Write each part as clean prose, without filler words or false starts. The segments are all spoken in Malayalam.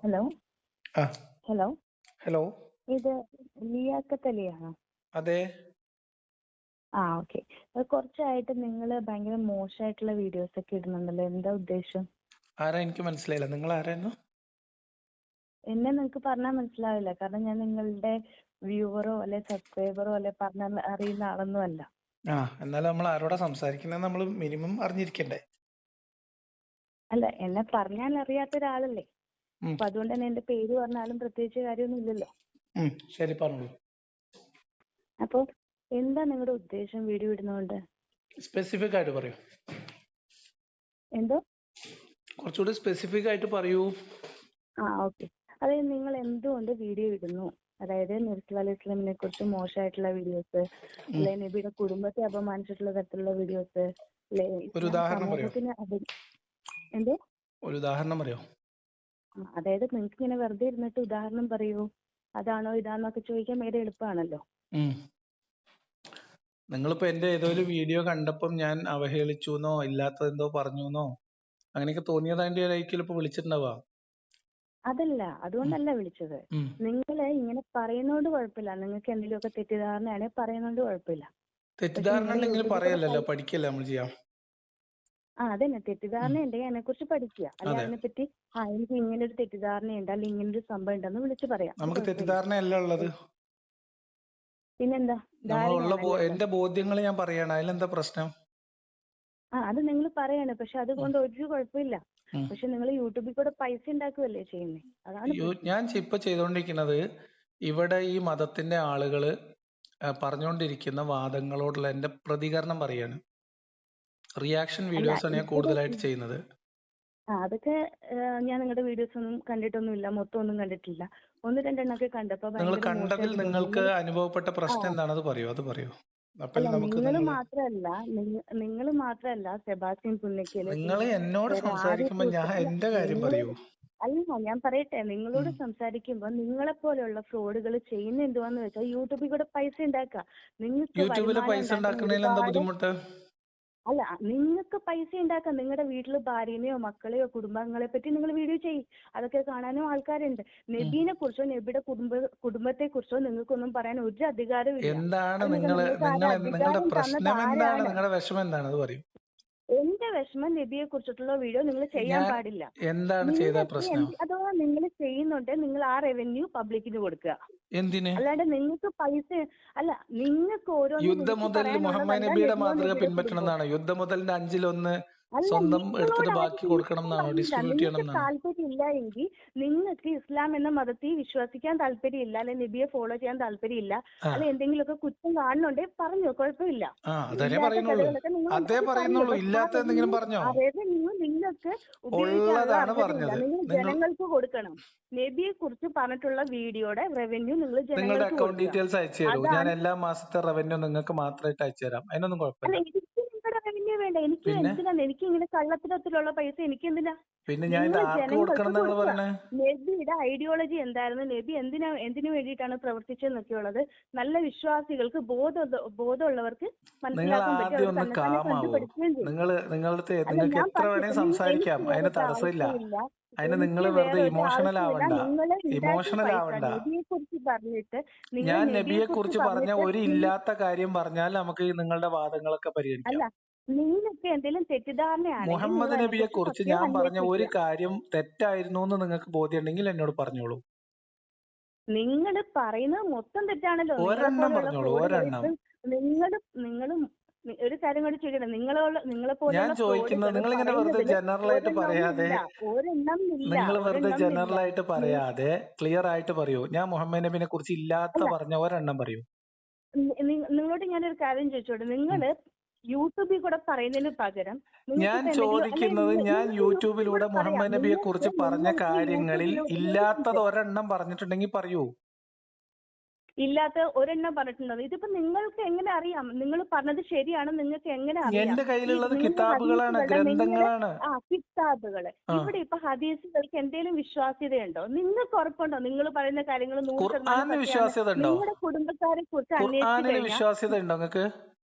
ഹലോ ആ ഹലോ ഹലോ. ഇത് ലിയാഖത്ത് അലിയാണോ? അതെ. ഓക്കെ. കുറച്ചായിട്ട് നിങ്ങൾ ഭയങ്കര മോശമായിട്ടുള്ള വീഡിയോസ് ഒക്കെ ഇടുന്നുണ്ടല്ലോ, എന്താ ഉദ്ദേശം? ആരാ? എനിക്ക് മനസ്സിലായില്ല. നിങ്ങൾ ആരായിരുന്നു? എന്നെ നിങ്ങൾക്ക് പറഞ്ഞാൽ മനസ്സിലാവില്ല, കാരണം ഞാൻ നിങ്ങളുടെ വ്യൂവറോ അല്ലെ സബ്സ്ക്രൈബറോ അല്ലെ പറഞ്ഞാൽ അറിയുന്ന ആളൊന്നും അല്ല. എന്നാലും നമ്മൾ ആരോടാ സംസാരിക്കുന്നത് നമ്മൾ മിനിമം അറിഞ്ഞിരിക്കണ്ടേ? അല്ല, എന്നെ പറഞ്ഞാൽ അറിയാത്ത ഒരാളല്ലേ, ഉം, അപ്പൊ അതുകൊണ്ട് തന്നെ എന്റെ പേര് പറഞ്ഞാലും പ്രത്യേകിച്ച് കാര്യമൊന്നും ഇല്ലല്ലോ. ശരി, പറഞ്ഞോളൂ. അപ്പൊ എന്താ നിങ്ങളുടെ ഉദ്ദേശം വീഡിയോ ഇടുന്നതുകൊണ്ട്? സ്പെസിഫിക് ആയിട്ട് പറയൂ. എന്തോ? കുറച്ചുകൂടി സ്പെസിഫിക് ആയിട്ട് പറയൂ. ഓക്കെ. അതായത് നിങ്ങൾ എന്തുകൊണ്ട് വീഡിയോ ഇടുന്നു? അതായത് നബി അലൈഹി ഇസ്ലാമിനെ കുറിച്ച് മോശമായിട്ടുള്ള വീഡിയോസ്, അല്ലെ നബിയുടെ കുടുംബത്തെ അപമാനിച്ചിട്ടുള്ള തരത്തിലുള്ള വീഡിയോസ്, അല്ലെ ഒരു ഇസ്ലാം ഉദാഹരണം പറയോ? സമൂഹത്തിന് എന്തേ? ഒരു ഉദാഹരണം പറയോ? അതായത് നിങ്ങൾക്ക് ഇങ്ങനെ വെറുതെ ഇരുന്നിട്ട് ഉദാഹരണം പറയൂ, അതാണോ ഇതാണോക്കെ ചോദിക്കാൻ ഭയങ്കര എളുപ്പമാണല്ലോ. നിങ്ങളിപ്പോ എന്റെ ഏതോ ഒരു വീഡിയോ കണ്ടപ്പം ഞാൻ അവഹേളിച്ചുന്നോ ഇല്ലാത്തതെന്തോ പറഞ്ഞുന്നോ അങ്ങനെയൊക്കെ തോന്നിയതായിരിക്കും ഇപ്പൊ വിളിച്ചിട്ടുണ്ടാവുക. അതല്ല, അതുകൊണ്ടല്ല വിളിച്ചത്. നിങ്ങൾ ഇങ്ങനെ പറയുന്നോണ്ട് കുഴപ്പമില്ല, നിങ്ങൾക്ക് എന്തെങ്കിലുമൊക്കെ തെറ്റിദ്ധാരണയാണെങ്കിൽ പറയുന്നോണ്ട് കുഴപ്പമില്ല. തെറ്റിദ്ധാരണ ഉണ്ടെങ്കിൽ പറയല്ലോ, പഠിക്കല്ലേ നമ്മൾ ചെയ്യാം. അതന്നെ, തെറ്റിദ്ധാരണ ഉണ്ടെങ്കിൽ അതിനെ കുറിച്ച് പഠിക്കുക, അല്ലെ അതെ. അതിനെപ്പറ്റി എനിക്ക് ഇങ്ങനെ ഒരു തെറ്റിദ്ധാരണയുണ്ട്, അല്ലെങ്കിൽ ഇങ്ങനെ ഒരു സംഭവം ഉണ്ടെന്ന് വിളിച്ചു പറയാം. നമുക്ക് തെറ്റിദ്ധാരണയല്ല ഉള്ളത്. പിന്നെന്താ? എന്റെ ബോധ്യങ്ങൾ ഞാൻ പറയണം, അതിലെന്താ പ്രശ്നം? അത് നിങ്ങൾ പറയാണ്, പക്ഷെ അതുകൊണ്ട് ഒരു കുഴപ്പമില്ല. പക്ഷെ നിങ്ങൾ യൂട്യൂബിൽ കൂടെ പൈസ ഉണ്ടാക്കുകയല്ലേ ചെയ്യുന്നത്, അതാണ് ഞാൻ ഇപ്പൊ ചെയ്തുകൊണ്ടിരിക്കുന്നത്. ഇവിടെ ഈ മതത്തിന്റെ ആളുകള് പറഞ്ഞുകൊണ്ടിരിക്കുന്ന വാദങ്ങളോടുള്ള എന്റെ പ്രതികരണം പറയാണ്. റിയാക്ഷൻ വീഡിയോസ് ആണ് ഞാൻ കൂടുതലായിട്ട് ചെയ്യുന്നത്. അതൊക്കെ ഞാൻ നിങ്ങളുടെ വീഡിയോസ് ഒന്നും കണ്ടിട്ടൊന്നുമില്ല, മൊത്തം ഒന്നും കണ്ടിട്ടില്ല. 1-2 കണ്ടപ്പോ നിങ്ങൾ ഭയങ്കര കണ്ടതിൽ നിങ്ങൾക്ക് അനുഭവപ്പെട്ട പ്രശ്നം എന്താണെന്ന് പറയൂ, അത് പറയൂ. നിങ്ങൾ മാത്രല്ല സെബാസ്റ്റ്യൻ പുന്നക്കല്, നിങ്ങൾ എന്നോട് സംസാരിക്കുമ്പോ ഞാൻ എന്റെ കാര്യം പറയൂ. അല്ല, ഞാൻ പറയട്ടെ, നിങ്ങളോട് സംസാരിക്കുമ്പോൾ നിങ്ങളെ പോലെയുള്ള ഫ്രോഡുകൾ ചെയ്യുന്ന എന്തുവാന്ന് വെച്ചാൽ യൂട്യൂബിൽ കൂടെ പൈസ ഉണ്ടാക്കുക. നിങ്ങൾക്ക് യൂട്യൂബിൽ പൈസ ഉണ്ടാക്കുന്നതിൽ എന്താ ബുദ്ധിമുട്ട്? അല്ല, നിങ്ങൾക്ക് പൈസ ഉണ്ടാക്കാം. നിങ്ങളുടെ വീട്ടിൽ ഭാര്യനെയോ മക്കളെയോ കുടുംബാംഗങ്ങളെ പറ്റി നിങ്ങൾ വീഡിയോ ചെയ്യും, അതൊക്കെ കാണാനും ആൾക്കാരുണ്ട്. നബീനെ കുറിച്ചോ നബിയുടെ കുടുംബത്തെ കുറിച്ചോ നിങ്ങൾക്കൊന്നും പറയാൻ ഒരു അധികാരവും ഇല്ല. എന്താണ് നിങ്ങളുടെ പ്രശ്നം? എന്താണ് നിങ്ങളുടെ വിഷമം? എന്താണ് അത് പറയും. എന്റെ വിഷമം, നബിയെ കുറിച്ചിട്ടുള്ള വീഡിയോ നിങ്ങൾ ചെയ്യാൻ പാടില്ല. എന്താണ് ചെയ്ത പ്രശ്നം? അഥവാ നിങ്ങൾ ചെയ്യുന്നുണ്ട്, നിങ്ങൾ ആ റവന്യൂ പബ്ലിക്കിന് കൊടുക്കുക. എന്തിന്? അല്ലാണ്ട് നിങ്ങൾക്ക് പൈസ അല്ല, നിങ്ങൾക്ക് യുദ്ധമുതൽ മുഹമ്മദ് നബിയുടെ മാതൃക പിൻപറ്റണം എന്നാണ്. യുദ്ധമുതലിന്റെ 1/5 സ്വന്തം എടുത്തിട്ട് ബാക്കി കൊടുക്കണം എന്നാണോ? ഡിസ്ട്രിബ്യൂട്ട് ചെയ്യണം എന്നാണോ? താല്പര്യമില്ല എങ്കിൽ നിങ്ങൾക്ക് ഇസ്ലാം എന്ന മതത്തിൽ വിശ്വസിക്കാൻ താല്പര്യമില്ല, അല്ലെ നബിയെ ഫോളോ ചെയ്യാൻ താല്പര്യമില്ല, അല്ലെ എന്തെങ്കിലുമൊക്കെ കുറ്റം കാണുന്നുണ്ടെങ്കിൽ പറഞ്ഞോ, കുഴപ്പമില്ല. അതേ പറയുന്നുള്ളൂ. ഇല്ലാത്ത എന്തെങ്കിലും പറഞ്ഞോ? റവന്യൂ നിങ്ങൾക്ക് ഉപയോഗിക്കാനുള്ള അർഹതയില്ല, നിങ്ങൾ ജനങ്ങൾക്ക് കൊടുക്കണം. നബിയെ കുറിച്ച് പറഞ്ഞിട്ടുള്ള വീഡിയോയുടെ റവന്യൂ നിങ്ങൾ നിങ്ങളുടെ ജനങ്ങൾക്ക് അക്കൗണ്ട് ഡീറ്റെയിൽസ് അയച്ചു തരൂ. ഞാൻ എല്ലാ മാസത്തെ റവന്യൂ നിങ്ങൾക്ക് മാത്രമായിട്ട് അയച്ചു തരാം, അതിനൊന്നും കുഴപ്പമില്ല. റവന്യൂ വേണ്ട, എനിക്ക് എന്തിനാണ്? എനിക്ക് ഇങ്ങനെ കള്ളത്തരത്തിലുള്ള പൈസ എനിക്ക് എന്തിനാ? പിന്നെ ഞാൻ ഇത് ആർക്ക് കൊടുക്കണം എന്നാണ് പറയണേ? നബിയുടെ ഐഡിയോളജി എന്തായിരുന്നു, നബി എന്തിനു വേണ്ടിയിട്ടാണ് പ്രവർത്തിച്ചതെന്നൊക്കെയുള്ളത് നല്ല വിശ്വാസികൾക്ക് ബോധമുള്ളവർക്ക് മനസ്സിലാക്കാൻ പറ്റും. നിങ്ങൾക്ക് എത്ര വേണേ സംസാരിക്കാം, അതിന് തടസ്സമില്ല. അതിന് നിങ്ങൾ വെറുതെ ഇമോഷണൽ ആവണ്ട. നബിയെ കുറിച്ച് പറഞ്ഞിട്ട് ഞാൻ നബിയെ കുറിച്ച് പറഞ്ഞ ഒരു ഇല്ലാത്ത കാര്യം പറഞ്ഞാൽ നമുക്ക് നിങ്ങളുടെ വാദങ്ങളൊക്കെ പരിഹരിക്കാം. നിങ്ങൾക്ക് എന്തെങ്കിലും തെറ്റിദ്ധാരണയാണ് മുഹമ്മദ് നബിയെ കുറിച്ച് ഞാൻ പറഞ്ഞ ഒരു കാര്യം തെറ്റായിരുന്നു എന്ന് നിങ്ങൾക്ക് ബോധ്യമുണ്ടെങ്കിൽ എന്നോട് പറഞ്ഞോളൂ. നിങ്ങൾ പറയുന്നത് മൊത്തം തെറ്റാണല്ലോ. ഒരെണ്ണം പറഞ്ഞോളൂ, ഒരെണ്ണം. നിങ്ങളും ഒരു കാര്യം കൂടി ചോദിക്കണം, നിങ്ങളെ പോലെ ഞാൻ ചോദിക്കുന്നത്, നിങ്ങൾ ഇങ്ങനെ വെറുതെ ജനറൽ ആയിട്ട് പറയാതെ, നിങ്ങൾ വെറുതെ ജനറൽ ആയിട്ട് പറയാതെ ക്ലിയർ ആയിട്ട് പറയൂ. ഞാൻ മുഹമ്മദ് നബിനെ കുറിച്ച് ഇല്ലാത്ത പറഞ്ഞ ഒരെണ്ണം പറയൂ. നിങ്ങളോട് ഞാനൊരു കാര്യം ചോദിച്ചോട്ടെ, നിങ്ങള് യൂട്യൂബിൽ കൂടെ പറയുന്നതിന് പകരം ഞാൻ ചോദിക്കുന്നത്, ഞാൻ യൂട്യൂബിലൂടെ മുഹമ്മദ് നബിയെ കുറിച്ച് പറഞ്ഞ കാര്യങ്ങളിൽ ഇല്ലാത്തത് ഒരെണ്ണം പറഞ്ഞിട്ടുണ്ടെങ്കിൽ പറയൂ. ഇല്ലാത്ത ഒരെണ്ണം പറഞ്ഞിട്ടുണ്ടോ? ഇതിപ്പോ നിങ്ങൾക്ക് എങ്ങനെ അറിയാം നിങ്ങൾ പറഞ്ഞത് ശരിയാണ്? നിങ്ങൾക്ക് എങ്ങനെ അറിയാം? എന്റെ കയ്യിലുള്ളത് കിതാബുകളാണ്, ഗ്രന്ഥങ്ങളാണ്. കിതാബുകള്. ഇവിടെ ഇപ്പൊ ഹദീസുകൾക്ക് എന്തെങ്കിലും വിശ്വാസ്യതയുണ്ടോ? നിങ്ങൾക്ക് ഉറപ്പുണ്ടോ നിങ്ങൾ പറയുന്ന കാര്യങ്ങൾ 100% വിശ്വാസ്യത ഉണ്ടോ? നിങ്ങളുടെ കുടുംബക്കാരെ കുറിച്ച് ഖുർആനിൽ വിശ്വാസ്യത ഉണ്ടോ നിങ്ങൾക്ക്?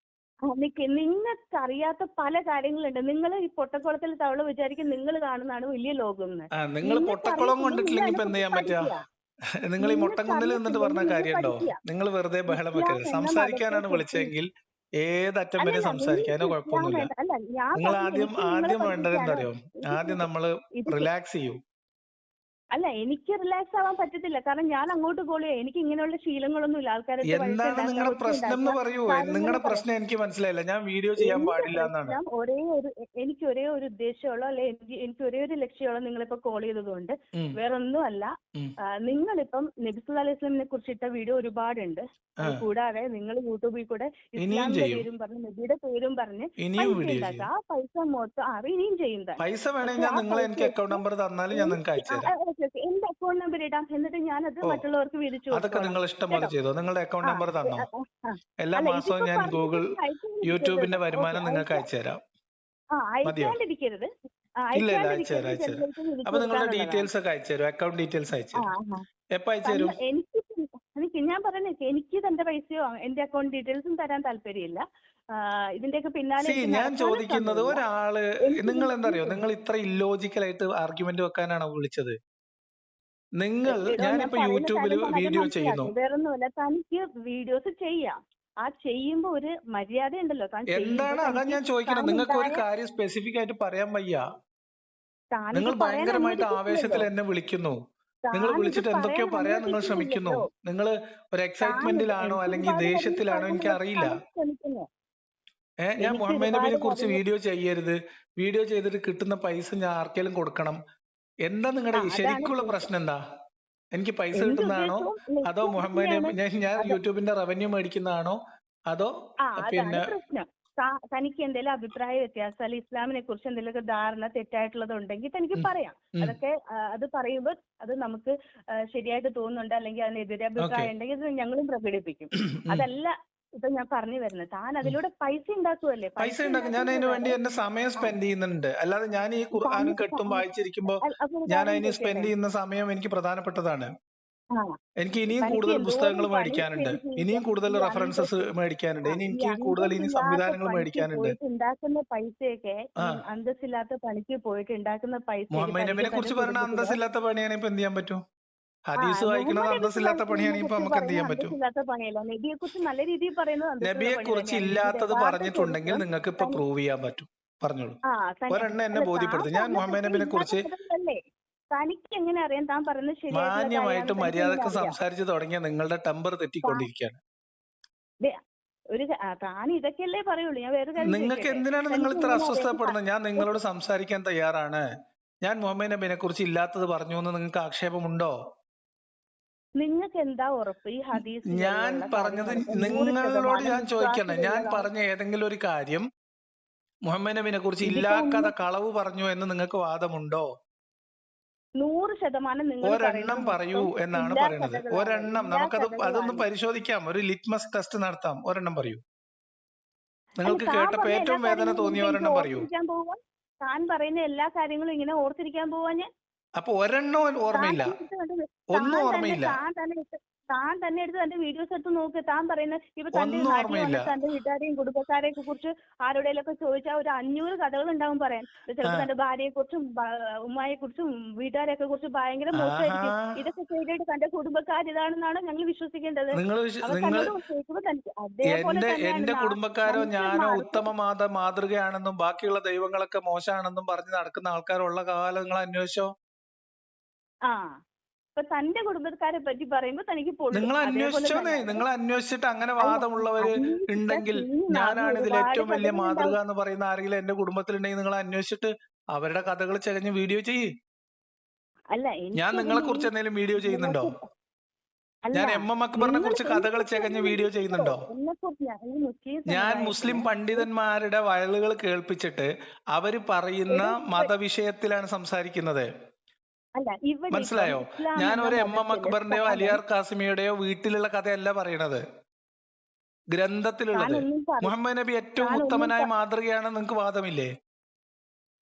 നിങ്ങൾക്ക് അറിയാത്ത പല കാര്യങ്ങളുണ്ട്. നിങ്ങൾ ഈ പൊട്ടക്കുളത്തിൽ തവള വിചാരിക്കും നിങ്ങൾ കാണുന്നതാണ് വലിയ ലോകം എന്ന്. നിങ്ങൾ നിങ്ങൾക്ക് പൊട്ടക്കുളം അറിയത്തില്ല, നിങ്ങൾ കണ്ടിട്ടില്ലെങ്കിൽ ഇപ്പൊ എന്ത് അതിനെക്കുറിച്ച് ചെയ്യാൻ പറ്റുക? പഠിക്കുക. നിങ്ങൾ ഈ നിങ്ങൾക്ക് മൊട്ടക്കുന്നിൽ നിന്നിട്ട് പറഞ്ഞ അറിയത്തില്ലെങ്കിൽ നിങ്ങൾ കാര്യമുണ്ടോ? പഠിക്കുക. നിങ്ങൾ വെറുതെ ബഹളം ഇസ്ലാം വെക്കരുത്. എന്ന മതത്തെ സംസാരിക്കാനാണ് കുറിച്ച് വിളിച്ചതെങ്കിൽ ഏതറ്റം വരെ അല്ലല്ല, സംസാരിക്കാം, നിങ്ങൾക്ക് അതിന് ഇസ്ലാം കുഴപ്പമൊന്നുമില്ല. അല്ല, ഞാൻ നിങ്ങൾ പറഞ്ഞു ആദ്യം എനിക്ക് നിങ്ങളെ വേണ്ടത് എന്താ പഠിപ്പിക്കാനോ അറിയോ? ആദ്യം എനിക്ക് നമ്മള് ഇത് റിലാക്സ് ചെയ്യൂ. അല്ല, എനിക്ക് റിലാക്സ് ആവാൻ പറ്റത്തില്ല. കാരണം ഞാൻ അങ്ങോട്ട് കോൾ ചെയ്യാം. എനിക്ക് ഇങ്ങനെയുള്ള ശീലങ്ങളൊന്നുമില്ല. ആൾക്കാരായിട്ട് പൈസ എന്താണ് ഉണ്ടാക്കുക, നിങ്ങളുടെ ഒച്ച പ്രശ്നം എന്ന് ഉണ്ടാക്കുക, പറയൂ. കാര്യങ്ങൾ നിങ്ങളുടെ പറയാം. പ്രശ്നം എനിക്ക് മനസ്സിലായില്ല. ഞാൻ വീഡിയോ ചെയ്യാൻ എന്റെ പാടില്ല എന്നാണ്. പ്രശ്നം എനിക്ക് ഒരേ ഒരു ഉദ്ദേശമുള്ളൂ, അല്ലെ എനിക്ക് ഒരേ ഒരു ലക്ഷ്യമുള്ളൂ നിങ്ങളിപ്പോ കോൾ ചെയ്തതുകൊണ്ട്. ഉം, വേറൊന്നും അല്ല. ഉം. നിങ്ങളിപ്പം നബി സല്ലല്ലാഹു അലൈഹി വസല്ലമയെ കുറിച്ചിട്ട വീഡിയോ ഒരുപാടുണ്ട്. ആ, അത് കൂടാതെ നിങ്ങൾ യൂട്യൂബിൽ കൂടെ ഇനിയും ഇസ്ലാമിന്റെ ചെയ്യും. പേരും പറഞ്ഞ് നബിയുടെ പേരും പറഞ്ഞ് ഇനിയും പൈസ വീഡിയോ ഉണ്ടാക്കുക. ചെയ്യും. ആ പൈസ മൊത്തം ഇനിയും ചെയ്യും താൻ. പൈസ വേണമെങ്കിൽ പക്ഷെ ഞാൻ ആ നിങ്ങൾ പൈസ എനിക്ക് അക്കൗണ്ട് വെച്ച് നമ്പർ തന്നാലും ഞാൻ നിങ്ങൾക്ക് അയച്ചു തരാം. എന്റെ അക്കൗണ്ട് നമ്പർ ഇടാം, എന്നിട്ട് ഞാനത് ഓ, മറ്റുള്ളവർക്ക് വീതിച്ചു അതൊക്കെ കൊടുത്തോളാം. നിങ്ങൾ ഇഷ്ടം പോലെ കേട്ടോ? ചെയ്തോ. നിങ്ങളുടെ അക്കൗണ്ട് ആ നമ്പർ തന്നോ? ആ. എല്ലാ അല്ല, മാസവും ഇതിപ്പോ ഞാൻ പറഞ്ഞിട്ട് ഗൂഗിൾ എനിക്ക് അയക്കാണ്ടിരിക്കരുത് യൂട്യൂബിന്റെ കേട്ടോ. ഓക്കെ, വരുമാനം നിങ്ങൾക്ക് അയച്ചു തരാം. മതിയോ? അയക്കാണ്ടിരിക്കരുത്. ഇല്ല ഇല്ല, അയച്ചു തരാം, അയച്ചു തരാം. ചിലർക്ക് വിളിച്ചു അപ്പൊ നിങ്ങളുടെ കൊടുക്കാനുള്ളതാണ്. ഡീറ്റെയിൽസ് ഒക്കെ അയച്ചു തരും. അക്കൗണ്ട് ഡീറ്റെയിൽസ് അയച്ചു ആ തരും. ആ. എപ്പോ അയച്ചു തരും? എനിക്ക് ഞാൻ പറയുന്നത് എനിക്ക് തന്റെ പൈസയോ എന്റെ അക്കൗണ്ട് ഡീറ്റെയിൽസും തരാൻ താല്പര്യമില്ല. ഇതിന്റെയൊക്കെ പിന്നാലെ എനിക്ക് ഞാൻ നടക്കാനും ചോദിക്കുന്നത്, സമയമില്ല. ഒരാള് എനിക്ക് നിങ്ങൾ എന്താ അറിയോ, ഇതിന് നിങ്ങൾ ഇത്ര ഇല്ലോജിക്കലായിട്ട് ആർഗ്യുമെന്റ് വെക്കാനാണോ വിളിച്ചത്? എടോ, ഞാൻ ഞാനിപ്പോ പറയുന്ന യൂട്യൂബിൽ കാര്യം താനത് വീഡിയോ ചെയ്യുന്നു. മനസ്സിലാക്കും. വേറൊന്നുമല്ല, തനിക്ക് വീഡിയോസ് ചെയ്യാം. ആ ചെയ്യുമ്പോ ഒരു മര്യാദ ഉണ്ടല്ലോ. താൻ ചെയ്യുമ്പോ എന്താണ് അതാ തനിക്ക് ഞാൻ ചോദിക്കുന്നത്. നിങ്ങൾക്ക് ഒരു താനുണ്ടായ കാര്യം സ്പെസിഫിക് ആയിട്ട് പറയാൻ വയ്യ. താനിത് നിങ്ങൾ പറയാൻ ഭയങ്കരമായിട്ട് അനുവദിക്കത്തില്ലല്ലോ. ആവേശത്തിൽ എന്നെ വിളിക്കുന്നു. നിങ്ങൾ താനിത് വിളിച്ചിട്ട് പറയാൻ എന്തൊക്കെയോ പറയാൻ നിങ്ങൾ ശ്രമിക്കുന്നു. അനുവദിക്കുന്നില്ലല്ലോ. നിങ്ങൾ ഒരു താനിത് എക്സൈറ്റ്മെന്റിലാണോ എനിക്ക് അല്ലെങ്കിൽ ഒരുപാട് കാര്യങ്ങൾ ദേഷ്യത്തിലാണോ പറഞ്ഞു എനിക്ക് അറിയില്ല. കൊടുക്കാനാണ് ശ്രമിക്കുന്നത്. ഞാൻ എനിക്ക് മുഹമ്മദ് ഒരുപാട് നബിനെ കുറിച്ച് കാര്യങ്ങൾ വീഡിയോ ചെയ്യരുത്, വീഡിയോ ചെയ്തിട്ട് കിട്ടുന്ന പൈസ ഞാൻ ആർക്കെങ്കിലും കൊടുക്കണം. എന്താ നിങ്ങളുടെ അതാണ് ശരിക്കുള്ള പ്രശ്നം എന്താ? എനിക്ക് പൈസ എന്റെ കിട്ടുന്നതാണോ, ഉദ്ദേശവും അതോ ലക്ഷ്യവും അത് മുഹമ്മദ് തന്നെയാണ്. നബി ഞാൻ അത് യൂട്യൂബിന്റെ റവന്യൂ മേടിക്കുന്നതാണോ, അതോ അതാണ് പിന്നെ പ്രശ്നം. തനിക്ക് എന്തെങ്കിലും അഭിപ്രായ വ്യത്യാസം, അല്ലെങ്കിൽ ഇസ്ലാമിനെ കുറിച്ച് എന്തെങ്കിലുമൊക്കെ ധാരണ തെറ്റായിട്ടുള്ളത് ഉണ്ടെങ്കിൽ തനിക്ക് ഉം, പറയാം. ഉം, അതൊക്കെ അത് പറയുമ്പോൾ അത് നമുക്ക് ശരിയായിട്ട് തോന്നുന്നുണ്ട്, അല്ലെങ്കിൽ അതിനെതിരെ ഓക്കെ. അഭിപ്രായം ഉണ്ടെങ്കിൽ അത് ഞങ്ങളും പ്രകടിപ്പിക്കും. ഉം, അതല്ല ഇപ്പൊ ഞാൻ പറഞ്ഞു വരുന്നത്. താൻ ഉം. അതിലൂടെ പൈസ ഉണ്ടാക്കുമല്ലേ. പൈസ പൈസ ഉണ്ടാക്കും. ഞാൻ അതിനു വേണ്ടി ഉണ്ടാക്കുന്നതല്ലാതെ എന്റെ സമയം ആ സ്പെൻഡ് ചെയ്യുന്നുണ്ട്. അല്ലാതെ ഞാൻ ഈ ഖുർആാനും തനിക്ക് കെട്ടും വായിച്ചിരിക്കുമ്പോ അപ്പൊ ഒരു ഞാൻ കാര്യം അതിന് ചോദിക്കട്ടെ. സ്പെൻഡ് ചെയ്യുന്ന സമയം എനിക്ക് പ്രധാനപ്പെട്ടതാണ്. ആ എനിക്ക് ഇനിയും തനിക്ക് കൂടുതൽ എന്തോരം പുസ്തകങ്ങൾ പണി മേടിക്കാനുണ്ട്. സ്പെൻഡ് ഇനിയും ചെയ്യില്ല. കൂടുതൽ ഈ റെഫറൻസസ് മേടിക്കാനുണ്ട്. ഈ എനിക്ക് കൂടുതൽ ഇനി അന്തസ്സില്ലാത്ത സംവിധാനങ്ങൾ പണിക്ക് മേടിക്കാനുണ്ട്. പോയിട്ട് ഉണ്ടാക്കുന്ന പൈസയൊക്കെ, ആ, ഈ അന്തസ്സില്ലാത്ത പണിക്ക് പോയിട്ട് ഉണ്ടാക്കുന്ന പൈസയൊക്കെ മുഹമ്മദ് തനിക്ക് നബിനെ തന്റെ കുറിച്ച് പറഞ്ഞ കുടുംബത്തിനോ അന്തസ്സില്ലാത്ത പണിയാണ് ഇപ്പൊ എന്ത് ചെയ്യാൻ പറ്റും? ഹദീസ് വായിക്കുന്നത് മുഹമ്മദ് നബി അന്തസ്സില്ലാത്ത പണിയാണെങ്കിൽ ഇപ്പൊ കുറിച്ച് നമുക്ക് എന്ത് പറയുന്നത് ചെയ്യാൻ പറ്റും? അന്തസ്സില്ലാത്ത പണിയല്ല. നബിയെ കുറിച്ച് നല്ല രീതിയിൽ പറയുന്നത് അന്തസ്സുള്ള നബിയെ പണി കുറിച്ച് തന്നെയാണ്. നബിയുടെ ഇല്ലാത്തത് യഥാർത്ഥ പറഞ്ഞിട്ടുണ്ടെങ്കിൽ ചരിത്രം നിങ്ങൾക്ക് ഇപ്പൊ തനി പ്രൂവ് ചെയ്യാൻ പറ്റും. പറഞ്ഞോളൂ. ആ തന്നെ ഒരെണ്ണം എന്നെ അല്ല, താൻ ബോധ്യപ്പെടുത്തും. ഞാൻ മുഹമ്മദ് പറഞ്ഞതൊക്കെ നബിനെ ഇല്ലാത്ത കുറിച്ച് കഥകളല്ലേ. തനിക്ക് എങ്ങനെ അറിയാം താൻ പറയുന്നത് ശരിയായിട്ടുള്ള മാന്യമായിട്ട് കാര്യമാണെന്ന്? തനിക്ക് എങ്ങനെ മര്യാദക്ക് അറിയാം? സംസാരിച്ച് തുടങ്ങിയ നിങ്ങളുടെ ടെമ്പർ തെറ്റിക്കൊണ്ടിരിക്കുകയാണ്. ദേ, താൻ ഇതൊക്കെയല്ലേ പറയുള്ളൂ. ഞാൻ വേറൊരു കാര്യം നിങ്ങൾക്ക് ചോദിക്കട്ടെ. എന്തിനാണ് നിങ്ങൾ തനിക്ക് ഇത്ര എങ്ങനെ അറിയാം? അസ്വസ്ഥപ്പെടുന്നത്? ഞാൻ നിങ്ങളോട് സംസാരിക്കാൻ തയ്യാറാണ്. ഞാൻ മുഹമ്മദ് നബിനെ കുറിച്ച് ഇല്ലാത്തത് പറഞ്ഞു എന്ന് നിങ്ങൾക്ക് ആക്ഷേപമുണ്ടോ? നിങ്ങൾക്ക് എന്താ ഉറപ്പ് ഈ ഞാൻ ഹദീസുകളിലുള്ള പറഞ്ഞത് കാര്യങ്ങളൊക്കെ നിങ്ങളോട് 100% ഞാൻ ചോദിക്കണേ. ഞാൻ വിശ്വാസ്യതയുള്ളതാണ്? പറഞ്ഞ ഏതെങ്കിലും ഒരു കാര്യം മുഹമ്മദ് നബിനെ കുറിച്ച് ഇതിപ്പോ ഇല്ലാക്കഥ കളവ് പറഞ്ഞു എന്ന് നിങ്ങൾക്ക് വാദമുണ്ടോ? 100% നിങ്ങൾ ഒരെണ്ണം പറയുന്നത് പറയൂ മൊത്തം എന്നാണ് ഇല്ലാ പറയുന്നത്. കഥകളാണ്. ഒരെണ്ണം ഇല്ലാ നമുക്കത് അതൊന്ന് കഥകളാണ്. പരിശോധിക്കാം. ഒരു ലിറ്റ്മസ് ടെസ്റ്റ് നടത്താം. ഒരെണ്ണം പറയൂ. അല്ല, നിങ്ങൾക്ക് താൻ കേട്ടപ്പോ പറഞ്ഞ എല്ലാ ഏറ്റവും വേദന കാര്യങ്ങളും തോന്നിയ ഇങ്ങനെ എനിക്ക് ഒരെണ്ണം പറയൂ. ഓർത്തിരിക്കാൻ പോവാ? താൻ പറയുന്ന എല്ലാ കാര്യങ്ങളും ഇങ്ങനെ ഓർത്തിരിക്കാൻ പോവാ ഞാൻ? അപ്പൊ ഒരെണ്ണം താൻ ഓർമ്മയില്ല, തന്നെ എടുത്ത് ഒന്നും ഓർമ്മയില്ല, താൻ തന്നെ എടുത്ത് തന്റെ വീഡിയോസ് എടുത്ത് നോക്ക്. താൻ പറയുന്ന ഇപ്പൊ തന്റെ ഒന്നും നാട്ടിൽ ഓർമ്മയില്ല. വന്നിട്ട് തന്റെ വീട്ടുകാരെയും കുടുംബക്കാരെയൊക്കെ കുറിച്ച് ആരുടെയൊക്കെ ചോദിച്ചാൽ ഒരു 500 കഥകൾ ഉണ്ടാവും പറയാൻ. ആ, ചിലപ്പോൾ തന്റെ ഭാര്യയെ കുറിച്ചും ഉമ്മയെ കുറിച്ചും വീട്ടുകാരെയൊക്കെ കുറിച്ച് ഭയങ്കര ആഹാ. മോശമായിരിക്കും. ഇതൊക്കെ ചെയ്തിട്ട് തന്റെ കുടുംബക്കാർ ഇതാണെന്നാണ് ഞങ്ങൾ വിശ്വസിക്കേണ്ടത്. നിങ്ങൾ അവർ നിങ്ങൾ തന്നോട് കേൾക്കുമ്പോൾ തനിക്ക് അതേപോലെ എന്റെ തന്നെയാണ് എന്റെ കുടുംബക്കാരോ നമുക്ക് ഞാനോ മറുത്ത് ഉത്തമ മാതൃകയാണെന്നും ബാക്കിയുള്ള ദൈവങ്ങളൊക്കെ മോശമാണെന്നും പറഞ്ഞ് നടക്കുന്ന ആൾക്കാരുള്ള കാലം നിങ്ങൾ അന്വേഷിച്ചോ? ആ ഇപ്പൊ തന്റെ കുടുംബക്കാരെ പറ്റി പറയുമ്പോൾ തനിക്ക് പൊള്ളും. നിങ്ങൾ അതേപോലെ അന്വേഷിച്ചോന്നേ. തന്നെയാണ്. നിങ്ങൾ അന്വേഷിച്ചിട്ട് അങ്ങനെ അല്ല, വാദമുള്ളവര് അന്വേഷിച്ചാൽ ഉണ്ടെങ്കിൽ, തീരുന്ന അത് ഞാനാണ് ഇതിൽ ഒരുപാട് ഏറ്റവും വലിയ മാതൃക കഥകളുണ്ടാവും. എന്ന് പറയുന്ന ആരെങ്കിലും എന്റെ കുടുംബത്തിലുണ്ടെങ്കിൽ നിങ്ങൾ അന്വേഷിച്ചിട്ട് അവരുടെ കഥകൾ ചെകഞ്ഞ് വീഡിയോ ചെയ്യ്. അല്ല, ഞാൻ നിങ്ങളെ എനിക്കതിൽ ഈ കുറിച്ച് എന്തെങ്കിലും വീഡിയോ ചെയ്യുന്നുണ്ടോ? അല്ല, ഞാൻ എം അക്ബറിനെ നിങ്ങൾ കുറിച്ച് കഥകൾ എന്നെക്കുറിച്ച് ചെകഞ്ഞ് അങ്ങനെ വീഡിയോ വിളിച്ചോ. ചെയ്യുന്നുണ്ടോ? എന്നെക്കുറിച്ച് ഈ മുസ്ലിം ഞാൻ സമുദായത്തിന് മുസ്ലിം പണ്ഡിതന്മാരുടെ വയലുകൾ കേൾപ്പിച്ചിട്ട് അവര് പറയുന്ന എടോ മതവിഷയത്തിലാണ് സംസാരിക്കുന്നത്. അല്ല, ഇവിടെ ഇപ്പം മനസ്സിലായോ? ഇസ്ലാം ഞാൻ എന്ന ഒരു എം മതത്തില് അക്ബറിന്റെയോ അലിയാർ കാസിമിയുടെയോ വീട്ടിലുള്ള കഥയല്ല പറയണത്, ഗ്രന്ഥത്തിലുള്ളത്. മുഹമ്മദ് നബി ഏറ്റവും ഉത്തമനായ മാതൃകയാണെന്ന് നിങ്ങൾക്ക് വാദമില്ലേ?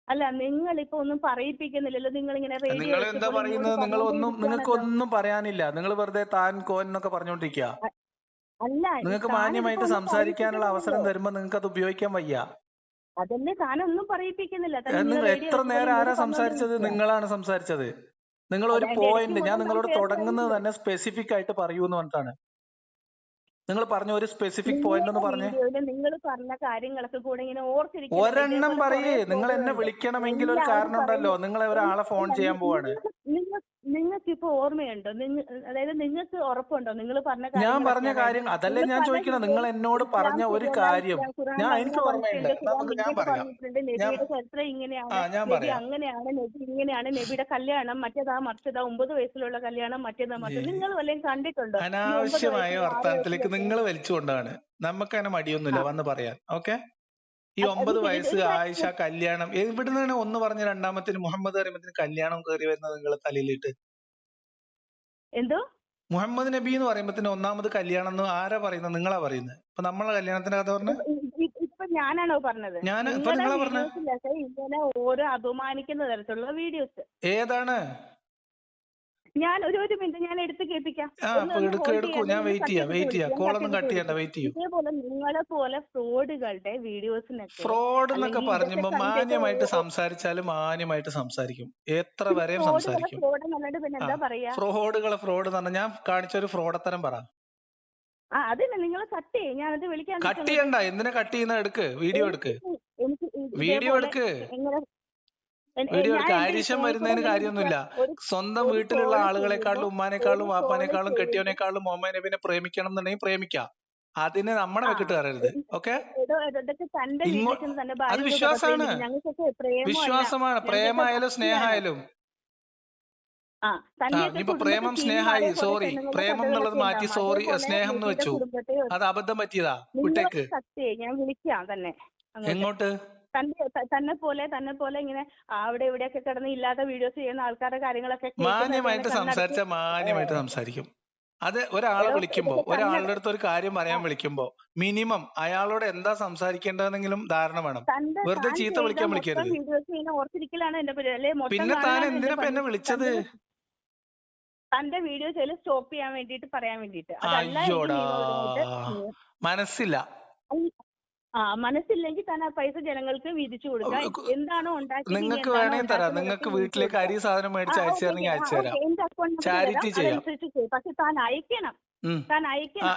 അല്ല, നിങ്ങൾ ഇപ്പൊ ഒന്നും പറയിപ്പിക്കുന്നില്ലല്ലോ. നിങ്ങൾ ഇങ്ങനെ റേഡിയോ നിങ്ങൾ എന്താ വെച്ചപ്പോൾ ഇങ്ങോട്ട് പറയുന്നത്? നിങ്ങൾക്ക് പറഞ്ഞുകൊണ്ടേയിരിക്കുകയാണല്ലോ. ഒന്നും പറയാനില്ല. നിങ്ങൾ വെറുതെ താൻ കോൻ എന്നൊക്കെ പറഞ്ഞുകൊണ്ടിരിക്കുക. അല്ല നിങ്ങൾക്ക് താൻ ഇതിപ്പോ മാന്യമായിട്ട് ഒന്നും സംസാരിക്കാനുള്ള അവസരം പറയിപ്പിക്കുന്നില്ലല്ലോ. തരുമ്പോ നിങ്ങൾക്ക് അത് ഉപയോഗിക്കാൻ വയ്യ. അതല്ലേ താനൊന്നും പറയിപ്പിക്കുന്നില്ല. താൻ ഇങ്ങനെ നിങ്ങൾ റേഡിയോ എത്ര വെച്ചപ്പോൾ നേരം ആരാ ഇങ്ങോട്ട് സംസാരിച്ചത്? പറഞ്ഞുകൊണ്ടിരിക്കുക. നിങ്ങളാണ് സംസാരിച്ചത്. നിങ്ങൾ അല്ല ഒരു എന്റെ ഇടയ്ക്ക് പോയിന്റ്, ഞാൻ മൊത്തം താൻ നിങ്ങളോട് കയറി തുടങ്ങുന്നത് കഴിഞ്ഞില്ലേ? തന്നെ സ്പെസിഫിക് ആയിട്ട് പറയൂ എന്ന് പറഞ്ഞിട്ടാണ്. നിങ്ങൾ പറഞ്ഞ ഒരു സ്പെസിഫിക് പോയിന്റ് നിങ്ങളുടെ ഒന്ന് പറഞ്ഞേ. വീഡിയോയില് നിങ്ങൾ പറഞ്ഞ കാര്യങ്ങളൊക്കെ കൂടെ ഇങ്ങനെ ഓർത്തിരിക്കലുണ്ട്. ഒരെണ്ണം ഇതേപോലെ പറയേ. കുറെ നിങ്ങൾ എന്നെ ഫ്രോഡുകളുണ്ട്. വിളിക്കണമെങ്കിൽ ഒരു എല്ലാവരും കാരണം ഉണ്ടല്ലോ. പറയുന്നു. നിങ്ങൾ ഒരാളെ ഫോൺ അല്ല ചെയ്യാൻ പോവാണ്. നിങ്ങൾക്ക് ഇപ്പൊ ഓർമ്മയുണ്ടോ? അതായത് നിങ്ങൾക്ക് ഉറപ്പുണ്ടോ നിങ്ങൾ പറഞ്ഞ ഞാൻ കാര്യങ്ങളൊക്കെ? പറഞ്ഞ അതായത് കാര്യം അതല്ലേ നിങ്ങൾ ഞാൻ പല ചോദിക്കണം. നിങ്ങൾ വീഡിയോയിൽ എന്നോട് ഇസ്ലാം പറഞ്ഞ ഒരു ശരിയല്ല, കാര്യം ഇസ്ലാം ഖുറാനിൽ എനിക്ക് അങ്ങനെ ഓർമ്മയുണ്ട്. പറഞ്ഞിട്ടുണ്ട്, ഖുറാൻ ഞാൻ ഇങ്ങോട്ട് പറയാം. പറഞ്ഞിട്ടുണ്ട്, ഞാൻ നബിയുടെ ചരിത്രം ഇങ്ങനെയാണ്, ഞാൻ നബി പറയാം. അങ്ങനെയാണ്, നബി ഇങ്ങനെയാണ്, നബിയുടെ കല്യാണം മറ്റേതാ മറിച്ചതാ, 9 വയസ്സിലുള്ള കല്യാണം മറ്റേതാ ഈ മറിച്ചത്. നിങ്ങൾ വല്ലതും കണ്ടിട്ടുണ്ടോ? ഈ 9 അനാവശ്യമായ വയസ്സിലും 6 വർത്തമാനത്തിലേക്ക് വയസ്സിലൊക്കെ നിങ്ങൾ വലിച്ചുകൊണ്ടാണ്. നമുക്ക് അങ്ങനെ മടിയൊന്നുമില്ല വന്ന് പറയാൻ. ഓക്കെ. ഈ അത് 9 ഇത് വയസ്സ് ഒരു ആയിഷ കാര്യം. കല്യാണം എവിടുന്നാണ് ഒന്ന് പറഞ്ഞ് രണ്ടാമത്തിന് മുഹമ്മദ് പറയുമ്പത്തിന് കല്യാണം കയറി വരുന്നത് നിങ്ങൾ തലയിലിട്ട്? എന്തോ മുഹമ്മദ് നബി എന്ന് പറയുമ്പത്തിന് ഒന്നാമത് കല്യാണം എന്ന് ആരാ പറയുന്നത്? നിങ്ങളാ പറയുന്നത്. ഇപ്പൊ നമ്മളെ കല്യാണത്തിന്റെ കഥ പറഞ്ഞ ഇപ്പൊ ഞാനാണോ പറഞ്ഞത്? ഇപ്പൊ നിങ്ങളുടെ നിങ്ങളാ പറഞ്ഞ വീഡിയോസിലൊക്കെ ഇങ്ങനെ ഓരോ അപമാനിക്കുന്ന തരത്തിലുള്ള വീഡിയോസ്. ഏതാണ്? ഞാൻ ഒരു മിനിറ്റ് ഞാൻ എടുത്ത് കേൾപ്പിക്കാം. ഒന്ന് അപ്പൊ ഒന്ന് ഹോൾഡ് എടുക്കൂ. ചെയ്യാതെ ഞാൻ നിങ്ങൾ വെയിറ്റ് കട്ട് ചെയ്യാം. ചെയ്തിട്ട് വിളിക്കും. ഞാൻ കട്ട് കോളൊന്നും ചെയ്തിട്ട് കട്ട് ചെയ്യണ്ട. വിളിക്കും. വെയിറ്റ് ചെയ്യൂ. ഇതേപോലെ നിങ്ങളെ പോലെ ഫ്രോഡുകളുടെ വീഡിയോസിനൊക്കെ ഫ്രോഡ് എന്നൊക്കെ അല്ലെങ്കിൽ ഇതൊക്കെ പറയുമ്പോ കണ്ടിട്ട് മാന്യമായിട്ട് സംസാരിച്ചാൽ മാന്യമായിട്ട് സംസാരിക്കും. എത്ര പിന്നെ വരെയും ഫ്രോഡ് സംസാരിക്കും. എന്നല്ലാണ്ട് പിന്നെ എന്താ പറയാ? ഫ്രോഡ് എന്ന് പറഞ്ഞാൽ ഞാൻ കാണിച്ച ഒരു ഫ്രോഡത്തരം പറ. അതന്നെ നിങ്ങൾ കട്ട് ചെയ്യും. ഞാനത് വിളിക്കാൻ കട്ട് ചെയ്യണ്ട. എന്തിനാ കട്ട് ചെയ്യുന്ന? എടുക്ക്. വീഡിയോ എടുക്ക്. എനിക്ക് വീഡിയോ ഇതേപോലെ എടുക്ക്. എങ്ങനെ വീഡിയോ ഞാൻ എടുക്ക്. എന്റെ ആരിശം സ്നേഹത്തോടെ വരുന്നതിന് വിളിക്കുക. കാര്യമൊന്നുമില്ല. ഒരു സ്വന്തം ഒരു വീട്ടിലുള്ള കോള് ചെയ്യുമ്പോ ആളുകളെക്കാളും ഒരു ഉമ്മാനേക്കാളും കോള് വാപ്പാനേക്കാളും ചെയ്യുമ്പോ കെട്ടിയോനേക്കാളും മുഹമ്മദ് നബിനെ പ്രേമിക്കണം എന്നുണ്ടെങ്കിൽ പ്രേമിക്കാം. അതിന് നമ്മുടെ ആ വെക്കിട്ട് കയറരുത്. ഓക്കെ. ഇതൊക്കെ തന്റെ ഇങ്ങോ വീട്ടിൽ ചെന്ന് തന്റെ അത് ഭാര്യയോട് വിശ്വാസമാണ്. പ്രേമിക്കും. ഞങ്ങൾക്കൊക്കെ പ്രേമമല്ല, വിശ്വാസമാണ്. ഞങ്ങൾക്കൊക്കെ പ്രേമായാലും ഭക്തിയാണ്. സ്നേഹമായാലും. തന്റെയൊക്കെ ഇനിയിപ്പോ കുടുംബത്തിൽ പ്രേമം ചീനിമാരെ സ്നേഹായി പോലെ സോറി പെണ്ണുങ്ങളുടെ പ്രേമം എന്നുള്ളത് കഥകളൊക്കെ മാറ്റി ഉണ്ടാവും. സോറി അതേപോലെ സ്നേഹം എന്ന് നബിയുടെ വെച്ചു. കുടുംബത്തെ അത് അബദ്ധം പറ്റിയതാ. നിങ്ങൾ വിട്ടേക്ക്. സത്യം ഞാൻ വിളിക്കാം തന്നെ അങ്ങോട്ട്. എങ്ങോട്ട്? തന്നെ പോലെ ഇങ്ങനെ അവിടെ ഇവിടെയൊക്കെ കിടന്ന് ഇല്ലാത്ത വീഡിയോസ് ചെയ്യുന്ന ആൾക്കാരുടെ കാര്യങ്ങളൊക്കെ കേൾക്കുന്നതൊക്കെ ഇങ്ങനെ മാന്യമായിട്ട് കണ്ണടച്ച് സംസാരിച്ച മാന്യമായിട്ട് സംസാരിക്കും. അത് ഒരാളെ വിളിക്കുമ്പോ, ഇതൊക്കെ ഒരാളുടെ അടുത്ത് ഒരു കാര്യം പറയാൻ വിളിക്കുമ്പോ മിനിമം അയാളോട് എന്താ സംസാരിക്കേണ്ടതെന്നെങ്കിലും ധാരണ വേണം. വെറുതെ താൻ ചീത്ത ചെയ്ത വിളിക്കാൻ മൊത്തം വിളിക്കരുത്. വീഡിയോസ് ഇങ്ങനെ ഓർത്തിരിക്കലാണ് എന്റെ പരിപാടി. അല്ലെ മൊത്തം പിന്നെ താൻ കാണലാണ് എന്റെ എന്തിനാ പണി. എന്നെ വിളിച്ചത്? തന്റെ വീഡിയോസിൽ സ്റ്റോപ്പ് ചെയ്യാൻ വേണ്ടിയിട്ട് പറയാൻ വേണ്ടിയിട്ട്. അതല്ല എങ്കിൽ അയ്യോടാ, നിയമപരമായിട്ട് മനസ്സില്ല. മനസ്സില്ലെങ്കിൽ താൻ ആ പൈസ ജനങ്ങൾക്ക് വീതിച്ചു കൊടുക്കുക. എന്താണോ ഉണ്ടാക്കിയത്, ഇനി നിങ്ങൾക്ക് എന്താണോ വേണമെങ്കിൽ തരാം. ഉണ്ടാക്കുന്നത് നിങ്ങൾക്ക് വീതിച്ചു വീട്ടിലേക്ക് കൊടുക്കുക. അരി സാധനം മേടിച്ച് അയച്ചു തരണമെങ്കിൽ അയച്ചു തരാം. എന്റെ അക്കൗണ്ട് നമ്പർ തരാം, ചാരിറ്റി ചെയ്യാം. അതനുസരിച്ച് ചെയ്യും. പക്ഷെ താൻ അയക്കണം.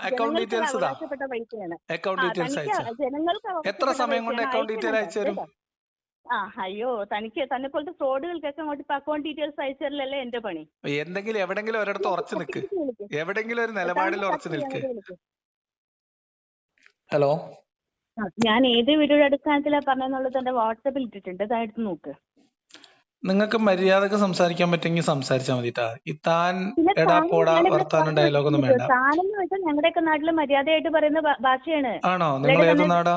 അക്കൗണ്ട് ജനങ്ങൾക്ക് ഡീറ്റെയിൽസ് ഇതാ. അവകാശപ്പെട്ട പൈസയാണ്. അക്കൗണ്ട് ഡീറ്റെയിൽസ് തനിക്ക് അയച്ചോ. ജനങ്ങൾക്ക് എത്ര അവകാശപ്പെട്ട സമയം കൊണ്ട് പൈസയാണ്. അക്കൗണ്ട് ഡീറ്റെയിൽ അയക്കണം അയച്ചു തരും? കേട്ടോ. അയ്യോ, തന്നെ പോലത്തെ ഫ്രോഡുകൾക്കൊക്കെ അങ്ങോട്ട് ഇപ്പൊ അക്കൗണ്ട് ഡീറ്റെയിൽസ് അയച്ചു തരലല്ലേ എന്റെ പണി. എന്തെങ്കിലും എവിടെങ്കിലും ഒരിടത്ത് ഉറച്ചു നിൽക്ക്. എവിടെങ്കിലും ഒരു നിലപാടിൽ ഉറച്ചു നിൽക്ക്. ഹലോ. ഞാൻ ഏത് വീഡിയോയുടെ അടിസ്ഥാനത്തിലാണ് പറഞ്ഞെന്നുള്ളത് എന്റെ വാട്സാപ്പിൽ ഇട്ടിട്ടുണ്ട്. അതെടുത്ത് നോക്ക്. നിങ്ങൾക്ക് മര്യാദക്ക് സംസാരിക്കാൻ പറ്റുമെങ്കിൽ സംസാരിച്ചാൽ മതി. ഈ താൻ എടാ പോടാ വർത്താനം ഡയലോഗൊന്നും വേണ്ട. താനെന്ന് വെച്ചാൽ ഞങ്ങളുടെയൊക്കെ നാട്ടില് മര്യാദയായിട്ട് പറയുന്ന ഭാഷയാണ്. ആണോ? നിങ്ങൾ ഏത് നാടാ?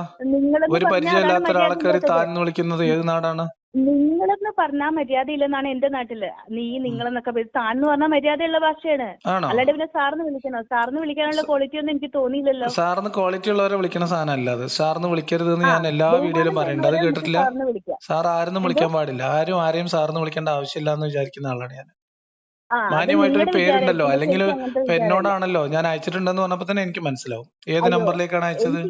ഒരു പരിചയമില്ലാത്ത ഒരാളെ കയറി താൻ എന്ന് വിളിക്കുന്നത് ഏത് നാടാണ്? നിങ്ങളെന്ന് പറഞ്ഞാൽ മര്യാദ ഇല്ലെന്നാണ് എന്റെ നാട്ടില്. നിങ്ങളെന്നൊക്കെ താൻ എന്ന് പറഞ്ഞാൽ മര്യാദയുള്ള ഭാഷയാണ്. അല്ലാണ്ട് പിന്നെ സാറിന് വിളിക്കണോ? സാറിന് വിളിക്കാനുള്ള ക്വാളിറ്റി ഒന്നും എനിക്ക് തോന്നിയില്ലല്ലോ. സാറിന് ക്വാളിറ്റി ഉള്ളവരെ വിളിക്കണ സാധനം അല്ല അത്. സാറിന് വിളിക്കരുത് എന്ന് ഞാൻ എല്ലാ വീഡിയോയിലും പറയുന്നുണ്ട്. അത് കേട്ടിട്ടില്ല? സാർ ആരെന്നും വിളിക്കാൻ പാടില്ല. ആരെയും സാറിന് വിളിക്കേണ്ട ആവശ്യമില്ല എന്ന് വിചാരിക്കുന്ന ആളാണ് ഞാൻ. മാന്യമായിട്ടൊരു പേരുണ്ടല്ലോ. അല്ലെങ്കിൽ എന്നോടാണല്ലോ ഞാൻ അയച്ചിട്ടുണ്ടെന്ന് പറഞ്ഞപ്പോ തന്നെ എനിക്ക് മനസ്സിലാവും ഏത് നമ്പറിലേക്കാണ് അയച്ചത്.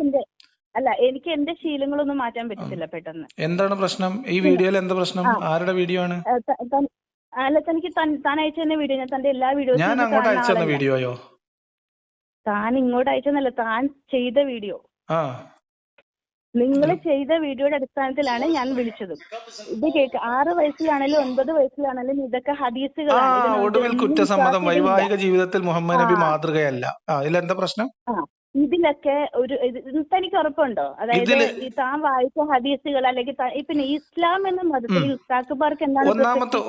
അല്ല, എനിക്ക് എന്റെ ശീലങ്ങളൊന്നും മാറ്റാൻ പറ്റത്തില്ല പെട്ടെന്ന്. എന്താണ് പ്രശ്നം? ഈ വീഡിയോയിൽ എന്താ പ്രശ്നം? ആരുടെ വീഡിയോ ആണ്? അല്ല, തനിക്ക് താൻ അയച്ചു തന്നെ വീഡിയോ. ഞാൻ തന്റെ എല്ലാ വീഡിയോസും ഞാൻ അങ്ങോട്ട് അയച്ചു തന്ന വീഡിയോയോ? താൻ ഇങ്ങോട്ട് അയച്ചെന്നല്ല, താൻ ചെയ്ത വീഡിയോ. നിങ്ങൾ ചെയ്ത വീഡിയോയുടെ അടിസ്ഥാനത്തിലാണ് ഞാൻ വിളിച്ചത്. ഇത് കേക്ക് 6 വയസ്സിലാണെങ്കിലും 9 വയസ്സിലാണെങ്കിലും ഇതൊക്കെ ഹദീസുകളാണ്. ഒടുവിൽ കുറ്റസമ്മതം. വൈവാഹിക ജീവിതത്തിൽ മുഹമ്മദ് നബി മാതൃകയല്ല. ഇതിലെന്താ പ്രശ്നം? ഇതിലൊക്കെ തനിക്ക് ഉറപ്പുണ്ടോ? അതായത് ഈ താൻ വായിച്ച ഹദീസുകൾ അല്ലെങ്കിൽ പിന്നെ ഇസ്ലാം എന്ന മതത്തിൽ ഉസ്താഖുമാർക്ക് എന്താണ്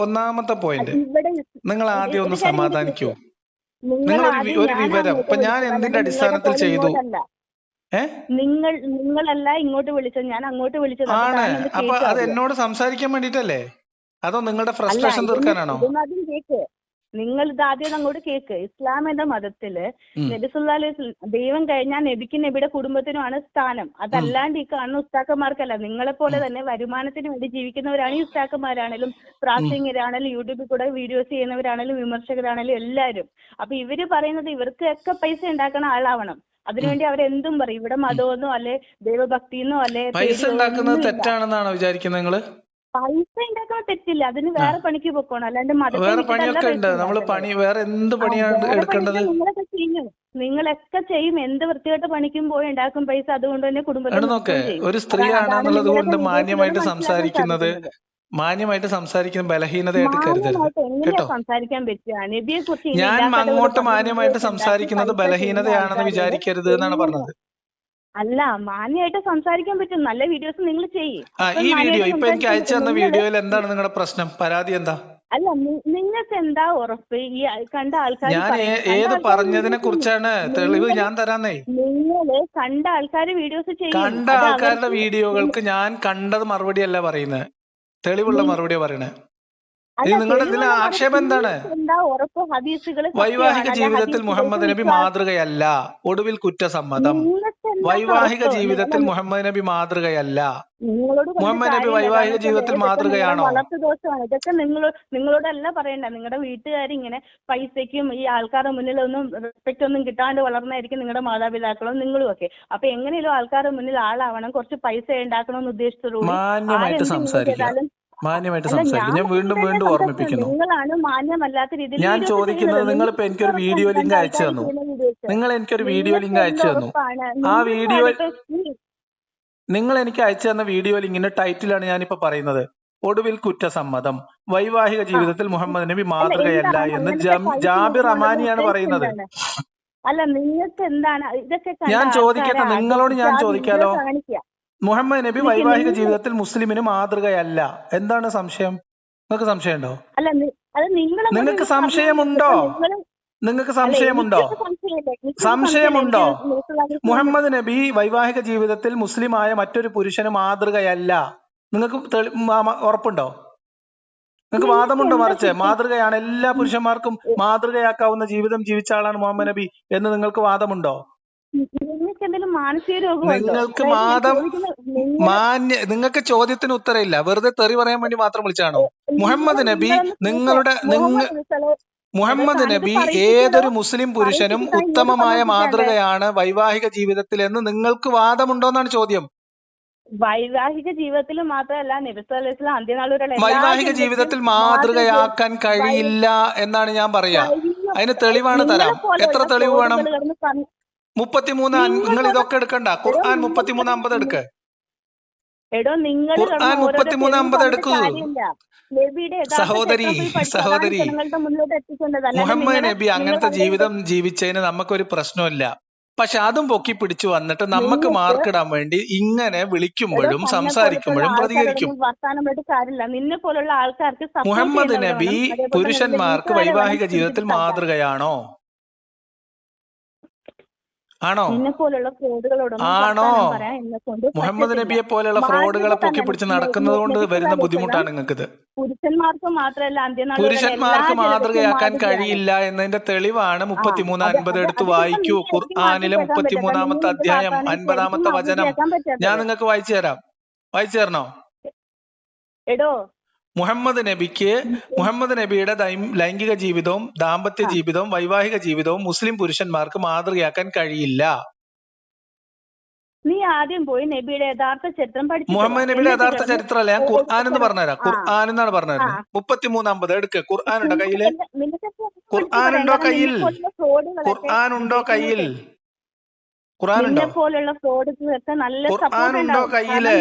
ഒന്നാമത്തെ പോയിന്റ്? ഇവിടെ നിങ്ങൾ ആദ്യം ഒന്ന് സമാധാനിക്കൂ. ഒരു വിവരം ഇപ്പൊ ഞാൻ എന്തിന്റെ അടിസ്ഥാനത്തിൽ ചെയ്തു? നിങ്ങളല്ല ഇങ്ങോട്ട് വിളിച്ചത്, ഞാൻ അങ്ങോട്ട് വിളിച്ചതാണ്. അപ്പൊ അത് എന്നോട് സംസാരിക്കാൻ വേണ്ടിട്ടല്ലേ? അതോ നിങ്ങളുടെ ഫ്രസ്ട്രേഷൻ തീർക്കാനാണോ? കേക്ക്, നിങ്ങൾ ഇതാദ്യം അങ്ങോട്ട് കേക്ക്. ഇസ്ലാം എന്ന മതത്തില് നബി സല്ലല്ലാഹു അലൈഹി വസല്ലം ദൈവം കഴിഞ്ഞാൽ നബിക്ക് നബിയുടെ കുടുംബത്തിനുമാണ് സ്ഥാനം. അതല്ലാണ്ട് ഈ കാണുന്ന ഉസ്താക്കന്മാർക്കല്ല. നിങ്ങളെ പോലെ തന്നെ വരുമാനത്തിന് വേണ്ടി ജീവിക്കുന്നവരാണ് ഈ ഉസ്താക്കന്മാരാണേലും പ്രാസംഗികരാണേലും യൂട്യൂബിൽ കൂടെ വീഡിയോസ് ചെയ്യുന്നവരാണേലും വിമർശകരാണേലും എല്ലാവരും. അപ്പൊ ഇവര് പറയുന്നത് ഇവർക്കൊക്കെ പൈസ ഉണ്ടാക്കണ ആളാവണം. അതിനുവേണ്ടി അവരെന്തും പറയും. ഇവിടെ മതമെന്നോ അല്ലെ ദൈവഭക്തിന്നോ അല്ലെ പൈസ പേടിയോ ഉണ്ടാക്കുന്നത് ഒന്നുമില്ല. തെറ്റാണെന്നാണോ വിചാരിക്കുന്നത് നിങ്ങള്? പൈസ ഉണ്ടാക്കാൻ തെറ്റില്ല, അതിന് വേറെ പണിക്ക് പോക്കണം, അല്ലാണ്ട് മതത്തെ വേറെ വിട്ടിട്ടല്ല പണിയൊക്കെ പൈസ ഉണ്ട്. നമ്മള് ഉണ്ടാക്കേണ്ടത്. വേറെ എന്ത് പണിയാണ് വേറെ എടുക്കേണ്ടത്? പണിയൊക്കെ നിങ്ങളൊക്കെ ചെയ്യും, നിങ്ങളൊക്കെ ചെയ്യും. എന്ത് വൃത്തികെട്ട പണിക്കും പോയി ഉണ്ടാക്കും പൈസ, അതുകൊണ്ട് തന്നെ കുടുംബത്തെ നോക്ക്, നോക്കുകയും ചെയ്യും. ഒരു സ്ത്രീ അതാണ് ആണെന്നുള്ളത് നിങ്ങളൊക്കെ കൊണ്ട് വീഡിയോസിലൂടെ മനസ്സിലാക്കാൻ സാധിക്കുന്നത്. മാന്യമായിട്ട് സംസാരിക്കുന്നത് ബലഹീനതയായിട്ട് കരുതരുത് മാന്യമായിട്ട് എങ്ങനെയാ കേട്ടോ. സംസാരിക്കാൻ പറ്റുക? നബിയെ കുറിച്ച് ഇങ്ങനെ ഞാൻ ഇല്ലാക്കഥകൾ അങ്ങോട്ട് പറഞ്ഞ് മാന്യമായിട്ട് വീഡിയോസ് ഉണ്ടാക്കി സംസാരിക്കുന്നത് പൈസ ചെയ്യുന്ന ബലഹീനതയാണെന്ന് ആൾക്കാരോട് വിചാരിക്കരുത് എന്നാണ് എങ്ങനെ? പറഞ്ഞത്. അല്ല, മാന്യമായിട്ട് സംസാരിക്കാൻ പറ്റും. നല്ല വീഡിയോസ് നിങ്ങൾ ചെയ്യും. ഈ വീഡിയോ ഇപ്പൊ എനിക്ക് സംസാരിക്കാൻ അയച്ചു പറ്റും. തന്ന നിങ്ങള് വീഡിയോയിൽ എന്താണ് നിങ്ങളുടെ പ്രശ്നം? പരാതി എന്താ? അല്ല, നിങ്ങൾക്ക് എന്താ ഉറപ്പ് ഈ കണ്ട ആൾക്കാർ ഞാൻ പറയുന്നത്? കണ്ട ഏത് ആൾക്കാർ പറഞ്ഞതിനെ വീഡിയോസ് കുറിച്ചാണ് തെളിവ് ഞാൻ തരാന്നേ. നിങ്ങള് കണ്ട ആൾക്കാർ വീഡിയോസ് ചെയ്യും. കണ്ട അത് ആൾക്കാരുടെ അവർക്ക് വീഡിയോകൾക്ക് ഞാൻ കണ്ടത് മറുപടി അല്ല പറയുന്നത്, തെളിവുള്ള മറുപടിയാ പറയണേ. അല്ല, നിങ്ങളുടെ ഇതിൽ തെളിവുള്ള ആക്ഷേപം എന്താണ്? എന്താ ഉറപ്പ് ഹദീസുകൾ വൈവാഹിക സത്യമാണ്? ജീവിതത്തിൽ മുഹമ്മദ് നബി മാതൃകയല്ല, ഒടുവിൽ കുറ്റസമ്മതം. നിങ്ങൾക്ക് എന്താ വൈവാഹിക ഉറപ്പ്? ജീവിതത്തിൽ മുഹമ്മദ് നബി മാതൃകയല്ല. നിങ്ങളോട് പറഞ്ഞ മുഹമ്മദ് നബി കാര്യമില്ല. വൈവാഹിക കാരണം ജീവിതത്തിൽ ഇതൊക്കെ നിങ്ങളുടെ മാതൃകയാണോ? വളർത്തു ദോഷമാണ്. ഇതൊക്കെ നിങ്ങളോടല്ല പറയണ്ട. നിങ്ങളുടെ വീട്ടുകാരിങ്ങനെ പൈസയ്ക്കും ഈ ആൾക്കാരുടെ മുന്നിലൊന്നും റെസ്പെക്ട് ഒന്നും കിട്ടാണ്ട് വളർന്നായിരിക്കും നിങ്ങളുടെ മാതാപിതാക്കളും നിങ്ങളും ഒക്കെ. അപ്പൊ എങ്ങനെയും ആൾക്കാരുടെ മുന്നിൽ ആളാവണം, കുറച്ച് പൈസ ഉണ്ടാക്കണമെന്ന് ഉദ്ദേശത്തോടുകൂടി മാന്യമായിട്ട് സംസാരിക്കുക, മാന്യമായിട്ട് സംസാരിക്കുക. ഞാൻ വീണ്ടും വീണ്ടും ഓർമ്മിപ്പിക്കുന്നു, നിങ്ങളാണ് മാന്യമല്ലാത്ത രീതിയിൽ ഞാൻ ചോദിക്കുന്നത്, നിങ്ങളിപ്പോ എനിക്കൊരു വീഡിയോ ലിങ്ക് അയച്ചു തന്നു, നിങ്ങൾ എനിക്കൊരു വീഡിയോ ലിങ്ക് അയച്ചു തന്നു. ആ വീഡിയോ നിങ്ങൾ എനിക്ക് അയച്ചു തന്ന വീഡിയോ ലിങ്കിന്റെ ടൈറ്റിലാണ് ഞാനിപ്പോ പറയുന്നത്, ഒടുവിൽ കുറ്റസമ്മതം, വൈവാഹിക ജീവിതത്തിൽ മുഹമ്മദ് നബി മാതൃകയല്ല എന്ന് ജാബിർ അമാനിയാണ് പറയുന്നത്. അല്ല, നിങ്ങൾക്ക് എന്താണ് ഇതൊക്കെ? ഞാൻ ചോദിക്കട്ടെ, നിങ്ങളോട് ഞാൻ ചോദിക്കാലോ, മുഹമ്മദ് നബി വൈവാഹിക ജീവിതത്തിൽ മുസ്ലിമിന് മാതൃകയല്ല, എന്താണ് സംശയം? നിങ്ങൾക്ക് സംശയമുണ്ടോ? അല്ല, നിങ്ങൾക്ക് സംശയമുണ്ടോ? നിങ്ങൾക്ക് സംശയമുണ്ടോ? സംശയമുണ്ടോ? മുഹമ്മദ് നബി വൈവാഹിക ജീവിതത്തിൽ മുസ്ലിമായ മറ്റൊരു പുരുഷന് മാതൃകയല്ല, നിങ്ങൾക്ക് ഉറപ്പുണ്ടോ? നിങ്ങൾക്ക് വാദമുണ്ടോ മറിച്ച് മാതൃകയാണ്, എല്ലാ പുരുഷന്മാർക്കും മാതൃകയാക്കാവുന്ന ജീവിതം ജീവിച്ച ആളാണ് മുഹമ്മദ് നബി എന്ന് നിങ്ങൾക്ക് വാദമുണ്ടോ? നിങ്ങൾക്ക് ചോദ്യത്തിന് ഉത്തരമില്ല, വെറുതെ തെറി പറയാൻ വേണ്ടി മാത്രം വിളിച്ചാണോ? മുഹമ്മദ് നബി മുഹമ്മദ് നബി ഏതൊരു മുസ്ലിം പുരുഷനും ഉത്തമമായ മാതൃകയാണ് വൈവാഹിക ജീവിതത്തിൽ എന്ന് നിങ്ങൾക്ക് വാദമുണ്ടോന്നാണ് ചോദ്യം. വൈവാഹിക ജീവിതത്തിൽ മാത്രമല്ല, നബി സല്ലല്ലാഹു അലൈഹി വസല്ലം അന്ത്യനാളുവരെ വൈവാഹിക ജീവിതത്തിൽ മാതൃകയാക്കാൻ കഴിയില്ല എന്നാണ് ഞാൻ പറയാ. അതിന് തെളിവാണ് തരാം. എത്ര തെളിവ് വേണം? 33 നിങ്ങൾ ഇതൊക്കെ എടുക്കണ്ട. ഖുർആൻ 33:50 എടുക്ക. ഖുർആൻ 33:50 എടുക്കൂ. സഹോദരി മുഹമ്മദ് നബി അങ്ങനത്തെ ജീവിതം ജീവിച്ചതിന് നമുക്കൊരു പ്രശ്നമില്ല. പക്ഷെ അതും പൊക്കി പിടിച്ചു വന്നിട്ട് നമുക്ക് മാർക്കിടാൻ വേണ്ടി ഇങ്ങനെ വിളിക്കുമ്പോഴും സംസാരിക്കുമ്പോഴും പ്രതികരിക്കും. മുഹമ്മദ് നബി പുരുഷന്മാർക്ക് വൈവാഹിക ജീവിതത്തിൽ മാതൃകയാണോ? ആണോ? ആണോ? മുഹമ്മദ് നബിയെ പോലെയുള്ള ഫ്രോഡുകളെ പൊക്കി പിടിച്ച് നടക്കുന്നത് കൊണ്ട് വരുന്ന ബുദ്ധിമുട്ടാണ് നിങ്ങൾക്കിത്. പുരുഷന്മാർക്ക് മാതൃകയാക്കാൻ കഴിയില്ല എന്നതിന്റെ തെളിവാണ് 33:50 എടുത്ത് വായിക്കൂ. ഖുർആനിലെ 33-ാമത്തെ അധ്യായം 50-ാമത്തെ വചനം ഞാൻ നിങ്ങൾക്ക് വായിച്ചു തരാം. വായിച്ചു തരണോ? മുഹമ്മദ് നബിയുടെ ലൈംഗിക ജീവിതവും ദാമ്പത്യ ജീവിതവും വൈവാഹിക ജീവിതവും മുസ്ലിം പുരുഷന്മാർക്ക് മാതൃകയാക്കാൻ കഴിയില്ല. നീ ആദ്യം പോയി നബിയുടെ യഥാർത്ഥ ചരിത്രം പഠിച്ചു. മുഹമ്മദ് നബിയുടെ യഥാർത്ഥ ചരിത്രമല്ല, ഞാൻ ഖുർആൻ എന്ന് പറഞ്ഞുതരാം. ഖുർആൻ എന്നാണ് പറഞ്ഞത്. 33:50 എടുക്ക്. ഖുർആൻ ഉണ്ടോ കയ്യില്? ഖുർആൻ ഉണ്ടോ കയ്യിൽ? ഖുർആൻ ഉണ്ടോ കയ്യിൽ? ഖുർആൻ ഉണ്ടോ? ഖുർആൻ ഉണ്ടോ കയ്യില്?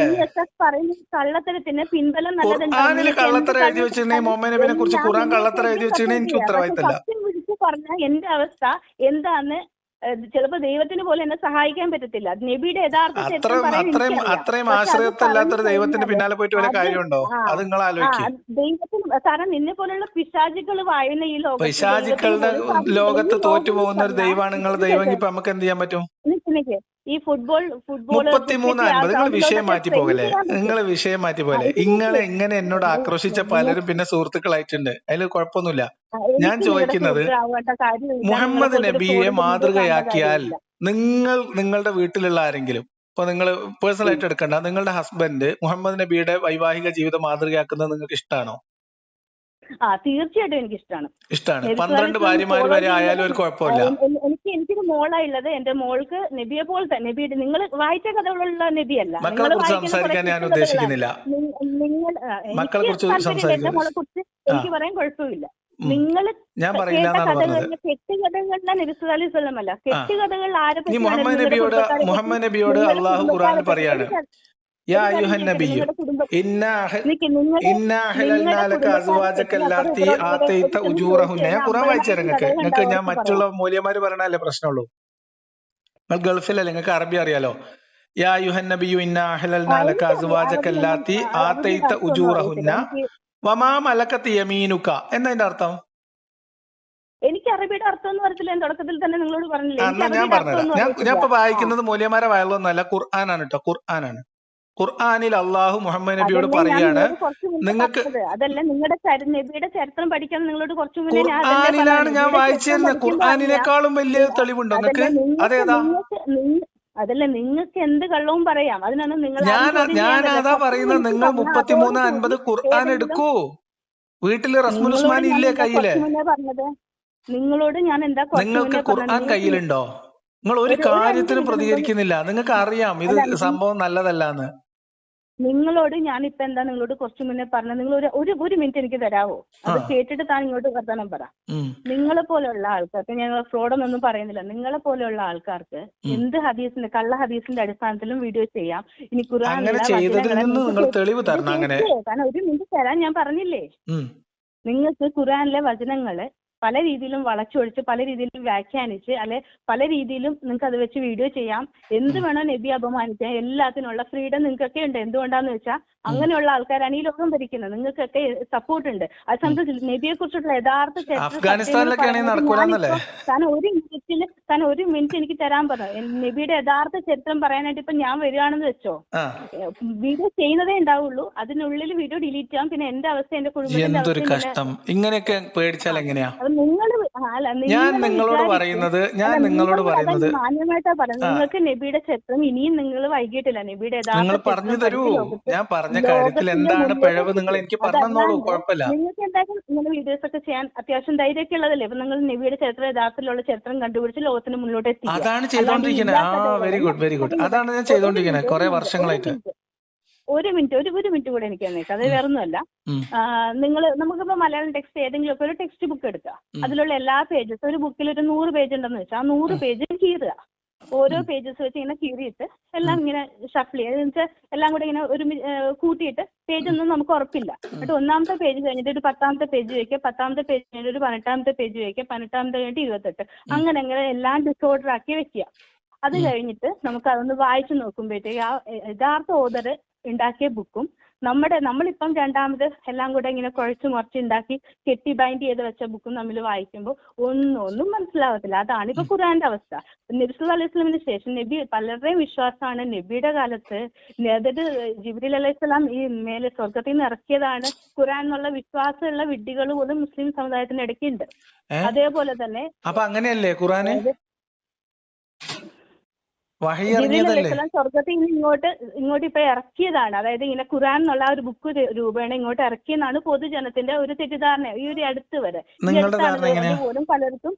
കള്ളത്തരത്തിന് പിൻബലം ഖുർആനിൽ കള്ളത്തരം എഴുതി വെച്ചിട്ടുണ്ടെങ്കിൽ മുഹമ്മദ് നബിനെ കുറിച്ച് ഖുർആൻ കള്ളത്തരം എഴുതി വെച്ചിട്ടുണ്ടെങ്കിൽ എനിക്ക് ഉത്തരവാദിത്തമില്ല. സത്യം വിളിച്ചു പറഞ്ഞാൽ എന്റെ അവസ്ഥ എന്താന്ന് ചിലപ്പോ ദൈവത്തിന് പോലും എന്നെ സഹായിക്കാൻ പറ്റത്തില്ല. നബിയുടെ യഥാർത്ഥ അത്രയും ആശ്രയത്തില്ലാത്തൊരു ദൈവത്തിന്റെ പിന്നാലെ പോയിട്ട് വല്ല കാര്യമുണ്ടോ? അത് നിങ്ങൾ ആലോചിക്കുക. ദൈവത്തിന് കാരണം നിന്നെ പോലുള്ള പിശാചുകൾ വാഴുന്ന ഈ പിശാചുക്കളുടെ ലോകത്ത് തോറ്റുപോകുന്ന ഒരു ദൈവമാണ് നിങ്ങൾ. ദൈവം ഇപ്പൊ നമുക്ക് എന്ത് ചെയ്യാൻ പറ്റും? ഈ ഫുട്ബോൾ 33:50 നിങ്ങൾ വിഷയം മാറ്റി പോകല്ലേ? നിങ്ങൾ വിഷയം മാറ്റി പോലെ ഇങ്ങനെ എന്നോട് ആക്രോശിച്ച പലരും പിന്നെ സുഹൃത്തുക്കളായിട്ടുണ്ട്. അതിൽ കുഴപ്പമൊന്നുമില്ല. ഞാൻ ചോദിക്കുന്നത്, മുഹമ്മദ് നബിയെ മാതൃകയാക്കിയാൽ നിങ്ങളുടെ വീട്ടിലുള്ള ആരെങ്കിലും, ഇപ്പൊ നിങ്ങൾ പേഴ്സണൽ ആയിട്ട് എടുക്കണ്ട, നിങ്ങളുടെ ഹസ്ബൻഡ് മുഹമ്മദ് നബിയുടെ വൈവാഹിക ജീവിതം മാതൃകയാക്കുന്നത് നിങ്ങൾക്ക് ഇഷ്ടമാണോ? തീർച്ചയായിട്ടും എനിക്ക് ഇഷ്ടമാണ്. 12 ഭാര്യമാര് വരെ ആയാലും ഒരു കുഴപ്പമില്ല. എനിക്ക് മോളാ ഉള്ളത്. എന്റെ മോൾക്ക് നബിയെ പോലെ തന്നെ നബിയുടെ നിങ്ങൾ വായിച്ച കഥകളുള്ള നബിയല്ല. മക്കളെ കുറിച്ച് സംസാരിക്കാൻ ഞാൻ ഉദ്ദേശിക്കുന്നില്ല. നിങ്ങൾ മക്കളെ കുറിച്ച് എന്റെ മോളെ കുറിച്ച് എനിക്ക് പറയാൻ കുഴപ്പമില്ല. നിങ്ങൾ കേട്ട കഥകളിലെ കെട്ടുകഥകളിലെ നബി സല്ലല്ലാഹു അലൈഹി വസല്ലം അല്ല, കെട്ടുകഥകൾ ആരെ പറ്റി മുഹമ്മദ് നബിയോട് അള്ളാഹു ഖുർആൻ പറയാണ്, യാ അയ്യുഹൻ നബിയ്യു ഇന്നാ അഹ്ലൽനാ ലക അസ്വാജക അല്ലാത്തി ആതൈത ഉജൂറഹുന്ന. ഞാൻ ഖുർആൻ വായിച്ചുതരാം നിങ്ങൾക്ക്. ഞാൻ മറ്റുള്ള മൂല്യമാര് പറയണല്ലേ പ്രശ്നമുള്ളൂ. നിങ്ങൾ ഗൾഫിലല്ലേ, നിങ്ങൾക്ക് അറബി അറിയാലോ. യാ അയ്യുഹൻ നബിയ്യു ഇന്നാ അഹ്ലൽനാ ലക അസ്വാജക അല്ലാത്തി ആതൈത ഉജൂറഹുന്ന വമാ മലക്കത് യമീനുക. എന്നതിന്റെ അർത്ഥം? എനിക്ക് അറബിയുടെ അർത്ഥം എന്ന് പറഞ്ഞില്ല, തുടക്കത്തിൽ തന്നെ നിങ്ങളോട് പറഞ്ഞില്ലേ. ഞാൻ പറഞ്ഞുതരാം. ഞാൻ ഇപ്പൊ വായിക്കുന്നത് മൂല്യമാരെ വയലൊന്നല്ല, ഖുർആനാണ് കേട്ടോ, ഖുർആനാണ്. ഖുർആനിൽ അള്ളാഹു മുഹമ്മദ് നബിയോട് പറയാണ്, നിങ്ങൾക്ക് അതല്ല നിങ്ങളുടെ നബിയുടെ ചരിത്രം പഠിക്കാൻ നിങ്ങളോട് കുറച്ചു മുന്നേ ഖുർആനിലാണ് ഞാൻ വായിച്ചു തരുന്നത്. ഖുർആനിനേക്കാളും വലിയ തെളിവുണ്ടോ നിങ്ങൾക്ക്? അതേതാ? അതല്ല, നിങ്ങൾക്ക് എന്ത് കള്ളവും പറയാം. അതിനാണ് നിങ്ങൾ ഞാൻ അതാ പറയുന്നത്. നിങ്ങൾ 33-50 ഖുർആൻ എടുക്കൂ. വീട്ടില് റസ്മുൽ ഉസ്മാനി ഇല്ലേ കയ്യില്? നിങ്ങളോട് ഞാൻ എന്താ നിങ്ങൾക്ക് ഖുർആൻ കയ്യിലുണ്ടോ? നിങ്ങൾ ഒരു കാര്യത്തിനും പ്രതികരിക്കുന്നില്ല. നിങ്ങൾക്ക് അറിയാം ഇത് സംഭവം നല്ലതല്ലാന്ന്. നിങ്ങളോട് ഞാൻ ഇപ്പൊ എന്താ നിങ്ങളോട് കുറച്ചു മുന്നേ പറഞ്ഞത്, നിങ്ങൾ ഒരു മിനിറ്റ് എനിക്ക് തരാവോ? അത് കേട്ടിട്ട് താൻ ഇങ്ങോട്ട് വർത്തമാനം പറ. നിങ്ങളെ പോലെയുള്ള ആൾക്കാർക്ക്, ഞങ്ങൾ ഫ്രോഡൊന്നും പറയുന്നില്ല, നിങ്ങളെ പോലെയുള്ള ആൾക്കാർക്ക് എന്ത് ഹദീസിന്റെ കള്ള ഹദീസിന്റെ അടിസ്ഥാനത്തിലും വീഡിയോ ചെയ്യാം. ഇനി ഖുർആൻ കാരണം ഒരു മിനിറ്റ് തരാൻ ഞാൻ പറഞ്ഞില്ലേ. നിങ്ങൾക്ക് ഖുർആനിലെ വചനങ്ങള് പല രീതിയിലും വളച്ചൊഴിച്ച് പല രീതിയിലും വ്യാഖ്യാനിച്ച് അല്ലെ പല രീതിയിലും നിങ്ങൾക്ക് അത് വെച്ച് വീഡിയോ ചെയ്യാം. എന്ത് വേണോ നബി അപമാനിക്കാൻ എല്ലാത്തിനുള്ള ഫ്രീഡം നിങ്ങൾക്കൊക്കെ ഉണ്ട്. എന്തുകൊണ്ടാന്ന് വെച്ചാൽ അങ്ങനെയുള്ള ആൾക്കാരാണ് ഈ ലോകം ഭരിക്കുന്നത്. നിങ്ങൾക്കൊക്കെ സപ്പോർട്ട് ഉണ്ട്. അത് സംബന്ധിച്ച് നബിയെ കുറിച്ചിട്ടുള്ള യഥാർത്ഥ താൻ ഒരു മിനിറ്റ് എനിക്ക് തരാൻ പറഞ്ഞു. നബിയുടെ യഥാർത്ഥ ചരിത്രം പറയാനായിട്ട് ഇപ്പൊ ഞാൻ വരികയാണെന്ന് വെച്ചോ, വീഡിയോ ചെയ്യുന്നതേ ഉണ്ടാവുള്ളൂ. അതിനുള്ളിൽ വീഡിയോ ഡിലീറ്റ് ചെയ്യാം. പിന്നെ എന്റെ അവസ്ഥ, എന്റെ കുടുംബത്തിന്റെ അവസ്ഥ ഞാൻ നിങ്ങളോട് പറയുന്നത് മാന്യമായിട്ടാ പറയുന്നത്. നിങ്ങൾക്ക് നബിയുടെ ചരിത്രം ഇനിയും നിങ്ങൾ വൈകിട്ടില്ല. നബിയുടെ നിങ്ങൾ പറഞ്ഞു തരൂ. ഞാൻ പറഞ്ഞ കാര്യത്തിൽ എന്താണ് പിഴവ് നിങ്ങൾ എനിക്ക് പറഞ്ഞോളൂ, കുഴപ്പമില്ല. നിങ്ങൾക്ക് എന്തായാലും ഇങ്ങനെ വീഡിയോസ് ഒക്കെ ചെയ്യാൻ അത്യാവശ്യം ധൈര്യമൊക്കെ ഉള്ളതല്ലേ. ഇപ്പൊ നിങ്ങൾ നബിയുടെ ചരിത്രം യഥാർത്ഥത്തിലുള്ള ചരിത്രം കണ്ടുപിടിച്ച് ലോകത്തിന് മുന്നോട്ട് എത്തിക്കുക. അതാണ് ചെയ്തോണ്ടിരിക്കുന്നത്. Very good, very good. അതാണ് ഞാൻ ചെയ്തോണ്ടിരിക്കുന്നത് കുറെ വർഷങ്ങളായിട്ട്. ഒരു മിനിറ്റ് കൂടെ എനിക്ക് തന്നേക്കാം. അത് വേറൊന്നുമല്ല. നമുക്കിപ്പോ മലയാളം ടെക്സ്റ്റ് ഏതെങ്കിലും ഒക്കെ ഒരു ടെക്സ്റ്റ് ബുക്ക് എടുക്കുക. അതിലുള്ള എല്ലാ പേജസും, ഒരു ബുക്കിൽ ഒരു 100 പേജ് ഉണ്ടെന്ന് വെച്ചാൽ ആ 100 പേജും കീറുക. ഓരോ പേജസ് വെച്ച് ഇങ്ങനെ കീറിയിട്ട് എല്ലാം ഇങ്ങനെ ഷഫിൾ ചെയ്യുക. എന്ന് വെച്ചാൽ എല്ലാം കൂടെ ഇങ്ങനെ ഒരു കൂട്ടിയിട്ട് പേജൊന്നും നമുക്ക് ഉറപ്പില്ല. എന്നിട്ട് 1ാമത്തെ പേജ് കഴിഞ്ഞിട്ട് ഒരു 10ാമത്തെ പേജ് വയ്ക്കുക, 10ാമത്തെ പേജ് കഴിഞ്ഞിട്ട് ഒരു 18ാമത്തെ പേജ് വയ്ക്കുക, 18ാമത്തെ കഴിഞ്ഞിട്ട് 28. അങ്ങനെ എല്ലാം ഡിസോർഡർ ആക്കി വെക്കുക. അത് കഴിഞ്ഞിട്ട് നമുക്ക് അതൊന്ന് വായിച്ചു നോക്കുമ്പോഴത്തേക്ക് ആ യഥാർത്ഥ ഓദർ ഉണ്ടാക്കിയ ബുക്കും നമ്മളിപ്പം രണ്ടാമത് എല്ലാം കൂടെ ഇങ്ങനെ കുഴച്ച് മുറച്ച് ഉണ്ടാക്കി കെട്ടി ബൈൻഡ് ചെയ്ത് വെച്ച ബുക്കും തമ്മിൽ വായിക്കുമ്പോൾ ഒന്നും മനസ്സിലാവത്തില്ല. അതാണ് ഇപ്പൊ ഖുർആന്റെ അവസ്ഥ. നബി സല്ലല്ലാഹു അലൈഹി വസല്ലമിന് ശേഷം നബി പലരുടെയും വിശ്വാസമാണ് നബിയുടെ കാലത്ത് അതായത് ജിബ്രീൽ അലൈഹിസ്സലാം ഈ മേലെ സ്വർഗത്തിൽ നിന്ന് ഇറക്കിയതാണ് ഖുർആൻ എന്നുള്ള വിശ്വാസമുള്ള വിഡ്ഢികൾ പോലും മുസ്ലിം സമുദായത്തിന്റെ ഇടയ്ക്കുണ്ട്. അതേപോലെ തന്നെ അപ്പൊ അങ്ങനെയല്ലേ ഖുർആന് സ്വർഗത്തിൽ നിന്ന് ഇങ്ങോട്ട് ഇപ്പൊ ഇറക്കിയതാണ്. അതായത് ഇങ്ങനെ ഖുർആൻ എന്നുള്ള ഒരു ബുക്ക് രൂപേണ ഇങ്ങോട്ട് ഇറക്കിയെന്നാണ് പൊതുജനത്തിന്റെ ഒരു തെറ്റിദ്ധാരണ. ഈ ഒരു അടുത്ത് വരെ പോലും പലർക്കും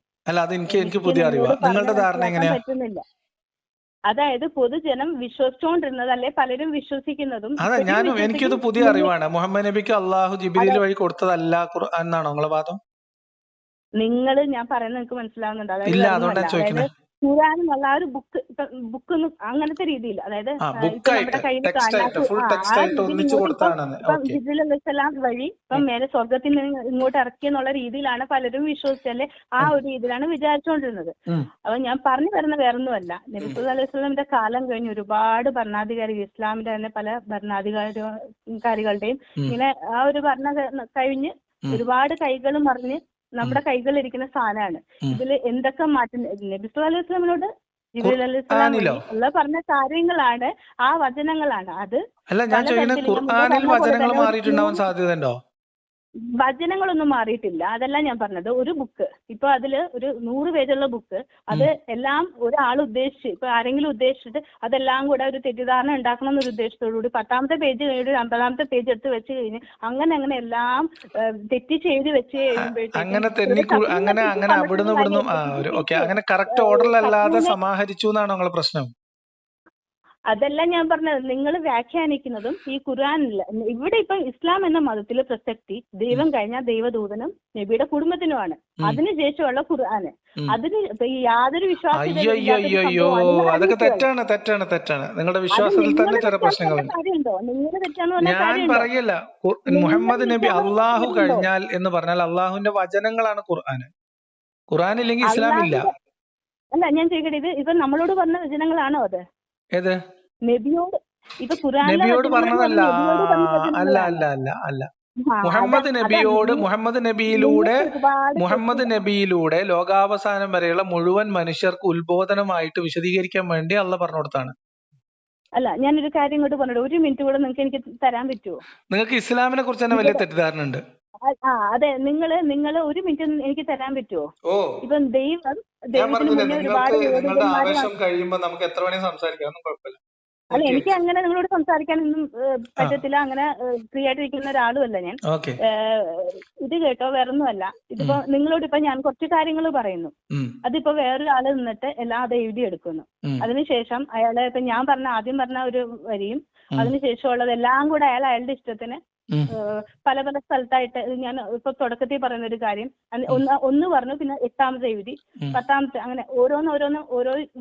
പറ്റുന്നില്ല. അതായത് പൊതുജനം വിശ്വസിച്ചുകൊണ്ടിരുന്നതല്ലേ പലരും വിശ്വസിക്കുന്നതും. എനിക്കത് പുതിയ അറിവാണ്. മുഹമ്മദ് നബിക്ക് അള്ളാഹു ജിബ്രീൽ വഴി കൊടുത്തതല്ല ഖുർആൻ എന്നാണോ നിങ്ങളെ വാദം? ഞാൻ പറയുന്നത് നിങ്ങൾക്ക് മനസ്സിലാവുന്നുണ്ട്. അതായത് ഖുർആൻ എന്നുള്ള ഒരു ബുക്ക് അങ്ങനത്തെ രീതിയിൽ, അതായത് നമ്മുടെ കയ്യിൽ ജിബ്രീൽ അലൈഹിസ്സലാം വഴി ഇപ്പം മേലെ സ്വർഗത്തിൽ നിന്ന് ഇങ്ങോട്ട് ഇറക്കിയെന്നുള്ള രീതിയിലാണ് പലരും വിശ്വസിച്ചല്ലേ ആ ഒരു രീതിയിലാണ് വിചാരിച്ചുകൊണ്ടിരുന്നത്. അപ്പൊ ഞാൻ പറഞ്ഞു വരുന്ന വേറൊന്നുമല്ല. നബി സല്ലല്ലാഹു അലൈഹി വസല്ലമിന്റെ കാലം കഴിഞ്ഞ് ഒരുപാട് ഭരണാധികാരികൾ, ഇസ്ലാമിന്റെ തന്നെ പല ഭരണാധികാരികളുടെയും ഇങ്ങനെ ആ ഒരു ഭരണം കഴിഞ്ഞ് ഒരുപാട് കൈകൾ മറിഞ്ഞ് നമ്മുടെ കൈകളിലിരിക്കുന്ന സാധനമാണ്. ഇതിൽ എന്തൊക്കെ മാറ്റം നബി സല്ലല്ലാഹു അലൈഹി വസല്ലമിനോട് ജിബ്രീൽ അലൈഹിസ്സലാം പറഞ്ഞ കാര്യങ്ങളാണ്, ആ വചനങ്ങളാണ്. അത് ഖുർആനിൽ വചനങ്ങൾ മാറിയിട്ടുണ്ടാവാൻ സാധ്യതയുണ്ടോ? വചനങ്ങളൊന്നും മാറിയിട്ടില്ല. അതല്ല ഞാൻ പറഞ്ഞത്. ഒരു ബുക്ക് ഇപ്പൊ അതില് ഒരു 100 പേജുള്ള ബുക്ക്, അത് എല്ലാം ഒരാൾ ഉദ്ദേശിച്ച്, ഇപ്പൊ ആരെങ്കിലും ഉദ്ദേശിച്ചിട്ട് അതെല്ലാം കൂടെ ഒരു തെറ്റിദ്ധാരണ ഉണ്ടാക്കണം എന്നൊരു ഉദ്ദേശത്തോടുകൂടി 10ാമത്തെ പേജ് കഴിഞ്ഞ് 50ാമത്തെ പേജ് എടുത്ത് വെച്ച് കഴിഞ്ഞ് അങ്ങനെ എല്ലാം തെറ്റിച്ച് എഴുതി വെച്ച് കഴിയുമ്പോഴത്തേക്കും അങ്ങനെ കറക്റ്റ് ഓർഡറിലല്ലാതെ സമാഹരിച്ചു എന്നാണ് നിങ്ങളെ പ്രശ്നം. അതല്ല ഞാൻ പറഞ്ഞത്. നിങ്ങൾ വ്യാഖ്യാനിക്കുന്നതും ഈ ഖുർആനില്ല. ഇവിടെ ഇപ്പൊ ഇസ്ലാം എന്ന മതത്തിലെ പ്രസക്തി ദൈവം കഴിഞ്ഞാൽ ദൈവദൂതനും നബിയുടെ കുടുംബത്തിനുമാണ്. അതിനുശേഷമുള്ള ഖുർആന്. അതിന് ഈ യാതൊരു വിശ്വാസം അതൊക്കെ തെറ്റാണ്. നിങ്ങളുടെ വിശ്വാസത്തിൽ തന്നെ ചില പ്രശ്നങ്ങളുണ്ട്. കാര്യമുണ്ടോ? നിങ്ങൾ തെറ്റാന്ന് പറഞ്ഞ ഞാൻ പറയല്ല. മുഹമ്മദ് നബി അള്ളാഹു കഴിഞ്ഞാൽ എന്ന് പറഞ്ഞാൽ അള്ളാഹുവിന്റെ വചനങ്ങളാണ് ഖുർആന്. ഖുർആൻ ഇല്ലെങ്കിൽ ഇസ്ലാം ഇല്ല. അല്ല ഞാൻ ചോദിക്കട്ടെ, ഇപ്പൊ നമ്മളോട് പറഞ്ഞ വചനങ്ങളാണോ അത്? ഏത് നബിയോട്? ഇപ്പൊ നബിയോട് പറഞ്ഞതല്ല. അല്ല. മുഹമ്മദ് നബിയിലൂടെ ലോകാവസാനം വരെയുള്ള മുഴുവൻ മനുഷ്യർക്ക് ഉത്ബോധനമായിട്ട് വിശദീകരിക്കാൻ വേണ്ടി അള്ളാഹ് പറഞ്ഞു കൊടുത്താണ്. അല്ല ഞാനൊരു കാര്യം ഇങ്ങോട്ട് പറഞ്ഞിട്ട് 1 മിനിറ്റ് കൂടെ നിങ്ങൾക്ക് എനിക്ക് തരാൻ പറ്റുമോ? നിങ്ങൾക്ക് ഇസ്ലാമിനെ കുറിച്ച് തന്നെ വലിയ തെറ്റിദ്ധാരണ ഉണ്ട്. അതെ, നിങ്ങൾ 1 മിനിറ്റ് എനിക്ക് തരാൻ പറ്റുമോ? ഇപ്പൊ ദൈവത്തിന് മുന്നേ ഒരുപാട് കഴിയുമ്പോൾ നമുക്ക് എത്ര വേണേലും സംസാരിക്കാം, ഒന്നും കുഴപ്പമില്ല. അല്ല എനിക്ക് അങ്ങനെ നിങ്ങളോട് സംസാരിക്കാനൊന്നും പറ്റത്തില്ല. അങ്ങനെ ഫ്രീ ആയിട്ടിരിക്കുന്ന ഒരാളുമല്ല ഞാൻ. ഇത് കേട്ടോ, വേറൊന്നുമല്ല. ഇതിപ്പോ നിങ്ങളോട് ഇപ്പൊ ഞാൻ കുറച്ച് കാര്യങ്ങൾ പറയുന്നു. അതിപ്പോ വേറൊരാള് നിന്നിട്ട് എല്ലാം അത് എഴുതിയെടുക്കുന്നു. അതിനുശേഷം അയാളെ ഇപ്പൊ ഞാൻ ആദ്യം പറഞ്ഞ ഒരു വരിയും അതിനുശേഷമുള്ളതെല്ലാം കൂടെ അയാളുടെ ഇഷ്ടത്തിന് പല സ്ഥലത്തായിട്ട്, ഞാൻ ഇപ്പൊ തുടക്കത്തിൽ പറയുന്ന ഒരു കാര്യം ഒന്ന് പറഞ്ഞു, പിന്നെ 8ാമത് എഴുതി, 10ാമത്തെ, അങ്ങനെ ഓരോ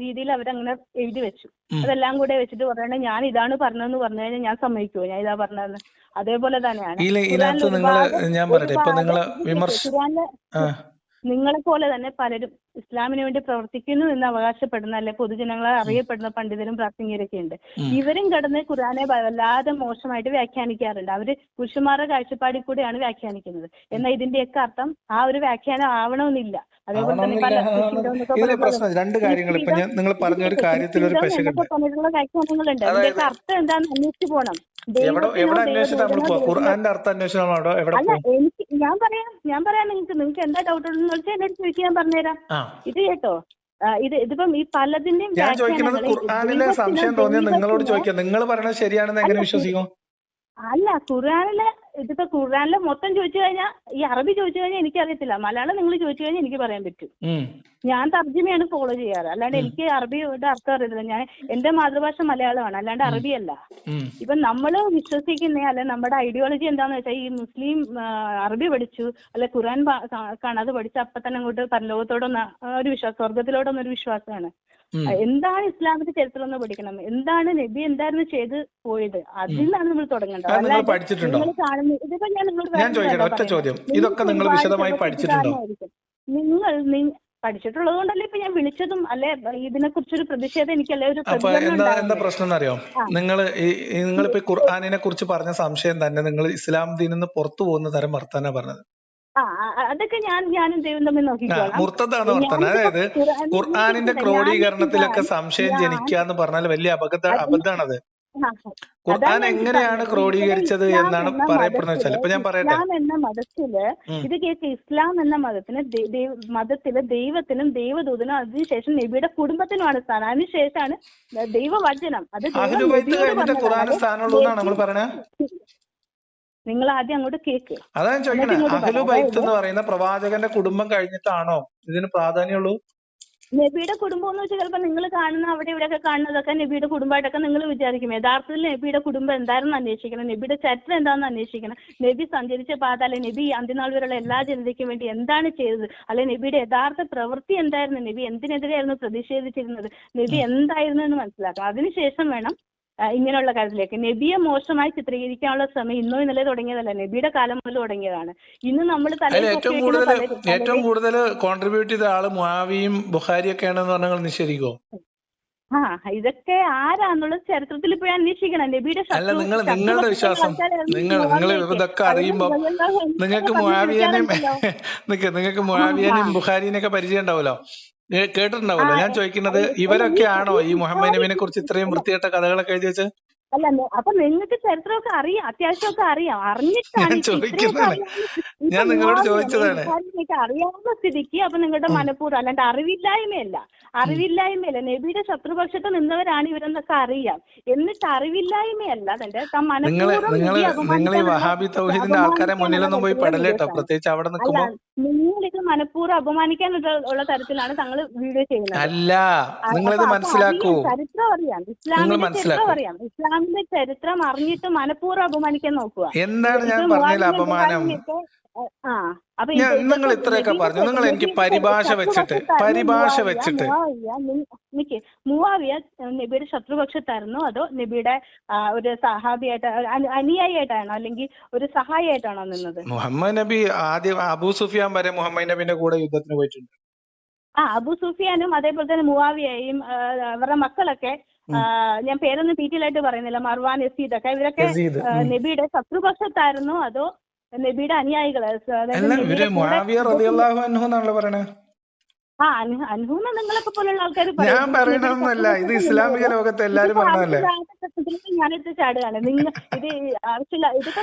രീതിയിൽ അവരങ്ങനെ എഴുതി വെച്ചു. അതെല്ലാം കൂടെ വെച്ചിട്ട് പറയണേ ഞാൻ ഇതാണ് പറഞ്ഞതെന്ന് പറഞ്ഞു കഴിഞ്ഞാൽ ഞാൻ സമ്മതിക്കുമോ ഞാൻ ഇതാ പറഞ്ഞതെന്ന്? അതേപോലെ തന്നെയാണ് നിങ്ങളെ പോലെ തന്നെ പലരും ഇസ്ലാമിന് വേണ്ടി പ്രവർത്തിക്കുന്നു എന്ന് അവകാശപ്പെടുന്ന, അല്ലെ പൊതുജനങ്ങളെ അറിയപ്പെടുന്ന പണ്ഡിതരും പ്രാസംഗികരൊക്കെ ഉണ്ട്. ഇവരും കിടന്ന് ഖുർആനെ വല്ലാതെ മോശമായിട്ട് വ്യാഖ്യാനിക്കാറുണ്ട്. അവര് പുരുഷന്മാരുടെ കാഴ്ചപ്പാടിൽ കൂടെയാണ് വ്യാഖ്യാനിക്കുന്നത്. എന്നാൽ ഇതിന്റെയൊക്കെ അർത്ഥം ആ ഒരു വ്യാഖ്യാനം ആവണമെന്നില്ല. അതേപോലെ തന്നെ രണ്ട് കാര്യങ്ങൾ ഇപ്പൊ നിങ്ങൾ പറഞ്ഞ ഒരു കാര്യത്തിൽ ഒരു പറഞ്ഞിട്ടുള്ള വ്യാഖ്യാനങ്ങളുണ്ട്. അതിന്റെയൊക്കെ അർത്ഥം എന്താണെന്ന് അന്വേഷിച്ചു പോകണം. അല്ല എനിക്ക് ഞാൻ പറയാം നിങ്ങൾക്ക് എന്താ ഡൗട്ട് ഉണ്ടെന്ന് വെച്ചാൽ എന്നോട് ചോദിക്കാൻ ഞാൻ പറഞ്ഞുതരാം. ഇത് കേട്ടോ, ഇതിപ്പം ഈ പലതിന്റെയും സംശയം തോന്നിയ നിങ്ങളോട് ചോദിക്കാം. നിങ്ങൾ പറയുന്നത് ശരിയാണെന്ന് എങ്ങനെ വിശ്വസിക്കും? അല്ല ഇതിപ്പോ ഖുർആനിലെ മൊത്തം ചോദിച്ചു കഴിഞ്ഞാൽ, ഈ അറബി ചോദിച്ചു കഴിഞ്ഞാൽ എനിക്കറിയത്തില്ല. മലയാളം നിങ്ങൾ ചോദിച്ചു കഴിഞ്ഞാൽ എനിക്ക് പറയാൻ പറ്റും. ഞാൻ തർജ്ജിമയാണ് ഫോളോ ചെയ്യാറ്. അല്ലാണ്ട് എനിക്ക് അറബിയുടെ അർത്ഥം അറിയത്തില്ല. ഞാൻ എന്റെ മാതൃഭാഷ മലയാളമാണ്, അല്ലാണ്ട് അറബിയല്ല. ഇപ്പൊ നമ്മൾ വിശ്വസിക്കുന്ന, അല്ലെ നമ്മുടെ ഐഡിയോളജി എന്താന്ന് വെച്ചാൽ, ഈ മുസ്ലിം അറബി പഠിച്ചു അല്ലെ ഖുർആൻ കാണാതെ പഠിച്ചു അപ്പൊ തന്നെ അങ്ങോട്ട് പരലോകത്തോടൊന്ന് ഒരു വിശ്വാസം, സ്വർഗത്തിലോടൊന്നൊരു വിശ്വാസമാണ്. എന്താണ് ഇസ്ലാമിന്റെ ചരിത്രം എന്ന് പഠിക്കണം. എന്താണ് നബി എന്തായിരുന്നു ചെയ്ത് പോയത്, അതിൽ നിന്നാണ് നമ്മൾ തുടങ്ങേണ്ടത്. നിങ്ങൾ പഠിച്ചിട്ടുള്ളത് കൊണ്ടല്ലേ ഇപ്പൊ ഞാൻ വിളിച്ചതും, അല്ലെ ഇതിനെ കുറിച്ചൊരു പ്രതിഷേധം എനിക്കല്ലേ ഒരു എന്താ പ്രശ്നം എന്നറിയോ? നിങ്ങളിപ്പോ ഖുർആനിനെ കുറിച്ച് പറഞ്ഞ സംശയം തന്നെ നിങ്ങൾ ഇസ്ലാം ദീനിൽ നിന്ന് പുറത്തു പോകുന്ന തരം വർത്താനാ പറഞ്ഞത്. അതൊക്കെ ഞാനും ദൈവം തമ്മിൽ നോക്കിക്കോളാം. മുർത്തതാണ് വർത്താനം. അതായത് ഖുർആനിന്റെ ക്രോഡീകരണത്തിലൊക്കെ സംശയം ജനിക്കുക എന്ന് പറഞ്ഞാൽ വലിയ അബദ്ധമാണത്. ഖുർആൻ എങ്ങനെയാണ് ക്രോഡീകരിച്ചത് എന്നാണ് പറയപ്പെടുന്നത് വെച്ചാൽ, ഇപ്പൊ ഞാൻ പറയട്ടെ, ഇസ്ലാം എന്ന മതത്തില് ഇത് കേൾക്ക്, ഇസ്ലാം എന്ന മതത്തില് ദൈവത്തിനും ദൈവദൂതനും അതിനുശേഷം നബിയുടെ കുടുംബത്തിനുമാണ് സ്ഥാനം. അതിനുശേഷമാണ് ദൈവവചനം. അത് ഖുർആന് സ്ഥാനമുള്ളൂ എന്നാണ് നമ്മൾ പറയണത്. നിങ്ങൾ ആദ്യം അങ്ങോട്ട് കേക്ക്. അതാണ് ചോദിക്കണേ, അഹ്ലു ബൈത്ത് എന്ന് പറയുന്ന പ്രവാചകന്റെ കുടുംബം കഴിഞ്ഞിട്ടാണോ ഇതിന് പ്രാധാന്യമുള്ളൂ? നബിയുടെ കുടുംബം എന്ന് വെച്ചാൽ ചിലപ്പോൾ നിങ്ങൾ കാണുന്ന അവിടെ ഇവിടെയൊക്കെ കാണുന്നതൊക്കെ നബിയുടെ കുടുംബമായിട്ടൊക്കെ നിങ്ങൾ വിചാരിക്കും. യഥാർത്ഥത്തിൽ നബിയുടെ കുടുംബം എന്താണെന്ന് അന്വേഷിക്കണം, നബിയുടെ ചരിത്രം എന്താണെന്ന് അന്വേഷിക്കണം. നബി സഞ്ചരിച്ച പാത, അല്ലെ നബി അന്ത്യനാൾ വരെയുള്ള എല്ലാ ജനതയ്ക്കും വേണ്ടി എന്താണ് ചെയ്തത്, അല്ലെ നബിയുടെ യഥാർത്ഥ പ്രവൃത്തി എന്തായിരുന്നു, നബി എന്തിനെതിരെയായിരുന്നു പ്രതിഷേധിച്ചിരുന്നത്, നബി എന്തായിരുന്നു എന്ന് മനസ്സിലാക്കണം. അതിനുശേഷം വേണം ഇങ്ങനെയുള്ള കാര്യത്തിലേക്ക്. നബിയെ മോശമായി ചിത്രീകരിക്കാനുള്ള ശ്രമം ഇന്നോ ഇന്നലെ തുടങ്ങിയതല്ല, നബിയുടെ കാലം മുതൽ തുടങ്ങിയതാണ്. ഇന്ന് നമ്മൾ ഏറ്റവും കൂടുതൽ കോൺട്രിബ്യൂട്ട് ചെയ്ത ആള് മുആവിയും ബുഖാരിയൊക്കെയാണെന്ന് പറഞ്ഞാൽ നിഷേധിക്കോ? ഇതൊക്കെ ആരാന്നുള്ളത് ചരിത്രത്തിൽ ഇപ്പോഴും അന്വേഷിക്കണം. നബിയുടെ നിങ്ങളുടെ വിശ്വാസം നിങ്ങൾ ഇതൊക്കെ അറിയുമ്പോ നിങ്ങൾക്ക് മുആവിയനെയും ബുഖാരിനെയൊക്കെ പരിചയം ഉണ്ടാവുമല്ലോ, കേട്ടിട്ടുണ്ടാവുമല്ലോ. ഞാൻ ചോദിക്കുന്നത്, ഇവരൊക്കെയാണോ ഈ മുഹമ്മദ് നബിനെ കുറിച്ച് ഇത്രയും വൃത്തികെട്ട കഥകളൊക്കെ എഴുതി വെച്ചത്? അല്ല അപ്പൊ നിങ്ങൾക്ക് ചരിത്രമൊക്കെ അറിയാം, അത്യാവശ്യമൊക്കെ അറിയാം, അറിഞ്ഞിട്ടാണ് ഞാൻ നിങ്ങളോട് ചോദിച്ചതാണ്. അറിയാവുന്ന സ്ഥിതിക്ക് അപ്പൊ നിങ്ങളുടെ മനഃപൂർവ്വം, അല്ലാണ്ട് അറിവില്ലായ്മയല്ല. നബിയുടെ ശത്രുപക്ഷത്ത് നിന്നവരാണ് ഇവരെന്നൊക്കെ അറിയാം. എന്നിട്ട് അറിവില്ലായ്മയല്ല, അതിന്റെ നിങ്ങൾ ഈ വഹാബി തൗഹീദിന്റെ ആൾക്കാരെ മുന്നിലൊന്നും പോയി പെടലേട്ടോ, പ്രത്യേകിച്ച് അവിടെ നിൽക്കുമ്പോ. നിങ്ങളിത് മനഃപൂർവ്വം അപമാനിക്കാനുള്ള തരത്തിലാണ് താങ്കൾ വീഡിയോ ചെയ്യുന്നത്. അല്ല, നിങ്ങളിത് മനസ്സിലാക്കൂ. ചരിത്രം അറിയാം, ഇസ്ലാമിന്റെ ചരിത്രം അറിയാം. ഇസ്ലാമിന്റെ ചരിത്രം അറിഞ്ഞിട്ട് മനഃപൂർവ്വം അപമാനിക്കാൻ നോക്കുക. എന്താണ് ഞാൻ പറഞ്ഞതിൽ അപമാനം? നിങ്ങൾ ഇത്രയൊക്കെ പറഞ്ഞു, നിങ്ങൾ എനിക്ക് പരിഭാഷ വെച്ചിട്ട് മുആവിയ നബിയുടെ ശത്രുപക്ഷത്തായിരുന്നോ അതോ നബിയുടെ ഒരു സഹാബിയായിട്ട് അനുയായിയായിട്ടാണോ അല്ലെങ്കിൽ ഒരു സഹായിയായിട്ടാണോ നിന്നത്? മുഹമ്മദ് നബി ആദ്യം അബൂ സുഫിയാൻ വരെ മുഹമ്മദ് നബിന്റെ കൂടെ യുദ്ധത്തിന് പോയിട്ടുണ്ട്. അബൂ സുഫിയാനും അതേപോലെ തന്നെ മുആവിയയും അവരുടെ മക്കളൊക്കെ, ഞാൻ പേരൊന്നും ഡീറ്റെയിൽ ആയിട്ട് പറയുന്നില്ല, മർവാൻ, യസീദ് ഒക്കെ, ഇവരൊക്കെ നബിയുടെ ശത്രുപക്ഷത്തായിരുന്നോ അതോ നബിയുടെ അനുയായികള്? അൻഹൂന്ന് നിങ്ങളൊക്കെ പോലുള്ള ആൾക്കാർ ഞാൻ പറയണമെന്നല്ല, ഇത് ഇസ്ലാമിക ലോകത്ത് എല്ലാരും പറഞ്ഞതല്ലേ. ഞാനിത് ചാടുകയാണ്. നിങ്ങൾ ഇത് ആവശ്യമില്ല,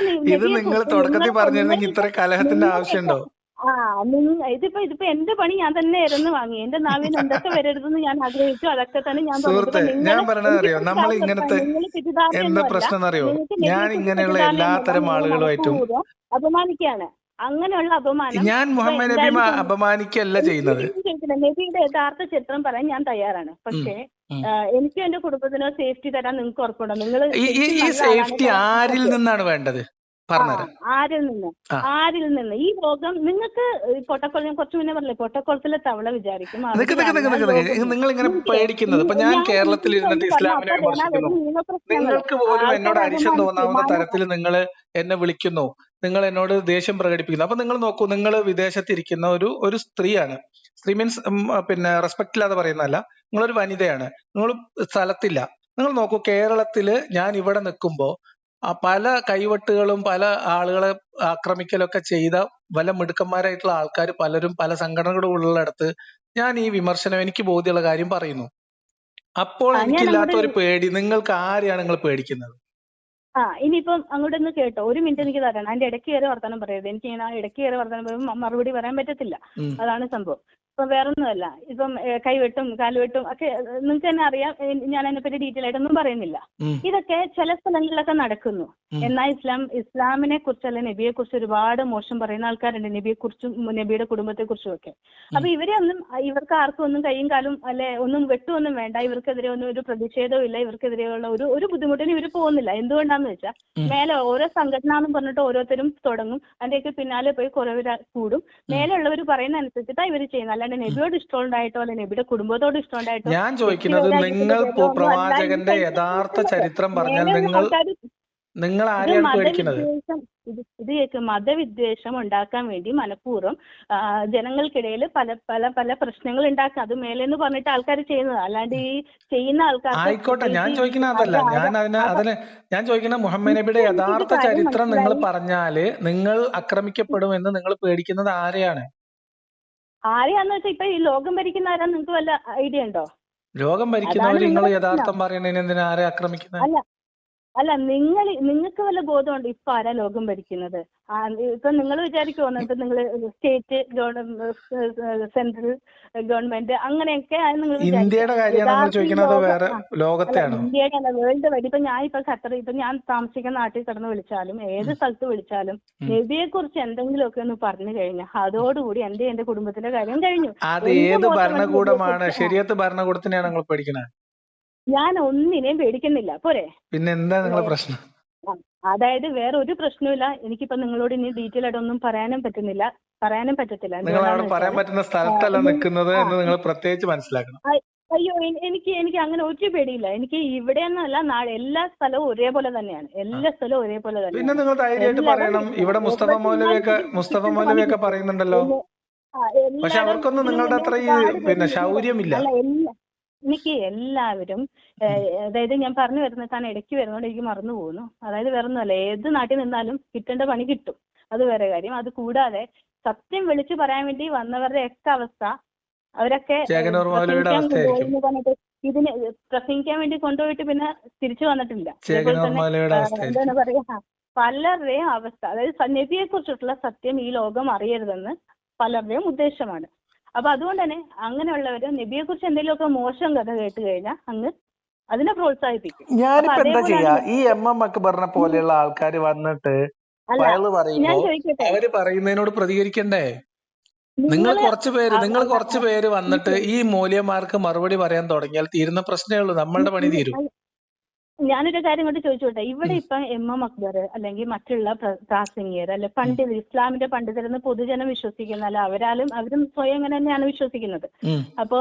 ഇത് നിങ്ങൾ തുടക്കത്തിൽ പറഞ്ഞിരുന്നെങ്കിൽ ഇത്ര കലഹത്തിന്റെ ആവശ്യമുണ്ടോ? ഇതിപ്പോ എന്റെ പണി ഞാൻ തന്നെ ഇരുന്ന് വാങ്ങി. എന്റെ നാവിന് എന്തൊക്കെ വരരുതെന്ന് ഞാൻ ആഗ്രഹിച്ചു, അതൊക്കെ തന്നെ ഞാൻ പറഞ്ഞറിയോ. നമ്മൾ ഇങ്ങനത്തെ എന്താ പ്രശ്നം അറിയോ, ഞാൻ ഇങ്ങനെയുള്ള എല്ലാത്തരം ആളുകളുമായിട്ടും അപമാനിക്കാണ്. അങ്ങനെയുള്ള അപമാനം ഞാൻ മുഹമ്മദ് നബി അപമാനിക്കല്ല ചെയ്യുന്നത്. നബിയുടെ യഥാർത്ഥ ചിത്രം പറയാൻ ഞാൻ തയ്യാറാണ്. പക്ഷേ എനിക്കും എന്റെ കുടുംബത്തിനോ സേഫ്റ്റി തരാൻ നിങ്ങൾക്ക് ഉറപ്പുണ്ടോ? നിങ്ങൾ ഈ സേഫ്റ്റി ആരിൽ നിന്നാണ് വേണ്ടത്? ആരിൽ നിന്ന്? ഈ ലോകം നിങ്ങൾക്ക് പൊട്ടക്കുളം, ഞാൻ കുറച്ചു മുന്നേ പറഞ്ഞില്ലേ, പൊട്ടക്കുളത്തിലെ തവള വിചാരിക്കും. നിങ്ങൾ ഇങ്ങനെ പേടിക്കുന്നത്. ഇപ്പൊ ഞാൻ കേരളത്തിൽ ഇരുന്നിട്ട് ഇസ്ലാമിനെ വിമർശിക്കുന്നു, നിങ്ങൾക്ക് പോലും എന്നോട് അരിശം തോന്നാവുന്ന തരത്തിൽ നിങ്ങൾ എന്നെ വിളിക്കുന്നു, നിങ്ങൾ എന്നോട് ദേഷ്യം പ്രകടിപ്പിക്കുന്നു. അപ്പൊ നിങ്ങൾ നോക്കൂ, നിങ്ങൾ വിദേശത്തിരിക്കുന്ന ഒരു സ്ത്രീയാണ്. സ്ത്രീ മീൻസ് പിന്നെ റെസ്പെക്ട് ഇല്ലാതെ പറയുന്നതല്ല, നിങ്ങളൊരു വനിതയാണ്, നിങ്ങൾ സ്ഥലത്തില്ല. നിങ്ങൾ നോക്കൂ, കേരളത്തില് ഞാൻ ഇവിടെ നിൽക്കുമ്പോ പല കൈവെട്ടുകളും പല ആളുകളെ ആക്രമിക്കലൊക്കെ ചെയ്ത പല മിടുക്കന്മാരായിട്ടുള്ള ആൾക്കാർ പലരും പല സംഘടനകളും ഉള്ളിടത്ത് ഞാൻ ഈ വിമർശനം എനിക്ക് ബോധ്യമുള്ള കാര്യം പറയുന്നു. അപ്പോൾ എനിക്കില്ലാത്ത ഒരു പേടി നിങ്ങൾക്ക് ആരെയാണ് നിങ്ങൾ പേടിക്കുന്നത്? ഇനിയിപ്പം അങ്ങോട്ടൊന്ന് കേട്ടോ, ഒരു മിനിറ്റ് എനിക്ക് തരണം. അതിന്റെ ഇടയ്ക്ക് കയറി വർത്തമാനം പറയരുത്. എനിക്ക് ഇങ്ങനെ ഇടയ്ക്ക് കയറി വർത്തമാനം പറയുമ്പോൾ മറുപടി പറയാൻ പറ്റത്തില്ല. അതാണ് സംഭവം. ഇപ്പം വേറൊന്നുമല്ല, ഇപ്പം കൈവെട്ടും കാലുവെട്ടും ഒക്കെ നിങ്ങൾക്ക് തന്നെ അറിയാം. ഞാൻ അതിനെപ്പറ്റി ഡീറ്റെയിൽ ആയിട്ടൊന്നും പറയുന്നില്ല. ഇതൊക്കെ ചില സ്ഥലങ്ങളിലൊക്കെ നടക്കുന്നു. എന്നാൽ ഇസ്ലാമിനെ കുറിച്ചല്ല നബിയെ കുറിച്ച് ഒരുപാട് മോശം പറയുന്ന ആൾക്കാരുണ്ട്, നബിയെ കുറിച്ചും നബിയുടെ കുടുംബത്തെ കുറിച്ചും ഒക്കെ. അപ്പൊ ഇവർക്ക് ആർക്കും ഒന്നും കൈയും കാലും അല്ലെ ഒന്നും വെട്ടുമൊന്നും വേണ്ട, ഇവർക്കെതിരെ ഒന്നും ഒരു പ്രതിഷേധവും ഇല്ല, ഇവർക്കെതിരെയുള്ള ഒരു ബുദ്ധിമുട്ടിനും ഇവർ പോകുന്നില്ല. എന്തുകൊണ്ടാന്ന് വെച്ചാൽ മേലെ ഓരോ സംഘടന എന്ന് പറഞ്ഞിട്ട് ഓരോരുത്തരും തുടങ്ങും, അതിന്റെയൊക്കെ പിന്നാലെ പോയി കുറെ കൂടും. മേലെ ഉള്ളവർ പറയുന്ന അനുസരിച്ചിട്ടാണ് ഇവർ ചെയ്യുന്നത്. അല്ലാണ്ട് നബിയോട് ഇഷ്ടമുണ്ടായിട്ടോ അല്ലെ നബിയുടെ കുടുംബത്തോട് ഇഷ്ടമുണ്ടായിട്ടോ. ഞാൻ ചോദിക്കുന്നത്, നിങ്ങൾ പ്രവാചകന്റെ യഥാർത്ഥ ചരിത്രം പറഞ്ഞാൽ നിങ്ങൾ ആരെയാണ് പേടിക്കുന്നത്? ഇത് മതവിദ്വേഷം ഉണ്ടാക്കാൻ വേണ്ടി മനഃപൂർവ്വം ജനങ്ങൾക്കിടയിൽ പല പല പല പ്രശ്നങ്ങൾ ഉണ്ടാക്കുക. അത് മേലെന്ന് പറഞ്ഞിട്ട് ആൾക്കാർ ചെയ്യുന്നത്, അല്ലാണ്ട് ഈ ചെയ്യുന്ന ആൾക്കാർ. ആയിക്കോട്ടെ, ഞാൻ ചോദിക്കുന്ന അതല്ല. ഞാൻ ചോദിക്കുന്ന മുഹമ്മദ് നബിയുടെ യഥാർത്ഥ ചരിത്രം നിങ്ങൾ പറഞ്ഞാല് നിങ്ങൾ ആക്രമിക്കപ്പെടുമെന്ന് നിങ്ങൾ പേടിക്കുന്നത് ആരെയാണ്? ആരെയാന്ന് വെച്ചാൽ ഇപ്പൊ ഈ ലോകം ഭരിക്കുന്ന ആരാ? നിങ്ങൾക്ക് വല്ല ഐഡിയ ഉണ്ടോ? ലോകം ഭരിക്കുന്നവർ നിങ്ങൾ യഥാർത്ഥം പറയുന്നതിന് എന്തിനാ ആരെ ആക്രമിക്കുന്നത്? അല്ല നിങ്ങൾക്ക് വല്ല ബോധമുണ്ട് ഇപ്പൊ ആരാ ലോകം ഭരിക്കുന്നത്? ഇപ്പൊ നിങ്ങൾ വിചാരിക്കുമോ എന്നിട്ട് നിങ്ങൾ സ്റ്റേറ്റ് സെൻട്രൽ ഗവൺമെന്റ് അങ്ങനെയൊക്കെ ഇന്ത്യയുടെ ഇന്ത്യയുടെ അല്ല, വേൾഡ് വൈഡ്. ഇപ്പൊ ഞാൻ താമസിക്കുന്ന നാട്ടിൽ കിടന്ന് വിളിച്ചാലും ഏത് സ്ഥലത്ത് വിളിച്ചാലും നബിയെ കുറിച്ച് എന്തെങ്കിലുമൊക്കെ ഒന്ന് പറഞ്ഞു കഴിഞ്ഞാൽ അതോടുകൂടി എന്റെ കുടുംബത്തിന്റെ കാര്യം കഴിഞ്ഞു. അത് ഏത് ഭരണകൂടമാണ്? ശരിയത്ത് ഭരണകൂടത്തിനെയാണ് നിങ്ങൾ പഠിക്കുന്നത്? ഞാൻ ഒന്നിനെയും പേടിക്കുന്നില്ല, പോരെ? പിന്നെ എന്താ നിങ്ങളെ പ്രശ്നം? അതായത് വേറെ ഒരു പ്രശ്നമില്ല. എനിക്കിപ്പോ നിങ്ങളോട് ഇനി ഡീറ്റെയിൽ ആയിട്ടൊന്നും പറയാനും പറ്റത്തില്ല. നിങ്ങൾ അവിടെ പറയാൻ പറ്റുന്ന സ്ഥലത്തല്ല നിൽക്കുന്നത് എന്ന് നിങ്ങൾ പ്രത്യേകിച്ച് മനസ്സിലാക്കണം. അയ്യോ, എനിക്ക് അങ്ങനെ ഒരു പേടിയില്ല. എനിക്ക് ഇവിടെ എന്നല്ല, എല്ലാ സ്ഥലവും ഒരേപോലെ തന്നെയാണ്. എല്ലാ സ്ഥലവും ഒരേപോലെ തന്നെ. പിന്നെ നിങ്ങൾ ധൈര്യമായിട്ട് പറയണം. ഇവിടെ മുസ്തഫ മൗലവിയൊക്കെ പറയുന്നുണ്ടല്ലോ, പക്ഷെ അവർക്കൊന്നും നിങ്ങളുടെ അത്ര പിന്നെ ശൗര്യമില്ല. എനിക്ക് എല്ലാവരും, അതായത് ഞാൻ പറഞ്ഞു വരുന്നത്, താൻ ഇടയ്ക്ക് വരുന്നതുകൊണ്ട് എനിക്ക് മറന്നു പോകുന്നു. അതായത് വേറെ ഒന്നുമല്ല, ഏത് നാട്ടിൽ നിന്നാലും കിട്ടേണ്ട പണി കിട്ടും, അത് വേറെ കാര്യം. അത് കൂടാതെ സത്യം വിളിച്ചു പറയാൻ വേണ്ടി വന്നവരുടെ ഒക്കെ അവസ്ഥ അവരൊക്കെ ചേകനൂർ മൗലവിയുടെ പ്രസംഗിക്കാൻ അവസ്ഥയായിരിക്കും. കൊണ്ടുപോയി എന്ന് പറഞ്ഞിട്ട് ഇതിന് പ്രസംഗിക്കാൻ വേണ്ടി കൊണ്ടുപോയിട്ട് പിന്നെ തിരിച്ചു വന്നിട്ടില്ല. അതേപോലെ ചേകനൂർ തന്നെ മൗലവിയുടെ അവസ്ഥയായിരിക്കും. എന്താണ് പറയാ, പലരുടെയും അവസ്ഥ, അതായത് നബിയെ കുറിച്ചിട്ടുള്ള സത്യം ഈ ലോകം അറിയരുതെന്ന് പലരുടെയും ഉദ്ദേശമാണ്. അപ്പൊ അതുകൊണ്ട് തന്നെ അങ്ങനെയുള്ളവര് നബിയെ കുറിച്ച് എന്തെങ്കിലുമൊക്കെ മോശം കഥ കേട്ട് കഴിഞ്ഞാൽ അങ്ങ് അതിനെ പ്രോത്സാഹിപ്പിക്കും. ഞാനിപ്പോ എന്താ ചെയ്യാ, ഈ എം അക്ബറിനെ പോലെയുള്ള ആൾക്കാർ വന്നിട്ട് വയല് പറയുമ്പോ അവര് പറയുന്നതിനോട് പ്രതികരിക്കണ്ടേ? നിങ്ങൾ കുറച്ച് പേര് വന്നിട്ട് ഈ മൂല്യന്മാർക്ക് മറുപടി പറയാൻ തുടങ്ങിയാൽ തീരുന്ന പ്രശ്നമേ ഉള്ളൂ. നമ്മളുടെ പണി തീരും. ഞാനൊരു കാര്യം കൊണ്ട് ചോദിച്ചോട്ടെ, ഇവിടെ ഇപ്പൊ എം അക്ബർ അല്ലെങ്കിൽ മറ്റുള്ള പ്രാസംഗികർ അല്ലെ പണ്ഡിതർ, ഇസ്ലാമിന്റെ പണ്ഡിതരെന്ന് പൊതുജനം വിശ്വസിക്കുന്ന, അല്ല അവരും സ്വയം അങ്ങനെ തന്നെയാണ് വിശ്വസിക്കുന്നത്. അപ്പൊ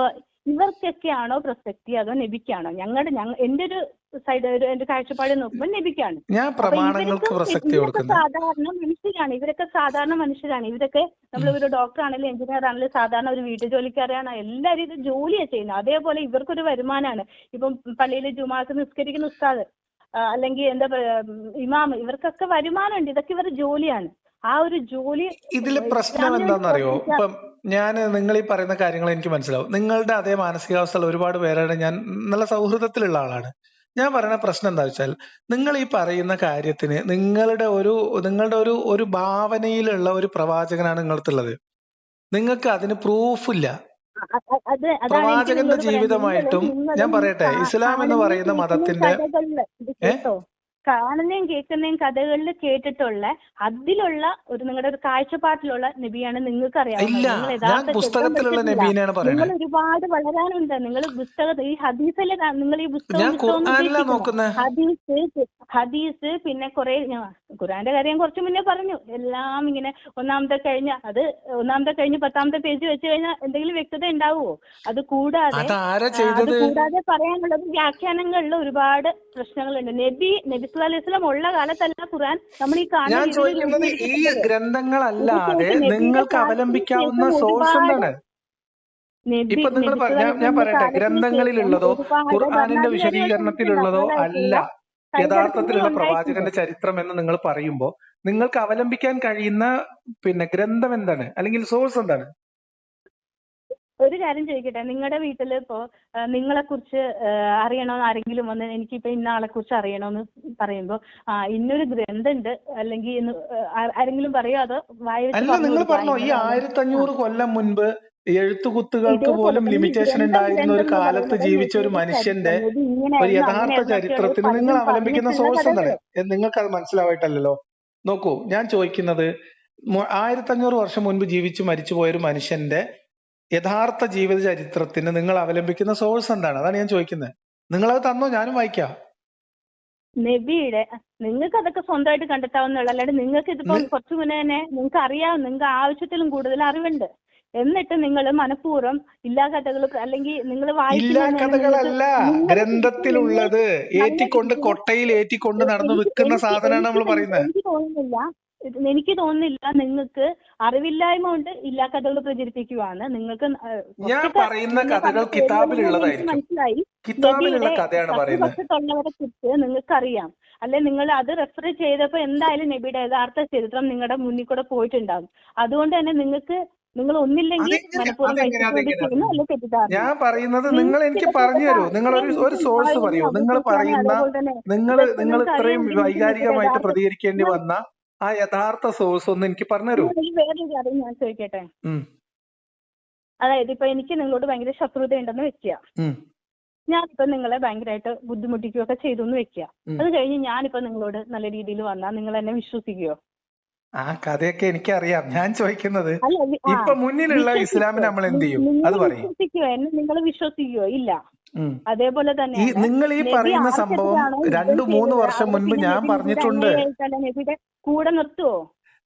ഇവർക്കൊക്കെയാണോ പ്രസക്തി അതോ നബിക്കാണോ? എന്റെ ഒരു സൈഡ്, എന്റെ കാഴ്ചപ്പാട് നോക്കുമ്പോൾ നബിക്കാണ്. ഇവരൊക്കെ സാധാരണ മനുഷ്യരാണ്. ഇവരൊക്കെ നമ്മളൊരു ഡോക്ടർ ആണെങ്കിലും എഞ്ചിനീയർ ആണെങ്കിലും സാധാരണ ഒരു വീട്ടു ജോലിക്കാരാണ്. എല്ലാവരും ഇത് ജോലിയാണ് ചെയ്യുന്നത്. അതേപോലെ ഇവർക്കൊരു വരുമാനമാണ്. ഇപ്പം പള്ളിയിൽ ജുമാക്ക് നിസ്കരിക്കുന്ന ഉസ്താദ് അല്ലെങ്കിൽ എന്താ പറയാ ഇമാം, ഇവർക്കൊക്കെ വരുമാനമുണ്ട്. ഇതൊക്കെ ഇവരുടെ ജോലിയാണ്. ആ ഒരു ജോലി ഇതില് പ്രശ്നം എന്താണെന്നറിയോ? ഇപ്പം നിങ്ങൾ ഈ പറയുന്ന കാര്യങ്ങൾ എനിക്ക് മനസ്സിലാവും. നിങ്ങളുടെ അതേ മാനസികാവസ്ഥ ഒരുപാട് പേരാണ്. ഞാൻ നല്ല സൗഹൃദത്തിലുള്ള ആളാണ്. ഞാൻ പറയുന്ന പ്രശ്നം എന്താ വെച്ചാൽ, നിങ്ങൾ ഈ പറയുന്ന കാര്യത്തിന് നിങ്ങളുടെ ഒരു ഭാവനയിലുള്ള ഒരു പ്രവാചകനാണ് നിങ്ങൾക്കുള്ളത്. നിങ്ങൾക്ക് അതിന് പ്രൂഫില്ല. പ്രവാചകന്റെ ജീവിതമായിട്ടും ഞാൻ പറയട്ടെ, ഇസ്ലാം എന്ന് പറയുന്ന മതത്തിന്റെ കാണുന്നതും കേൾക്കുന്നതും കഥകളിൽ കേട്ടിട്ടുള്ള അതിലുള്ള ഒരു നിങ്ങളുടെ ഒരു കാഴ്ചപ്പാട്ടിലുള്ള നബിയാണ് നിങ്ങൾക്ക് അറിയാവുന്നത്. പുസ്തകത്തിലുള്ള നബീനെയാണ് പറയുന്നത്. നിങ്ങൾ ഒരുപാട് വളരാനുണ്ട്. നിങ്ങൾ പുസ്തകത്തിൽ ഈ ഹദീസിലെ നിങ്ങൾ ഈ പുസ്തകം ഹദീസ് പിന്നെ കുറെ ഖുർആന്റെ കാര്യം കുറച്ച് മുന്നേ പറഞ്ഞു. എല്ലാം ഇങ്ങനെ ഒന്നാമത്തെ കഴിഞ്ഞ 10ാമത്തെ പേജ് വെച്ച് കഴിഞ്ഞാൽ എന്തെങ്കിലും വ്യക്തത ഉണ്ടാവുമോ? അത് കൂടാതെ പറയാനുള്ളത് വ്യാഖ്യാനങ്ങളിൽ ഒരുപാട് പ്രശ്നങ്ങളുണ്ട്. നബി സല്ലല്ലാഹു അലൈഹി വസല്ലം ഉള്ള കാലത്തല്ല ഖുർആൻ നമ്മൾ ഈ കാണുന്നത്. ഈ ഗ്രന്ഥങ്ങളല്ലാതെ നിങ്ങൾക്ക് അവലംബിക്കാവുന്ന സോഴ്സ് എന്താണ്? ഇപ്പൊ നിങ്ങൾ ഞാൻ പറയട്ടെ, ഗ്രന്ഥങ്ങളിലുള്ളതോ ഖുർആനിന്റെ വിശദീകരണത്തിലുള്ളതോ അല്ല യഥാർത്ഥത്തിലുള്ള പ്രവാചകന്റെ ചരിത്രം എന്ന് നിങ്ങൾ പറയുമ്പോൾ നിങ്ങൾക്ക് അവലംബിക്കാൻ കഴിയുന്ന ഗ്രന്ഥം എന്താണ്, അല്ലെങ്കിൽ സോഴ്സ് എന്താണ്? ഒരു കാര്യം ചോദിക്കട്ടെ, നിങ്ങളുടെ വീട്ടിൽ ഇപ്പോ നിങ്ങളെ കുറിച്ച് അറിയണമെന്ന് ആരെങ്കിലും വന്ന് എനിക്കിപ്പോ ഇന്ന ആളെ കുറിച്ച് അറിയണമെന്ന് പറയുമ്പോ ഇന്നൊരു ഗ്രന്ഥമുണ്ട് അല്ലെങ്കിൽ ആരെങ്കിലും പറയോ? അതോ അല്ല, നിങ്ങൾ പറഞ്ഞോ ഈ 1500 കൊല്ലം മുൻപ് എഴുത്തുകുത്തുകൾക്ക് പോലും ലിമിറ്റേഷൻ ഉണ്ടായിരുന്ന ഒരു കാലത്ത് ജീവിച്ച ഒരു മനുഷ്യന്റെ ഒരു യഥാർത്ഥ ചരിത്രത്തിന് നിങ്ങൾ അവലംബിക്കുന്ന സോഴ്സ് എന്താണ്? നിങ്ങൾക്ക് അത് മനസ്സിലാവായിട്ടല്ലോ. നോക്കൂ, ഞാൻ ചോദിക്കുന്നത് 1500 വർഷം മുൻപ് ജീവിച്ച് മരിച്ചുപോയ ഒരു മനുഷ്യന്റെ യഥാർത്ഥ ജീവിത ചരിത്രത്തിന് നിങ്ങൾ അവലംബിക്കുന്ന സോഴ്സ് എന്താണ്? അതാണ് ഞാൻ ചോദിക്കുന്നത്. നിങ്ങളത് തന്നോ, ഞാനും വായിക്കാം. നബിയുടെ നിങ്ങൾക്ക് അതൊക്കെ സ്വന്തമായിട്ട് കണ്ടെത്താവുന്നുള്ള, അല്ലാണ്ട് നിങ്ങൾക്ക് ഇതിപ്പോ കുറച്ചു മുന്നേ തന്നെ നിങ്ങൾക്ക് അറിയാം, നിങ്ങൾക്ക് ആവശ്യത്തിലും കൂടുതൽ അറിവുണ്ട്. എന്നിട്ട് നിങ്ങൾ മനഃപൂർവ്വം ഇല്ലാ കഥകൾ അല്ലെങ്കിൽ നിങ്ങൾ ഇല്ലാ കഥകളല്ല, ഗ്രന്ഥത്തിലുള്ളത് ഏറ്റിക്കൊണ്ട് കൊട്ടയിൽ ഏറ്റിക്കൊണ്ട് നടന്നു വിൽക്കുന്ന സാധനമാണ് നമ്മൾ പറയുന്നത്. എനിക്ക് തോന്നുന്നില്ല നിങ്ങൾക്ക് അറിവില്ലായ്മ കൊണ്ട് ഇല്ലാ കഥകൾ പ്രചരിപ്പിക്കുവാണ്. നിങ്ങൾക്ക് ഞാൻ പറയുന്ന കഥകൾ കിതാബിലുള്ളതായിരിക്കും. മനസ്സിലായി. പക്ഷത്തുള്ളവരെ കുറിച്ച് നിങ്ങൾക്കറിയാം, അല്ലെ? നിങ്ങൾ അത് റെഫർ ചെയ്തപ്പോ എന്തായാലും നബിയുടെ യഥാർത്ഥ ചരിത്രം നിങ്ങളുടെ മുന്നിൽ കൂടെ പോയിട്ടുണ്ടാകും. അതുകൊണ്ട് തന്നെ നിങ്ങൾ ഒന്നില്ലെങ്കിൽ ഞാൻ പറയുന്നത് നിങ്ങൾ എനിക്ക് പറഞ്ഞു തരൂ. നിങ്ങൾ ഒരു സോഴ്സ് പറയൂ. നിങ്ങൾ പറയുന്ന നിങ്ങൾ ഇത്രയും വൈകാരികമായിട്ട് പ്രതികരിക്കേണ്ടി വന്ന ആ യഥാർത്ഥ സോഴ്സ് ഒന്ന് എനിക്ക് പറഞ്ഞു തരൂ. വേറൊരു കാര്യം ഞാൻ ചോദിക്കട്ടെ. അതായത് ഇപ്പൊ എനിക്ക് നിങ്ങളോട് ഭയങ്കര ശത്രുത ഉണ്ടെന്ന് വെക്കുക. ഞാനിപ്പോ നിങ്ങളെ ഭയങ്കരമായിട്ട് ബുദ്ധിമുട്ടിക്കുകയൊക്കെ ചെയ്തു എന്ന് വെക്കുക. അത് കഴിഞ്ഞ് ഞാനിപ്പോ നിങ്ങളോട് നല്ല രീതിയിൽ വന്നാൽ നിങ്ങൾ എന്നെ വിശ്വസിക്കുവോ? ആ കഥയൊക്കെ എനിക്കറിയാം. ഞാൻ ചോദിക്കുന്നത് ഇപ്പൊ മുന്നിലുള്ള ഇസ്ലാമിനെ നമ്മൾ എന്ത് ചെയ്യും? അത് പറയും. നിങ്ങൾ വിശ്വസിക്കുവോ? ഇല്ല. അതേപോലെ തന്നെ നിങ്ങൾ ഈ പറയുന്ന സംഭവം 2-3 വർഷം മുൻപ് ഞാൻ പറഞ്ഞിട്ടുണ്ട്. നബിയുടെ കൂടെ നിർത്തുവോ?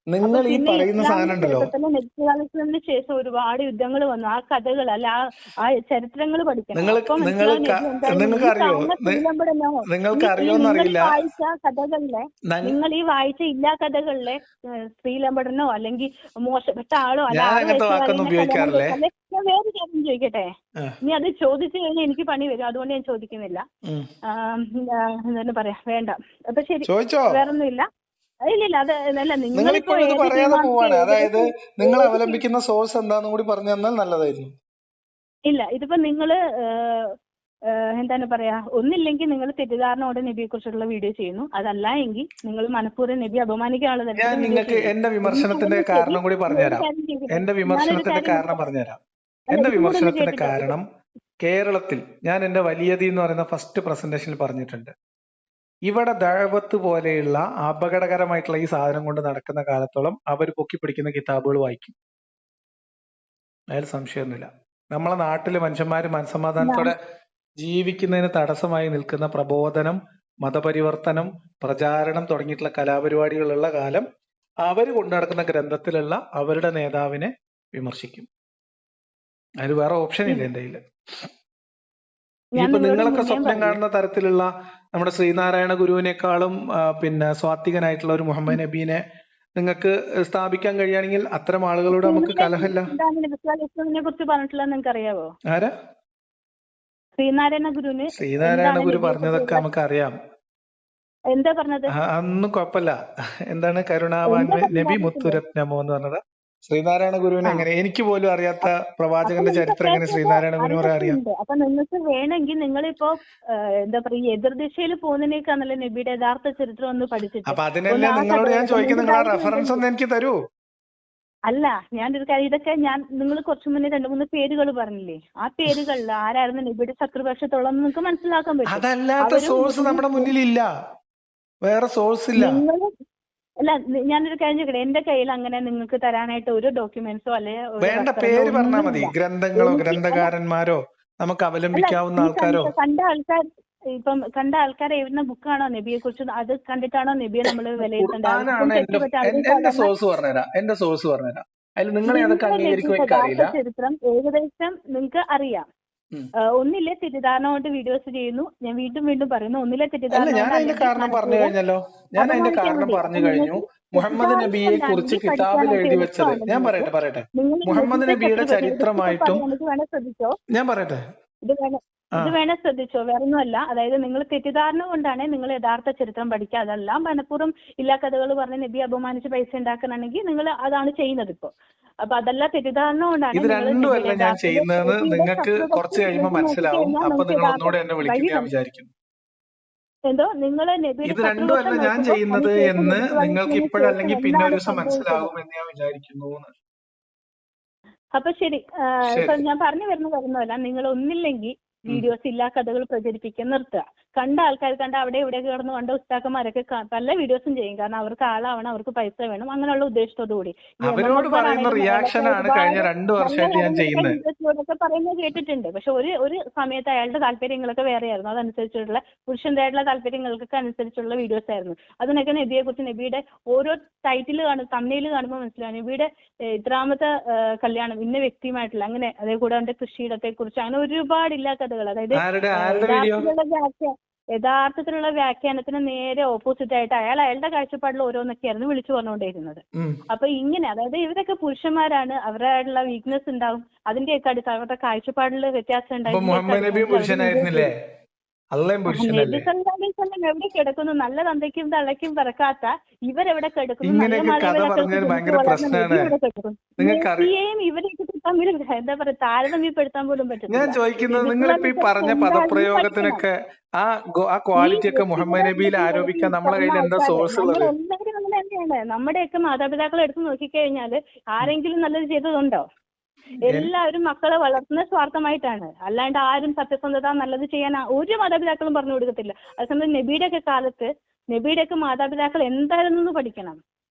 നിങ്ങൾ ഈ പറയുന്ന സാധനം ഉണ്ടല്ലോ, നബിസ്വല്ലാഹു ശേഷം ഒരുപാട് യുദ്ധങ്ങൾ വന്നു. ആ കഥകൾ അല്ല ആ ചരിത്രങ്ങൾ പഠിക്കണം. നിങ്ങൾക്കറിയോന്നറിയില്ല, വായിച്ച കഥകളിലെ നിങ്ങൾ ഈ വായിച്ച ഇല്ലാ കഥകളിലെ സ്ത്രീലമ്പടനോ അല്ലെങ്കിൽ മോശപ്പെട്ട ആളോ അല്ല ഞാൻ വേറെ കാര്യം ചോദിക്കട്ടെ. ഇനി അത് ചോദിച്ചു കഴിഞ്ഞാൽ എനിക്ക് പണി വരും. അതുകൊണ്ട് ഞാൻ ചോദിക്കുന്നില്ല. എന്താ പറയാ, വേണ്ട. അപ്പൊ ശരി, വേറൊന്നുമില്ല. ഇല്ല അതല്ല, നിങ്ങളിപ്പോ ഇത് പറയാതെ പോവാണ്. അതായത് നിങ്ങൾ അവലംബിക്കുന്ന സോഴ്സ് എന്താണെന്നും കൂടി പറഞ്ഞു തന്നാൽ നല്ലതായിരുന്നു. ഇല്ല, ഇതിപ്പോ നിങ്ങള് എന്താണ് പറയാ, ഒന്നില്ലെങ്കിൽ നിങ്ങൾ തെറ്റിദ്ധാരണയോടെ നബിയെ കുറിച്ചുള്ള വീഡിയോ ചെയ്യുന്നു, അതല്ല എങ്കിൽ നിങ്ങൾ മനഃപൂർവ്വം നബി അപമാനിക്കാനുള്ള ഞാൻ തരത്തിൽ വീഡിയോ നിങ്ങൾക്ക് ചെയ്യുന്നു. എന്റെ ഇനി വിമർശനത്തിന്റെ പറയുന്നത് ശരി, കാരണം കൂടി ഒരു പറഞ്ഞുതരാം. കാര്യം ചെയ്തിട്ട് എന്റെ ഞാനൊരു വിമർശനത്തിന്റെ കാര്യം കാരണം പറഞ്ഞുതരാം. അല്ല, എന്റെ ഇതും കൂടെ ഒന്ന് വിമർശനത്തിന്റെ കേട്ടിട്ട് കാരണം കേരളത്തിൽ ഞാൻ എന്റെ വലിയതി എന്ന് പറയുന്ന ഫസ്റ്റ് പ്രസന്റേഷനിൽ പറഞ്ഞിട്ടുണ്ട്. ഇവിടെ ദഅവത്ത് പോലെയുള്ള അപകടകരമായിട്ടുള്ള ഈ സാധനം കൊണ്ട് നടക്കുന്ന കാലത്തോളം അവർ പൊക്കിപ്പിടിക്കുന്ന കിതാബുകൾ വായിക്കും. അതിൽ സംശയമൊന്നുമില്ല. നമ്മളെ നാട്ടിലെ മനുഷ്യന്മാര് മനസ്സമാധാനത്തോടെ ജീവിക്കുന്നതിന് തടസ്സമായി നിൽക്കുന്ന പ്രബോധനം, മതപരിവർത്തനം, പ്രചാരണം തുടങ്ങിയിട്ടുള്ള കലാപരിപാടികളുള്ള കാലം അവർ കൊണ്ടു നടക്കുന്ന ഗ്രന്ഥത്തിലുള്ള അവരുടെ നേതാവിനെ വിമർശിക്കും. അതിന് വേറെ ഓപ്ഷൻ ഇല്ല എന്റെ കയ്യില്. ഇനിയിപ്പോ നിങ്ങളൊക്കെ സ്വപ്നം കാണുന്ന തരത്തിലുള്ള നമ്മുടെ ശ്രീനാരായണ ഗുരുവിനേക്കാളും പിന്നെ സ്വാത്വികനായിട്ടുള്ള ഒരു മുഹമ്മദ് നബീനെ നിങ്ങൾക്ക് സ്ഥാപിക്കാൻ കഴിയുകയാണെങ്കിൽ അത്തരം ആളുകളോട് നമുക്ക് കലഹമില്ല. കുറിച്ച് പറഞ്ഞിട്ടുള്ള നിങ്ങൾക്ക് അറിയാവോ? ആരാ? ശ്രീനാരായണ ഗുരുവിന്. ശ്രീനാരായണ ഗുരു പറഞ്ഞതൊക്കെ നമുക്ക് അറിയാം. എന്താ പറഞ്ഞത്? അതൊന്നും കുഴപ്പമില്ല. എന്താണ് കരുണാവാൻ നബി മുത്തുരത്നമോ എന്ന് പറഞ്ഞത്? ശ്രീനാരായണ ഗുരുവിനെ എങ്ങനെ, എനിക്ക് പോലും അറിയാത്ത പ്രവാചകന്റെ ചരിത്രം എങ്ങനെ ശ്രീനാരായണ ഗുരുവിനെ അറിയാം? അപ്പൊ നിങ്ങൾക്ക് വേണമെങ്കിൽ നിങ്ങളിപ്പോ എന്താ പറയുക, എതിർദിശയിൽ പോകുന്നതിനേക്കാണല്ലോ നബിയുടെ യഥാർത്ഥ ചരിത്രം ഒന്ന് പഠിച്ചിട്ട്. അപ്പൊ അതിനല്ലേ നിങ്ങളോട് ഞാൻ ചോദിക്കുന്നത്, നിങ്ങൾ ആ റെഫറൻസ് ഒന്ന് എനിക്ക് തരൂ. അല്ല, ഞാനൊരു കാര്യം, ഇതൊക്കെ നിങ്ങൾ കുറച്ചു മുന്നേ 2-3 പേരുകൾ പറഞ്ഞില്ലേ, ആ പേരുകളിൽ ആരായിരുന്നു നബിയുടെ ശത്രുപക്ഷത്തുള്ളതെന്ന് നിങ്ങൾക്ക് മനസ്സിലാക്കാൻ പറ്റും. അതല്ലാത്ത സോഴ്സ് നമ്മുടെ മുന്നിലില്ല, വേറെ സോഴ്സ് ഇല്ല. അല്ല, ഞാനൊരു കാര്യം ചോദിക്കട്ടെ, എന്റെ കയ്യിൽ അങ്ങനെ നിങ്ങൾക്ക് തരാനായിട്ട് ഒരു ഡോക്യുമെന്റ്സോ അല്ലെ വേണ്ട, പേര് പറഞ്ഞാൽ മതി. ഗ്രന്ഥങ്ങളോ ഗ്രന്ഥകാരന്മാരോ നമുക്ക് അവലംബിക്കാവുന്ന ആൾക്കാരോ. കണ്ട ആൾക്കാർ എഴുതുന്ന ബുക്കാണോ നബിയെ കുറിച്ച്, അത് കണ്ടിട്ടാണോ നബിയെ നമ്മൾ വിലയിരുത്തേണ്ടത്? എന്റെ സോഴ്സ് പറഞ്ഞുതരാം. അതിൽ നിങ്ങൾ ഏതൊക്കെ അംഗീകരിക്കും ചരിത്രം ഏകദേശം നിങ്ങൾക്ക് അറിയാം. ഒന്നിലെ തെറ്റിദ്ധാരണ കൊണ്ട് വീഡിയോസ് ചെയ്യുന്നു. ഞാൻ വീണ്ടും പറയുന്നു, ഒന്നിലെ തെറ്റിദ്ധാരണ. ഞാൻ അതിന്റെ കാരണം പറഞ്ഞു കഴിഞ്ഞല്ലോ. ഞാൻ അതിന്റെ കാരണം പറഞ്ഞു കഴിഞ്ഞു. മുഹമ്മദ് നബിയെ കുറിച്ച് കിതാബിൽ എഴുതി വെച്ചത് ഞാൻ പറയട്ടെ. മുഹമ്മദ് നബിയുടെ ചരിത്രമായിട്ടും ഞാൻ പറയട്ടെ, ഇത് വേണേ ശ്രദ്ധിച്ചോ. വേറൊന്നുമല്ല, അതായത് നിങ്ങൾ തെറ്റിദ്ധാരണ കൊണ്ടാണ് നിങ്ങൾ യഥാർത്ഥ ചരിത്രം പഠിക്കുക. അതെല്ലാം മനഃപൂർവ്വം ഇല്ലാ കഥകൾ പറഞ്ഞ് നബി അപമാനിച്ച് പൈസ ഉണ്ടാക്കണമെങ്കിൽ നിങ്ങൾ അതാണ് ചെയ്യുന്നത് ഇപ്പൊ. അപ്പൊ അതല്ല, തെറ്റിദ്ധാരണ കൊണ്ടാണ്. ഇത് രണ്ടുമല്ല ഞാൻ ചെയ്യുന്നതെന്ന് നിങ്ങൾക്ക് കുറച്ച് കഴിയുമ്പോൾ മനസ്സിലാവും. അപ്പൊ നിങ്ങൾ ഒന്നുകൂടെ എന്നെ വിളിക്കും ഞാൻ വിചാരിക്കുന്നു. എന്തോ നിങ്ങൾ ഇത് രണ്ടുമല്ല ഞാൻ ചെയ്യുന്നത് എന്ന് നിങ്ങൾക്ക് ഇപ്പോഴല്ലെങ്കിൽ പിന്നെ ഒരു ദിവസം മനസ്സിലാവും എന്ന് ഞാൻ വിചാരിക്കുന്നു. അപ്പൊ ശരി, ഞാൻ പറഞ്ഞു വരുന്നതല്ല, നിങ്ങൾ ഒന്നില്ലെങ്കിൽ വീഡിയോസ് ഇല്ലാ കഥകൾ പ്രചരിപ്പിക്കാൻ നിർത്തുക. കണ്ട ആൾക്കാർ അവിടെ ഇവിടെ കിടന്ന് കണ്ട ഉസ്താക്കന്മാരൊക്കെ പല വീഡിയോസും ചെയ്യും. കാരണം അവർക്ക് ആളാവണം, അവർക്ക് പൈസ വേണം, അങ്ങനെയുള്ള ഉദ്ദേശത്തോടു കൂടി അവരോട് പറയുന്ന റിയാക്ഷൻ ആണ് കഴിഞ്ഞ 2 വർഷമായിട്ട് ഞാൻ ചെയ്യുന്നത്. പറയുന്നത് കേട്ടിട്ടുണ്ട്. പക്ഷെ ഒരു സമയത്ത് അയാളുടെ താല്പര്യങ്ങളൊക്കെ വേറെയായിരുന്നു. അതനുസരിച്ചുള്ള പുരുഷന്റെതായിട്ടുള്ള താല്പര്യങ്ങൾക്കൊക്കെ അനുസരിച്ചുള്ള വീഡിയോസ് ആയിരുന്നു. അതിനൊക്കെ നബിയെ കുറിച്ച്, നബിയുടെ ഓരോ ടൈറ്റിൽ തമ്മിൽ കാണുമ്പോൾ മനസ്സിലാവും നബിയുടെ ഇത്രാമത്തെ കല്യാണം ഇന്ന വ്യക്തിയുമായിട്ടുള്ള, അങ്ങനെ അതേ കൂടെ അവന്റെ കൃഷിയിടത്തെ കുറിച്ച്, അങ്ങനെ ഒരുപാടില്ലാ കഥകൾ. അതായത് യഥാർത്ഥത്തിലുള്ള വ്യാഖ്യാനത്തിന് നേരെ ഓപ്പോസിറ്റ് ആയിട്ട് അയാളുടെ കാഴ്ചപ്പാടിൽ ഓരോന്നൊക്കെയായിരുന്നു വിളിച്ചു പറഞ്ഞുകൊണ്ടേയിരുന്നത്. അപ്പൊ ഇങ്ങനെ, അതായത് ഇവരൊക്കെ പുരുഷന്മാരാണ്, അവരുടെ വീക്ക്നെസ് ഉണ്ടാവും, അതിന്റെയൊക്കെ അടുത്ത് അവരുടെ കാഴ്ചപ്പാടിൽ വ്യത്യാസം ഉണ്ടായിരുന്നു. എവിടെ കിടക്കുന്നു? നല്ല തന്തയ്ക്കും തള്ളയ്ക്കും പിറക്കാത്ത ഇവരെവിടെ കിടക്കുന്നു? നബിയെയും ഇവരെയൊക്കെ തമ്മിൽ എന്താ പറയാ, താരതമ്യപ്പെടുത്താൻ പോലും പറ്റും. ഞാൻ ചോദിക്കുന്നത്, നിങ്ങളിപ്പോ ഈ പറഞ്ഞ പദപ്രയോഗത്തിനൊക്കെ ആ ക്വാളിറ്റി ഒക്കെ മുഹമ്മദ് നബിയിൽ ആരോപിക്കാൻ നമ്മളെ കയ്യിൽ എന്താ സോഴ്സ് ഉള്ളത്? എല്ലാവരും അങ്ങനെ തന്നെയാണ്. നമ്മുടെയൊക്കെ മാതാപിതാക്കളെ എടുത്ത് നോക്കിക്കഴിഞ്ഞാല് ആരെങ്കിലും നല്ലത് ചെയ്തതുണ്ടോ? എല്ലാവരും മക്കളെ വളർത്തുന്ന സ്വാർത്ഥമായിട്ടാണ്. അല്ലാണ്ട് ആരും സത്യസന്ധത നല്ലത് ചെയ്യാൻ ഒരു മാതാപിതാക്കളും പറഞ്ഞു കൊടുക്കത്തില്ല. അതേസമയം നബിയുടെയൊക്കെ കാലത്ത് നബിയുടെയൊക്കെ മാതാപിതാക്കൾ എന്തായിരുന്നു പഠിക്കണം.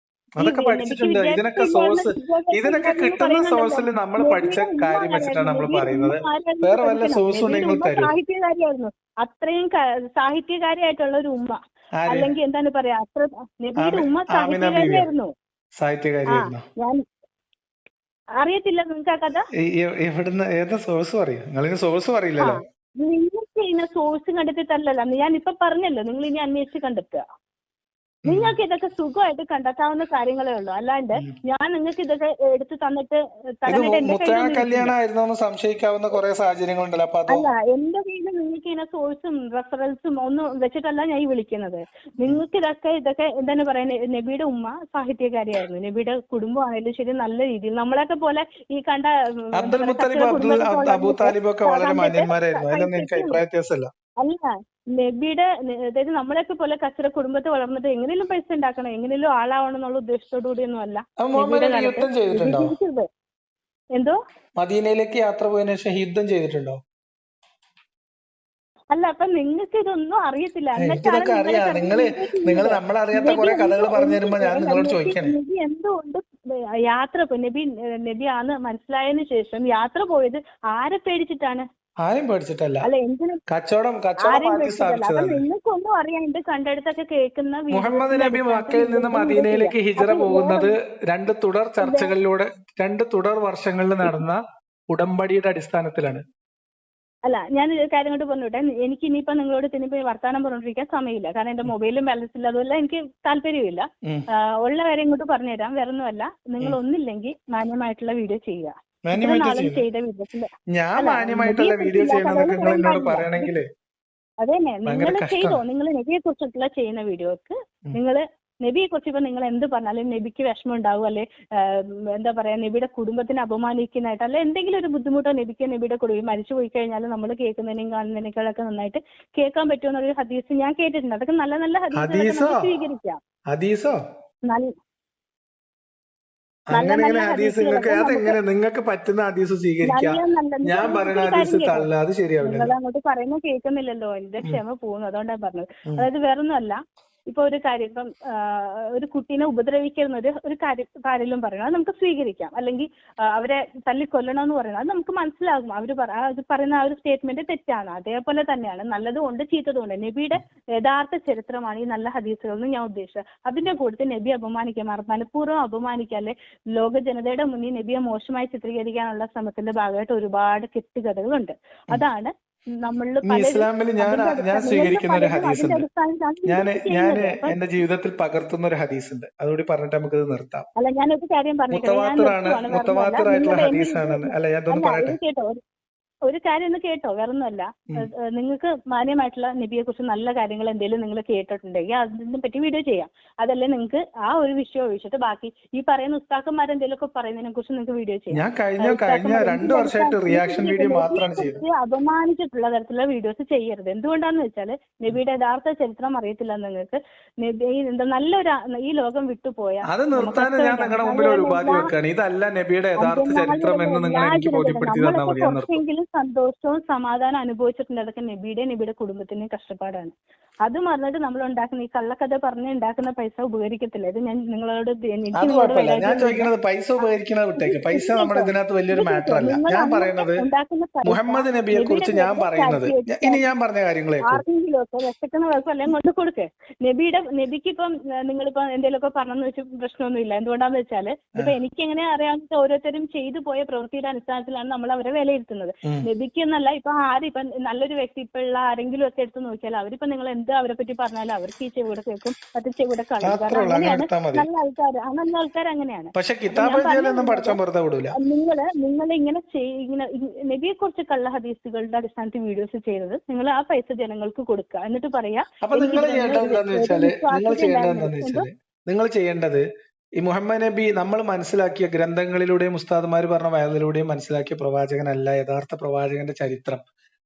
അതൊക്കെ പഠിച്ചിട്ടുണ്ട്. ഇതിനൊക്കെ കിട്ടുന്ന സോഴ്സിൽ നമ്മൾ പഠിച്ച കാര്യം വെച്ചിട്ടാണ് നമ്മൾ പറയുന്നത്. വേറെ വല്ല സോഴ്സും നിങ്ങൾ തരും. സാഹിത്യകാരിയായിരുന്നു, അത്രയും സാഹിത്യകാരിയായിട്ടുള്ള ഒരു ഉമ്മ, അല്ലെങ്കിൽ എന്താണ് പറയാ, അത്ര നബിയുടെ ഉമ്മ സാഹിത്യകാരിയായിരുന്നു. ഞാൻ അറിയത്തില്ല നിങ്ങൾക്ക് ആ കഥ? എവിടുന്ന് ഏതാ സോഴ്സ് പറയും? നിങ്ങൾ സോഴ്സ് പറയില്ലല്ലോ. നിങ്ങൾ ചെയ്യുന്ന സോഴ്സ് കണ്ടെത്തിട്ടല്ലല്ലോ, ഞാൻ ഇപ്പൊ പറഞ്ഞല്ലോ, നിങ്ങൾ ഇനി അന്വേഷിച്ച് കണ്ടെത്തുക. നിങ്ങൾക്ക് ഇതൊക്കെ സുഖമായിട്ട് കണ്ടെത്താവുന്ന കാര്യങ്ങളേ ഉള്ളൂ. അല്ലാണ്ട് ഞാൻ നിങ്ങൾക്ക് ഇതൊക്കെ എടുത്ത് തന്നിട്ട് കല്യാണമായിരുന്നു സംശയിക്കാവുന്ന കുറെ സാഹചര്യങ്ങളുണ്ടല്ലോ. അല്ല, എന്റെ കയ്യിൽ നിങ്ങൾക്ക് ഇങ്ങനെ സോഴ്സും റെഫറൻസും ഒന്നും വെച്ചിട്ടല്ല ഞാൻ ഈ വിളിക്കുന്നത്. നിങ്ങൾക്ക് ഇതൊക്കെ എന്താണ് പറയുന്നത്, നബിയുടെ ഉമ്മ സാഹിത്യകാരിയായിരുന്നു, നബിയുടെ കുടുംബം ആണെങ്കിലും ശരി നല്ല രീതിയിൽ നമ്മളെയൊക്കെ പോലെ ഈ കണ്ട അല്ല, നബിയുടെ അതായത് നമ്മളെയൊക്കെ പോലെ കച്ചറ കുടുംബത്തെ വളർന്നിട്ട് എങ്ങനെയും പൈസ ഉണ്ടാക്കണം, എങ്ങനെയും ആളാവണം എന്നുള്ള ഉദ്ദേശത്തോടു കൂടിയൊന്നും അല്ല ജീവിച്ചത്. എന്തോ മദീനയിലേക്ക് യാത്ര പോയതിനു ശേഷം യുദ്ധം ചെയ്തിട്ടുണ്ടോ? അല്ല, അപ്പൊ നിങ്ങൾക്ക് ഇതൊന്നും അറിയത്തില്ല. നബി എന്തുകൊണ്ട് യാത്ര നബിയാന്ന് മനസ്സിലായതിനു ശേഷം യാത്ര പോയത് ആരെ പേടിച്ചിട്ടാണ്? ആരും പേടിച്ചിട്ടല്ല. അല്ല, എന്തിനും ആരെയും പേടിച്ചിട്ടല്ല. അപ്പൊ നിങ്ങൾക്കൊന്നും അറിയാം, എന്റെ കണ്ടെടുത്തൊക്കെ കേൾക്കുന്ന മുഹമ്മദ് നബി മക്കയിൽ നിന്ന് മദീനയിലേക്ക് ഹിജറ പോകുന്നത് രണ്ട് തുടർ ചർച്ചകളിലൂടെ 2 തുടർ വർഷങ്ങളിൽ നടന്ന ഉടമ്പടിയുടെ അടിസ്ഥാനത്തിലാണ്. അല്ല, ഞാൻ ഒരു കാര്യം കൊണ്ട് പറഞ്ഞോട്ടെ, എനിക്ക് ഇനിയിപ്പോ നിങ്ങളോട് ഇനിയിപ്പോ വർത്താനം പറഞ്ഞോണ്ടിരിക്കാൻ സമയമില്ല. കാരണം എന്റെ മൊബൈലും ബാലൻസ് ഇല്ല, അതുമല്ല എനിക്ക് താല്പര്യമില്ല. ഉള്ള കാര്യം ഇങ്ങോട്ട് പറഞ്ഞുതരാം. വേറെ ഒന്നുമല്ല, നിങ്ങൾ ഒന്നില്ലെങ്കിൽ മാന്യമായിട്ടുള്ള വീഡിയോ ചെയ്യുക. ചെയ്ത വിധത്തില് അതന്നെ നിങ്ങൾ ചെയ്തോ. നിങ്ങൾ നബിയെ കുറിച്ചിട്ടുള്ള ചെയ്യുന്ന വീഡിയോക്ക് നിങ്ങൾ നബിയെ കുറിച്ച് ഇപ്പൊ നിങ്ങൾ എന്ത് പറഞ്ഞാലും നബിക്ക് വിഷമം ഉണ്ടാവും, അല്ലെ എന്താ പറയാ, നബിയുടെ കുടുംബത്തിനെ അപമാനിക്കുന്നതായിട്ട് അല്ലെ എന്തെങ്കിലും ഒരു ബുദ്ധിമുട്ടോ നബിക്ക് നബിയുടെ കുടുംബം മരിച്ചു പോയി കഴിഞ്ഞാൽ നമ്മൾ കേൾക്കുന്നതിനും കാണുന്നതിനേക്കാളൊക്കെ നന്നായിട്ട് കേൾക്കാൻ പറ്റുമെന്നൊരു ഹദീസ് ഞാൻ കേട്ടിട്ടുണ്ട്. അതൊക്കെ നല്ല നല്ല ഹദീസുകളൊക്കെ നമുക്ക് സ്വീകരിക്കാം. നിങ്ങൾക്ക് പറ്റുന്ന ഹദീസ് സ്വീകരിക്കാം. ഞാൻ പറയുന്ന ഹദീസ് തള്ളുക, അത് ശരിയാവില്ല. നിങ്ങൾ അങ്ങോട്ട് പറയുന്നത് കേൾക്കുന്നില്ലല്ലോ, എന്റെ ക്ഷമ പോകുന്നു, അതുകൊണ്ടാണ് പറഞ്ഞത്. അതായത് വേറൊന്നുമല്ല, ഇപ്പൊ ഒരു കാര്യം, ഇപ്പം ഒരു കുട്ടീനെ ഉപദ്രവിക്കുന്ന ഒരു കാര്യം പറയണം, അത് നമുക്ക് സ്വീകരിക്കാം. അല്ലെങ്കിൽ അവരെ തല്ലിക്കൊല്ലണം എന്ന് പറയുന്നത് അത് നമുക്ക് മനസ്സിലാകും. അവർ പറയുന്ന ആ ഒരു സ്റ്റേറ്റ്മെന്റ് തെറ്റാണ്. അതേപോലെ തന്നെയാണ് നല്ലതും ഉണ്ട് ചീത്തതും ഉണ്ട്. നബിയുടെ യഥാർത്ഥ ചരിത്രമാണ് ഈ നല്ല ഹദീസുകൾ എന്ന് ഞാൻ ഉദ്ദേശിച്ചത്. അതിന്റെ കൂട്ടത്തിൽ നബി അപമാനിക്കാൻ, മനഃപൂർവ്വം അപമാനിക്കാതെ ലോക ജനതയുടെ മുന്നിൽ നബിയെ മോശമായി ചിത്രീകരിക്കാനുള്ള ശ്രമത്തിന്റെ ഭാഗമായിട്ട് ഒരുപാട് കെട്ടുകഥകളുണ്ട്. അതാണ് ഇസ്ലാമിൽ ഞാൻ സ്വീകരിക്കുന്ന ഒരു ഹദീസ് ഉണ്ട്. ഞാൻ എന്റെ ജീവിതത്തിൽ പകർത്തുന്ന ഒരു ഹദീസ് ഉണ്ട്. അതുകൂടി പറഞ്ഞിട്ട് നമുക്ക് ഇത് നിർത്താം. മുത്തവാത്തിറായിട്ടുള്ള ഹദീസാണ്. അല്ല, ഞാൻ ഇതൊന്ന് പറയട്ടെ. ഒരു കാര്യം ഒന്ന് കേട്ടോ, വേറൊന്നുമല്ല. നിങ്ങൾക്ക് മാന്യമായിട്ടുള്ള നബിയെ കുറിച്ച് നല്ല കാര്യങ്ങൾ എന്തെങ്കിലും നിങ്ങൾ കേട്ടിട്ടുണ്ടെങ്കിൽ അതിനെ പറ്റി വീഡിയോ ചെയ്യാം. അതല്ലേ നിങ്ങൾക്ക് ആ ഒരു വിഷയം ഒഴിച്ചിട്ട് ബാക്കി ഈ പറയുന്ന ഉസ്താക്കന്മാർ എന്തെങ്കിലുമൊക്കെ പറയുന്നതിനെ കുറിച്ച് നിങ്ങൾക്ക് വീഡിയോ ചെയ്യാം. ഞാൻ കഴിഞ്ഞ 2 വർഷമായിട്ട് റിയാക്ഷൻ വീഡിയോ മാത്രമാണ് ചെയ്തത്. അപമാനിച്ചിട്ടുള്ള തരത്തിലുള്ള വീഡിയോസ് ചെയ്യരുത്. എന്തുകൊണ്ടാന്ന് വെച്ചാൽ നബിയുടെ യഥാർത്ഥ ചരിത്രം അറിയത്തില്ല നിങ്ങൾക്ക്. നല്ലൊരു ഈ ലോകം വിട്ടുപോയ അത് നിർത്താൻ ഞാൻ നിങ്ങളുടെ മുമ്പിൽ ഒരു ഉപാധി വെക്കുകയാണ്. ഇതല്ല നബിയുടെ യഥാർത്ഥ ചരിത്രം എന്ന് നിങ്ങൾ എനിക്ക് ബോധ്യപ്പെടുത്തി തന്നാൽ മതി. സന്തോഷവും സമാധാനം അനുഭവിച്ചിട്ടുണ്ട്. അതൊക്കെ നബിയുടെ കുടുംബത്തിന്റെയും കഷ്ടപ്പാടാണ്. അത് മറന്നിട്ട് നമ്മൾ ഉണ്ടാക്കുന്ന ഈ കള്ളക്കഥ പറഞ്ഞ് ഉണ്ടാക്കുന്ന പൈസ ഉപകരിക്കത്തില്ല. ഇത് ഞാൻ നിങ്ങളോട് ഞാൻ ചോദിക്കുന്നത് പൈസ ഉപകരിക്കുന്നത് വിട്ടേക്ക്. പൈസ നമ്മുടെ ഇതിനകത്ത് വലിയൊരു മാറ്റർ അല്ല. ഞാൻ പറയുന്നത് മുഹമ്മദ് നബിയെ കുറിച്ച് ഞാൻ പറയുന്നത് ഇനി ഞാൻ പറഞ്ഞ കാര്യങ്ങളേക്കും ആർക്കെങ്കിലും ഒക്കെ വിശക്കുന്നവർക്ക് എല്ലാം കൊണ്ട് കൊടുക്കേ. നബിക്ക് ഇപ്പം നിങ്ങളിപ്പോ എന്തെങ്കിലുമൊക്കെ പറഞ്ഞെന്ന് വെച്ച് പ്രശ്നമൊന്നുമില്ല. എന്തുകൊണ്ടാന്ന് വെച്ചാല് ഇതിപ്പോ എനിക്ക് എങ്ങനെ അറിയാവുന്ന ഓരോരുത്തരും ചെയ്തു പോയ പ്രവൃത്തിയുടെ അടിസ്ഥാനത്തിലാണ് നമ്മൾ അവരെ വിലയിരുത്തുന്നത്. നബിക്ക് എന്നല്ല, ഇപ്പൊ ഇപ്പം നല്ലൊരു വ്യക്തി ഇപ്പൊ ഉള്ള ആരെങ്കിലും ഒക്കെ എടുത്ത് നോക്കിയാൽ അവരിപ്പോ നിങ്ങൾ എന്ത് അവരെ പറ്റി പറഞ്ഞാലും അവർക്ക് ഈ ചെവിടെ കേൾക്കും, മറ്റേ ചെവിടെ കളയും. കാരണം അങ്ങനെയാണ് നല്ല ആൾക്കാർ അങ്ങനെയാണ്. നിങ്ങൾ ഇങ്ങനെ നബിയെ കുറിച്ച് കള്ള ഹദീസുകളുടെ അടിസ്ഥാനത്തിൽ വീഡിയോസ് ചെയ്തത് നിങ്ങൾ ആ പൈസ ജനങ്ങൾക്ക് കൊടുക്കുക. എന്നിട്ട് പറയാ നിങ്ങൾ ചെയ്യേണ്ടത് ഈ മുഹമ്മദ് നബി നമ്മൾ മനസ്സിലാക്കിയ ഗ്രന്ഥങ്ങളിലൂടെയും ഉസ്താദ്മാർ പറഞ്ഞ വയലിലൂടെയും മനസ്സിലാക്കിയ പ്രവാചകനല്ല. യഥാർത്ഥ പ്രവാചകന്റെ ചരിത്രം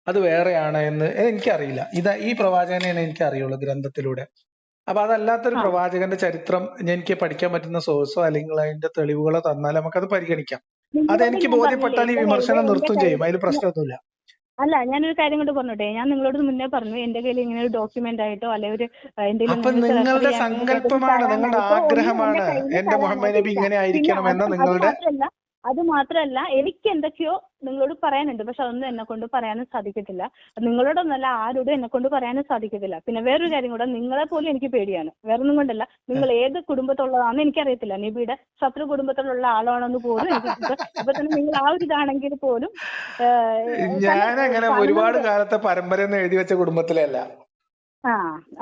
അത് വേറെയാണ് എന്ന് എനിക്കറിയില്ല. ഈ പ്രവാചകനെയാണ് എനിക്ക് അറിയുള്ളൂ ഗ്രന്ഥത്തിലൂടെ. അപ്പൊ അതല്ലാത്തൊരു പ്രവാചകന്റെ ചരിത്രം എനിക്ക് പഠിക്കാൻ പറ്റുന്ന സോഴ്സോ അല്ലെങ്കിൽ അതിന്റെ തെളിവുകളോ തന്നാൽ നമുക്കത് പരിഗണിക്കാം. അതെനിക്ക് ബോധ്യപ്പെട്ടാൽ ഈ വിമർശനം നിർത്തും ചെയ്യും. അതിൽ പ്രശ്നമൊന്നുമില്ല. അല്ല, ഞാനൊരു കാര്യം കൊണ്ട് പറഞ്ഞോട്ടെ. ഞാൻ നിങ്ങളോട് മുന്നേ പറഞ്ഞു എന്റെ കയ്യിൽ ഇങ്ങനെ ഒരു ഡോക്യുമെന്റ് ആയിട്ടോ അല്ലെ ഒരു നിങ്ങളുടെ സങ്കല്പമാണ്, നിങ്ങളുടെ ആഗ്രഹമാണ് എന്റെ മുഹമ്മദ് നബി ഇങ്ങനെ ആയിരിക്കണം എന്ന നിങ്ങളുടെ. അത് മാത്രമല്ല, എനിക്ക് എന്തൊക്കെയോ നിങ്ങളോട് പറയാനുണ്ട്. പക്ഷെ അതൊന്നും എന്നെ കൊണ്ട് പറയാനും സാധിക്കത്തില്ല. നിങ്ങളോടൊന്നല്ല, ആരോടും എന്നെ കൊണ്ട് പറയാനും സാധിക്കത്തില്ല. പിന്നെ വേറൊരു കാര്യം കൂടെ, നിങ്ങളെ പോലും എനിക്ക് പേടിയാണ്. വേറൊന്നും കൊണ്ടല്ല, നിങ്ങൾ ഏത് കുടുംബത്തുള്ളതാണെന്ന് എനിക്കറിയത്തില്ല. നബിയുടെ ശത്രു കുടുംബത്തിലുള്ള ആളാണെന്ന് പോലും എനിക്ക് ഇപ്പൊ തന്നെ നിങ്ങൾ ആ ഒരു ഇതാണെങ്കിൽ പോലും ഞാനങ്ങനെ ഒരുപാട് കാലത്തെ പരമ്പര എഴുതി വെച്ച കുടുംബത്തിലല്ല.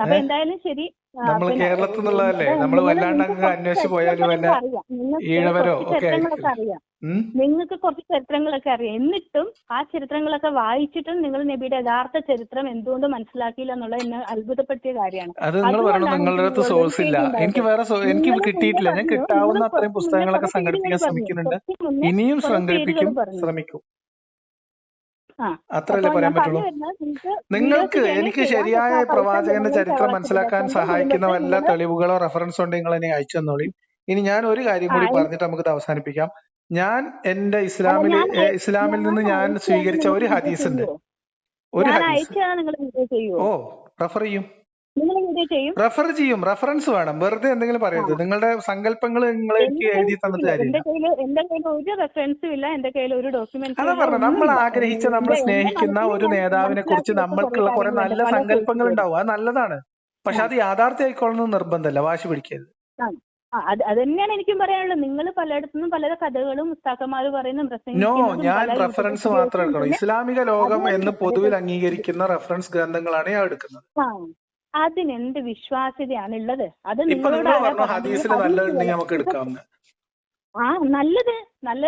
അപ്പൊ എന്തായാലും ശരി, നമ്മൾ കേരളത്തിൽ നിന്നുള്ളതല്ലേ, നമ്മൾ വല്ലാണ്ട് അങ്ങ് അന്വേഷിച്ച് പോയാൽ വല്ല ഈഴവരോ ഒക്കെ ആയിരിക്കും. അറിയാം, നിങ്ങൾക്ക് കുറച്ച് ചരിത്രങ്ങളൊക്കെ അറിയാം. എന്നിട്ടും ആ ചരിത്രങ്ങളൊക്കെ വായിച്ചിട്ടും നിങ്ങൾ നബിയുടെ യഥാർത്ഥ ചരിത്രം എന്തുകൊണ്ട് മനസ്സിലാക്കിയില്ല എന്നുള്ളത് എന്നെ അത്ഭുതപ്പെടുത്തിയ കാര്യമാണ്. അത് നിങ്ങൾ പറയുന്നത് നിങ്ങളുടെ അടുത്ത് സോഴ്സ് ഇല്ല. എനിക്ക് കിട്ടിയിട്ടില്ല. ഞാൻ കിട്ടാവുന്ന അത്രയും പുസ്തകങ്ങളൊക്കെ സംഘടിപ്പിക്കാൻ ശ്രമിക്കുന്നുണ്ട്, ഇനിയും ശ്രമിക്കും. അത്രയല്ലേ പറയാൻ പറ്റുള്ളൂ. നിങ്ങൾക്ക് എനിക്ക് ശരിയായ പ്രവാചകന്റെ ചരിത്രം മനസ്സിലാക്കാൻ സഹായിക്കുന്ന വല്ല തെളിവുകളോ റെഫറൻസോ ഉണ്ടെങ്കിൽ നിങ്ങൾ എന്നെ അയച്ചു തന്നോളി. ഇനി ഞാൻ ഒരു കാര്യം കൂടി പറഞ്ഞിട്ട് നമുക്കിത് അവസാനിപ്പിക്കാം. ഞാൻ എന്റെ ഇസ്ലാമിൽ നിന്ന് ഞാൻ സ്വീകരിച്ച ഒരു ഹദീസ് ഉണ്ട്. ഒരു ഹദീസ് ഓ റെഫർ ചെയ്യും. റെഫറൻസ് വേണം. വെറുതെ എന്തെങ്കിലും പറയരുത്. നിങ്ങളുടെ സങ്കല്പങ്ങൾ നിങ്ങൾ എനിക്ക് എഴുതി തന്നിട്ട് കാര്യമില്ല. അതാ പറഞ്ഞത്, നമ്മൾ ആഗ്രഹിച്ച, നമ്മൾ സ്നേഹിക്കുന്ന ഒരു നേതാവിനെ കുറിച്ച് നമ്മൾക്കുള്ള കുറെ നല്ല സങ്കല്പങ്ങൾ ഉണ്ടാവും. അത് നല്ലതാണ്. പക്ഷെ അത് യാഥാർത്ഥ്യമായിക്കൊള്ളുന്നത് നിർബന്ധമല്ല. വാശി പിടിക്കരുത്. അത് തന്നെയാണ് എനിക്കും പറയാനുള്ളത്. നിങ്ങൾ പലയിടത്തുനിന്നും പല കഥകളും ഉസ്താദന്മാര് പറയുന്ന ഞാൻ റെഫറൻസ് മാത്രം എടുക്കണം. ഇസ്ലാമിക ലോകം എന്ന് പൊതുവിൽ അംഗീകരിക്കുന്ന റെഫറൻസ് ഗ്രന്ഥങ്ങളാണ് ഞാൻ എടുക്കുന്നത്. അതിനെന്ത് വിശ്വാസ്യതയാണുള്ളത്? അത് നല്ലത്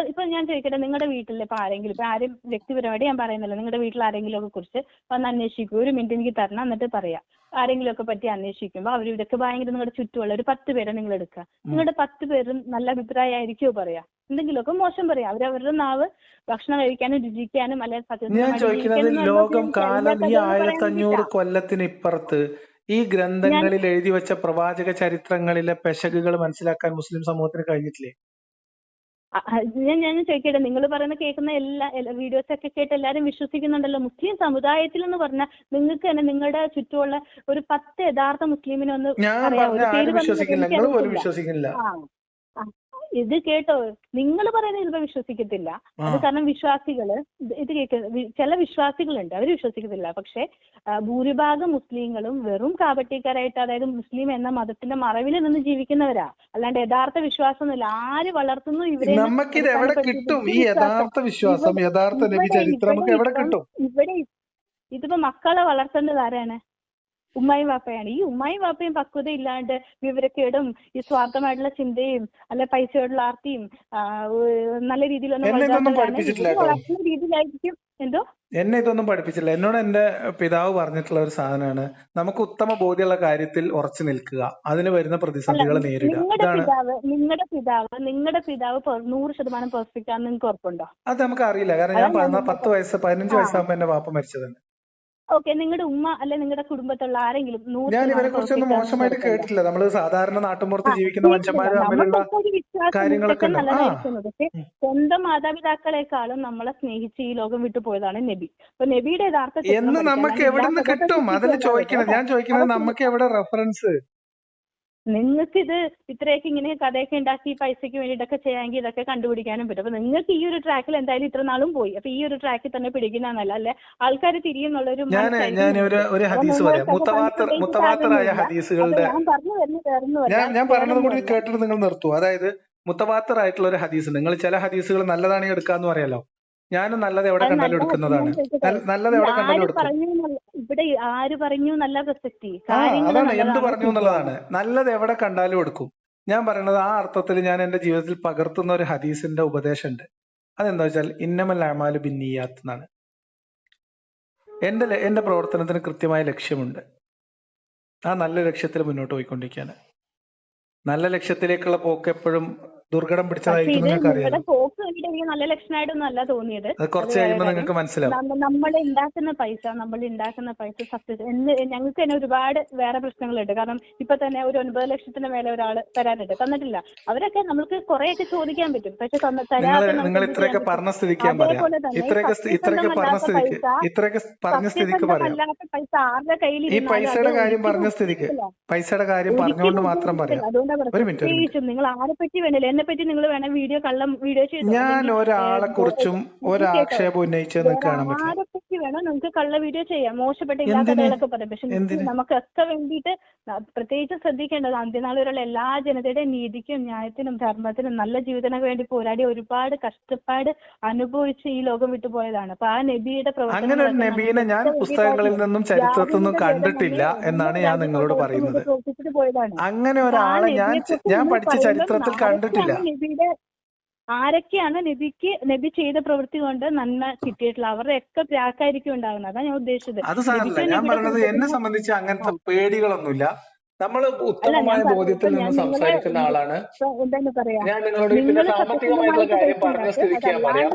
ഇപ്പൊ ഞാൻ ചോദിക്കട്ടെ, നിങ്ങളുടെ വീട്ടിൽ ഇപ്പൊ ആരെങ്കിലും, ഇപ്പൊ ആരും വ്യക്തിപരമായിട്ട് ഞാൻ പറയുന്നില്ല, നിങ്ങളുടെ വീട്ടിൽ ആരെങ്കിലും ഒക്കെ കുറിച്ച് വന്ന് അന്വേഷിക്കും, ഒരു മിനിറ്റ് എനിക്ക് തരണം, എന്നിട്ട് പറയാം. ആരെങ്കിലും ഒക്കെ പറ്റി അന്വേഷിക്കുമ്പോൾ അവർ ഇതൊക്കെ ഭയങ്കര നിങ്ങളുടെ ചുറ്റുമുള്ള ഒരു 10 പേരെ നിങ്ങൾ എടുക്കുക. നിങ്ങളുടെ 10 പേരും നല്ല അഭിപ്രായമായിരിക്കുമോ പറയാ? എന്തെങ്കിലുമൊക്കെ മോശം പറയാം. അവരവരുടെ നാവ് ഭക്ഷണം കഴിക്കാനും രുചിക്കാനും അല്ലെങ്കിൽ ഞാൻ ചോദിക്കുന്നത്, ലോകം കാലം ഈ 1500 കൊല്ലത്തിന് ഇപ്പുറത്ത് ഈ ഗ്രന്ഥങ്ങളിൽ എഴുതി വെച്ച പ്രവാചക ചരിത്രങ്ങളിലെ പെശകുകൾ മനസ്സിലാക്കാൻ മുസ്ലിം സമൂഹത്തിന് കഴിഞ്ഞിട്ടില്ലേ? ഞാൻ ചോദിക്കട്ടെ, നിങ്ങൾ പറയുന്ന കേൾക്കുന്ന എല്ലാ വീഡിയോസ് ഒക്കെ കേട്ട് എല്ലാവരും വിശ്വസിക്കുന്നുണ്ടല്ലോ. മുസ്ലിം സമുദായത്തിൽ എന്ന് പറഞ്ഞാൽ നിങ്ങൾക്ക് തന്നെ നിങ്ങളുടെ ചുറ്റുമുള്ള ഒരു 10 യഥാർത്ഥ മുസ്ലിമിനെ ഒന്ന് ഇത് കേട്ടോ, നിങ്ങൾ പറയുന്നത് ചിലപ്പോൾ വിശ്വസിക്കത്തില്ല. അത് കാരണം വിശ്വാസികള് ഇത് ചില വിശ്വാസികളുണ്ട്, അവർ വിശ്വസിക്കത്തില്ല. പക്ഷെ ഭൂരിഭാഗം മുസ്ലിങ്ങളും വെറും കാപട്യക്കാരായിട്ട്, അതായത് മുസ്ലിം എന്ന മതത്തിന്റെ മറവിൽ നിന്ന് ജീവിക്കുന്നവരാ. അല്ലാണ്ട് യഥാർത്ഥ വിശ്വാസമൊന്നുമില്ല. ആര് വളർത്തുന്നു ഇവരെ? ഇവിടെ ഇതിപ്പോ മക്കളെ വളർത്തേണ്ടത് ആരാണ്? ഉമ്മായും വാപ്പയാണ്. ഈ ഉമ്മായും വാപ്പയും പക്വത ഇല്ലാണ്ട് വിവരക്കേടും ഈ സ്വാർത്ഥമായിട്ടുള്ള ചിന്തയും അല്ലെ പൈസയോടുള്ള ആർത്തിയും നല്ല രീതിയിലൊന്നും രീതിയിലായിരിക്കും. എന്തോ എന്നെ ഇതൊന്നും പഠിപ്പിച്ചില്ല. എന്നോട് എന്റെ പിതാവ് പറഞ്ഞിട്ടുള്ള ഒരു സാധനമാണ്, നമുക്ക് ഉത്തമ ബോധ്യമുള്ള കാര്യത്തിൽ ഉറച്ചു നിൽക്കുക, അതിന് വരുന്ന പ്രതിസന്ധികൾ നേരിടുക. നിങ്ങളുടെ പിതാവ് 100% പെർഫെക്റ്റ് ആണെന്ന് നിങ്ങൾക്ക് ഉറപ്പുണ്ടോ? അത് നമുക്ക് അറിയില്ല. കാരണം ഞാൻ 15 വയസ്സാകുമ്പോൾ എന്റെ വാപ്പ മരിച്ചതാണ്. ഓക്കെ, നിങ്ങളുടെ ഉമ്മ അല്ലെ നിങ്ങളുടെ കുടുംബത്തുള്ള ആരെങ്കിലും ഞാൻ ഇവരെ കുറിച്ചൊന്നും മോശമായിട്ട് കേട്ടിട്ടില്ല. നമ്മൾ സാധാരണ നാട്ടുമ്പുറത്ത് ജീവിക്കുന്ന മനുഷ്യന്മാര് തമ്മിലുള്ള കാര്യങ്ങളൊക്കെ സ്വന്തം മാതാപിതാക്കളെക്കാളും നമ്മളെ സ്നേഹിച്ച് ഈ ലോകം വിട്ടു പോയതാണ് നബി. അപ്പൊ നബിയുടെ യഥാർത്ഥ എന്ന് നമുക്ക് എവിടെ നിന്ന് കിട്ടും? അതിൽ ചോദിക്കണം. ഞാൻ ചോദിക്കുന്നത്, നമുക്ക് എവിടെ റെഫറൻസ്? നിങ്ങൾക്കിത് ഇത്രയൊക്കെ ഇങ്ങനെ കഥയൊക്കെ ഉണ്ടാക്കി പൈസയ്ക്ക് വേണ്ടിയിട്ടൊക്കെ ചെയ്യാമെങ്കിൽ ഇതൊക്കെ കണ്ടുപിടിക്കാനും പറ്റും. അപ്പൊ നിങ്ങൾക്ക് ഈ ഒരു ട്രാക്കിൽ എന്തായാലും ഇത്ര നാളും പോയി. അപ്പൊ ഈ ഒരു ട്രാക്കിൽ തന്നെ പിടിക്കുന്നതല്ല, അല്ലെ ആൾക്കാർ തിരിയുന്നുള്ളൊരു ഞാൻ പറഞ്ഞത് കൂടി കേട്ടിട്ട് നിങ്ങൾ നിർത്തും. അതായത് മുത്തവാത്തറായിട്ടുള്ള ഒരു ഹദീസ്, നിങ്ങൾ ചില ഹദീസുകൾ നല്ലതാണെങ്കിൽ എടുക്കാന്ന് പറയാലോ. ഞാനും നല്ലത് എവിടെ കണ്ടാലും എടുക്കുന്നതാണ്. നല്ലത് എവിടെ കണ്ടാലും എടുക്കും. ഇവിടെ ആര് പറഞ്ഞു നല്ല പ്രസക്തി? അതാണ് എന്ത് പറഞ്ഞു എന്നുള്ളതാണ്. നല്ലത് എവിടെ കണ്ടാലും എടുക്കും. ഞാൻ പറയുന്നത് ആ അർത്ഥത്തിൽ ഞാൻ എന്റെ ജീവിതത്തിൽ പകർത്തുന്ന ഒരു ഹദീസിന്റെ ഉപദേശമുണ്ട്. അതെന്താ വെച്ചാൽ, ഇന്നമൽ അഅ്മാലു ബിന്നിയാത്ത് എന്നാണ്. എന്റെ പ്രവർത്തനത്തിന് കൃത്യമായ ലക്ഷ്യമുണ്ട്. ആ നല്ല ലക്ഷ്യത്തിൽ മുന്നോട്ട് പോയിക്കൊണ്ടിരിക്കുകയാണ്. നല്ല ലക്ഷ്യത്തിലേക്കുള്ള പോക്ക് എപ്പോഴും ദുർഘടം പിടിച്ചതായിട്ട് നിങ്ങൾക്ക് അറിയാം. നല്ല ലക്ഷണമായിട്ടൊന്നും അല്ല തോന്നിയത്. കുറച്ച് കഴിയുമ്പോൾ നിങ്ങൾക്ക് മനസ്സിലാവും. നമ്മൾ ഉണ്ടാക്കുന്ന പൈസ ഞങ്ങൾക്ക് തന്നെ ഒരുപാട് വേറെ പ്രശ്നങ്ങളുണ്ട്. കാരണം ഇപ്പൊ തന്നെ ഒരു 9 ലക്ഷത്തിന് മേലെ ഒരാൾ തരാനുണ്ട്, തന്നിട്ടില്ല. അവരൊക്കെ നമുക്ക് കുറെയൊക്കെ ചോദിക്കാൻ പറ്റും, പക്ഷെ നിങ്ങൾ ഇത്രയൊക്കെ പറഞ്ഞ സ്ഥിതിക്ക് ഞാൻ പറയാം. ഇത്രയൊക്കെ പറഞ്ഞ സ്ഥിതിക്ക് പറയാം. ഈ പൈസയുടെ കാര്യം പറഞ്ഞുകൊണ്ട് മാത്രം പറയാം. ഒരു മിനിറ്റ്, നിങ്ങൾ ആരെ പറ്റി വേണ്ടില്ല, എന്നെ പറ്റി നിങ്ങൾ വേണം വീഡിയോ ചെയ്തു. ഞാൻ ഞാൻ ഒരാളെ കുറിച്ചും ഒരാക്ഷേപം ഉന്നയിച്ച് നിൽക്കാൻ പറ്റില്ല. ആരെപ്പറ്റി വേണോ നിങ്ങൾക്ക് കള്ള വീഡിയോ ചെയ്യാം, മോശപ്പെട്ട എല്ലാ കഥകളൊക്കെ പറയാം. പക്ഷെ നമുക്കൊക്കെ വേണ്ടിയിട്ട് പ്രത്യേകിച്ച് ശ്രദ്ധിക്കേണ്ടത് അന്ത്യനാൾ വരെയുള്ള എല്ലാ ജനതയുടെ നീതിക്കും ന്യായത്തിനും ധർമ്മത്തിനും നല്ല ജീവിതത്തിന് വേണ്ടി പോരാടി ഒരുപാട് കഷ്ടപ്പാട് അനുഭവിച്ച് ഈ ലോകം വിട്ടുപോയതാണ്. അപ്പൊ ആ നബിയുടെ അങ്ങനെ ഒരു നബീനെ ഞാൻ പുസ്തകങ്ങളിൽ നിന്നും ചരിത്രത്തിൽ നിന്നും കണ്ടിട്ടില്ല എന്നാണ് ഞാൻ നിങ്ങളോട് പറയുന്നത്. അങ്ങനെ ഒരാളെ ഞാൻ പഠിച്ച ചരിത്രത്തിൽ കണ്ടിട്ടില്ല. ആരൊക്കെയാണ് നബി ചെയ്ത പ്രവൃത്തി കൊണ്ട് നന്മ കിട്ടിയിട്ടുള്ള അവരുടെയൊക്കെ പ്രാക്കായിരിക്കും ഉണ്ടാകുന്നത്. അതാണ് ഞാൻ ഉദ്ദേശിച്ചത്. അത് സാരമില്ല, ഞാൻ പറഞ്ഞത് എന്നെ സംബന്ധിച്ച് അങ്ങനത്തെ പേടികളൊന്നുമില്ല. നമ്മൾ ഉത്തമമായ ബോധ്യത്തിൽ നിന്ന് സംസാരിക്കുന്ന ആളാണ്. ഞാൻ നിങ്ങളോട് പിന്നെ സാമ്പത്തികമായിട്ടുള്ള കാര്യം പറഞ്ഞ സ്ഥിതിക്ക് ഞാൻ പറയാം.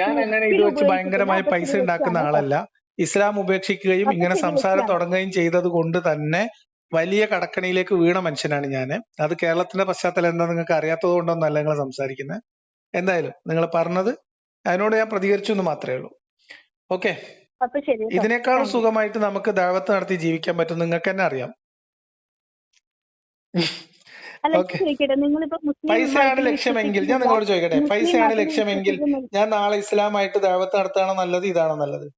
ഞാൻ അങ്ങനെ ഇത് വെച്ച് ഭയങ്കരമായ പൈസ ഉണ്ടാക്കുന്ന ആളല്ല. ഇസ്ലാം ഉപേക്ഷിക്കുകയും ഇങ്ങനെ സംസാരം തുടങ്ങുകയും ചെയ്തത് കൊണ്ട് തന്നെ വലിയ കടക്കണിയിലേക്ക് വീണ മനുഷ്യനാണ് ഞാൻ. അത് കേരളത്തിന്റെ പശ്ചാത്തലം എന്താ നിങ്ങൾക്ക് അറിയാത്തത് കൊണ്ടൊന്നല്ല നിങ്ങൾ സംസാരിക്കുന്നത്. എന്തായാലും നിങ്ങൾ പറഞ്ഞത് അതിനോട് ഞാൻ പ്രതികരിച്ചു എന്ന് മാത്രമേ ഉള്ളൂ. ഓക്കെ, ഇതിനേക്കാളും സുഖമായിട്ട് നമുക്ക് ദഅവത്ത് നടത്തി ജീവിക്കാൻ പറ്റും, നിങ്ങൾക്ക് തന്നെ അറിയാം. പൈസയാണ് ലക്ഷ്യമെങ്കിൽ ഞാൻ നിങ്ങളോട് ചോദിക്കട്ടെ, പൈസയാണ് ലക്ഷ്യമെങ്കിൽ ഞാൻ നാളെ ഇസ്ലാമായിട്ട് ദഅവത്ത് നടത്താണോ നല്ലത്, ഇതാണോ നല്ലത്?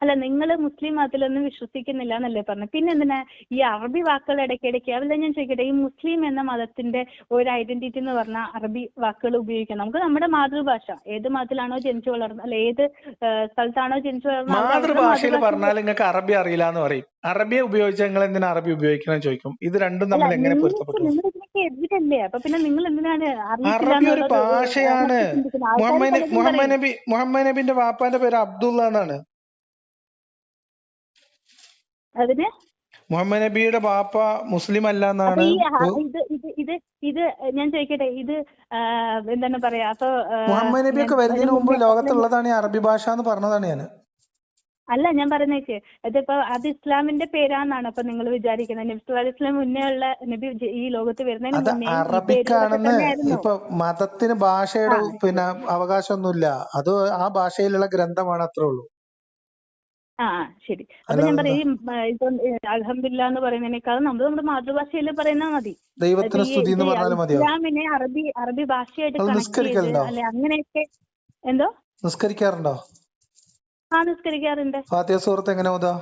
അല്ല, നിങ്ങൾ മുസ്ലിം മതത്തിലൊന്നും വിശ്വസിക്കുന്നില്ല എന്നല്ലേ പറഞ്ഞത്. പിന്നെ എന്തിനാ ഈ അറബി വാക്കുകൾ ഇടയ്ക്കിടയ്ക്ക്? അതല്ല ഞാൻ ചോദിക്കട്ടെ, ഈ മുസ്ലിം എന്ന മതത്തിന്റെ ഒരു ഐഡന്റിറ്റി എന്ന് പറഞ്ഞാൽ അറബി വാക്കുകൾ ഉപയോഗിക്കണം. നമുക്ക് നമ്മുടെ മാതൃഭാഷ, ഏത് മതത്തിലാണോ ജനിച്ചു വളർന്നത്, അല്ല ഏത് സ്ഥലത്താണോ ജനിച്ചു വളർന്നത്, മാതൃഭാഷയിൽ പറഞ്ഞാൽ നിങ്ങൾക്ക് അറബി അറിയില്ല എന്ന് പറയും. അറബിയെ ഉപയോഗിച്ചാൽ നിങ്ങൾ എന്തിനാ അറബി ഉപയോഗിക്കണം ചോദിക്കും. ഇത് രണ്ടും തമ്മിൽ എങ്ങനെ പൊരുത്തപ്പെട്ടു? എതിരല്ലേ? അപ്പൊ പിന്നെ നിങ്ങൾ എന്തിനാണ്? അറബി ഒരു ഭാഷയാണ്. മുഹമ്മദ് നബിന്റെ വാപ്പാന്റെ പേര് അബ്ദുള്ള എന്നാണ്. അതിന് മുഹമ്മദ് നബിയുടെ ബാപ്പ മുസ്ലിം അല്ല എന്നാണ്. ഇത് ഞാൻ ചോദിക്കട്ടെ, ഇത് എന്താണ് പറയാ, അപ്പൊ മുഹമ്മദ് നബി ഒക്കെ വരുന്നതിന് മുമ്പ് ലോകത്തുള്ളതാണ് ഈ അറബി ഭാഷ എന്ന് പറഞ്ഞതാണ് ഞാൻ. അല്ല, ഞാൻ പറയുന്നേക്ക് ഇതിപ്പോ അത് ഇസ്ലാമിന്റെ പേരാന്നാണ് അപ്പൊ നിങ്ങൾ വിചാരിക്കുന്നത്? നബി സല്ലല്ലാഹു അലൈഹി വസല്ലം മുന്നേ ഉള്ള നബി ഈ ലോകത്ത് വരുന്നതിന് മുന്നേ അറബിക്കാണെന്ന്. ഇപ്പൊ മതത്തിന് ഭാഷയുടെ പിന്നെ അവകാശമൊന്നുമില്ല, അത് ആ ഭാഷയിലുള്ള ഗ്രന്ഥമാണ്, അത്രേ ഉള്ളൂ. ശരി. അപ്പൊ ഞാൻ പറയും, ഇപ്പൊ അൽഹംദുലില്ലാ എന്ന് പറയുന്നതിനേക്കാളും നമ്മൾ നമ്മുടെ മാതൃഭാഷയിൽ പറയുന്ന മതി. ദൈവത്തിന് സ്തുതി എന്ന് പറഞ്ഞാലും മതിയോ? ഇസ്ലാമിനെ അറബി ഭാഷയായിട്ട് കണക്ട് ചെയ്ത് അല്ലെ അങ്ങനെയൊക്കെ. എന്തോ നിസ്കരിക്കാറുണ്ടോ? നിസ്കരിക്കാറുണ്ട്. ഫാത്തിഹ സൂറത്ത് എങ്ങനെ ഓതാ?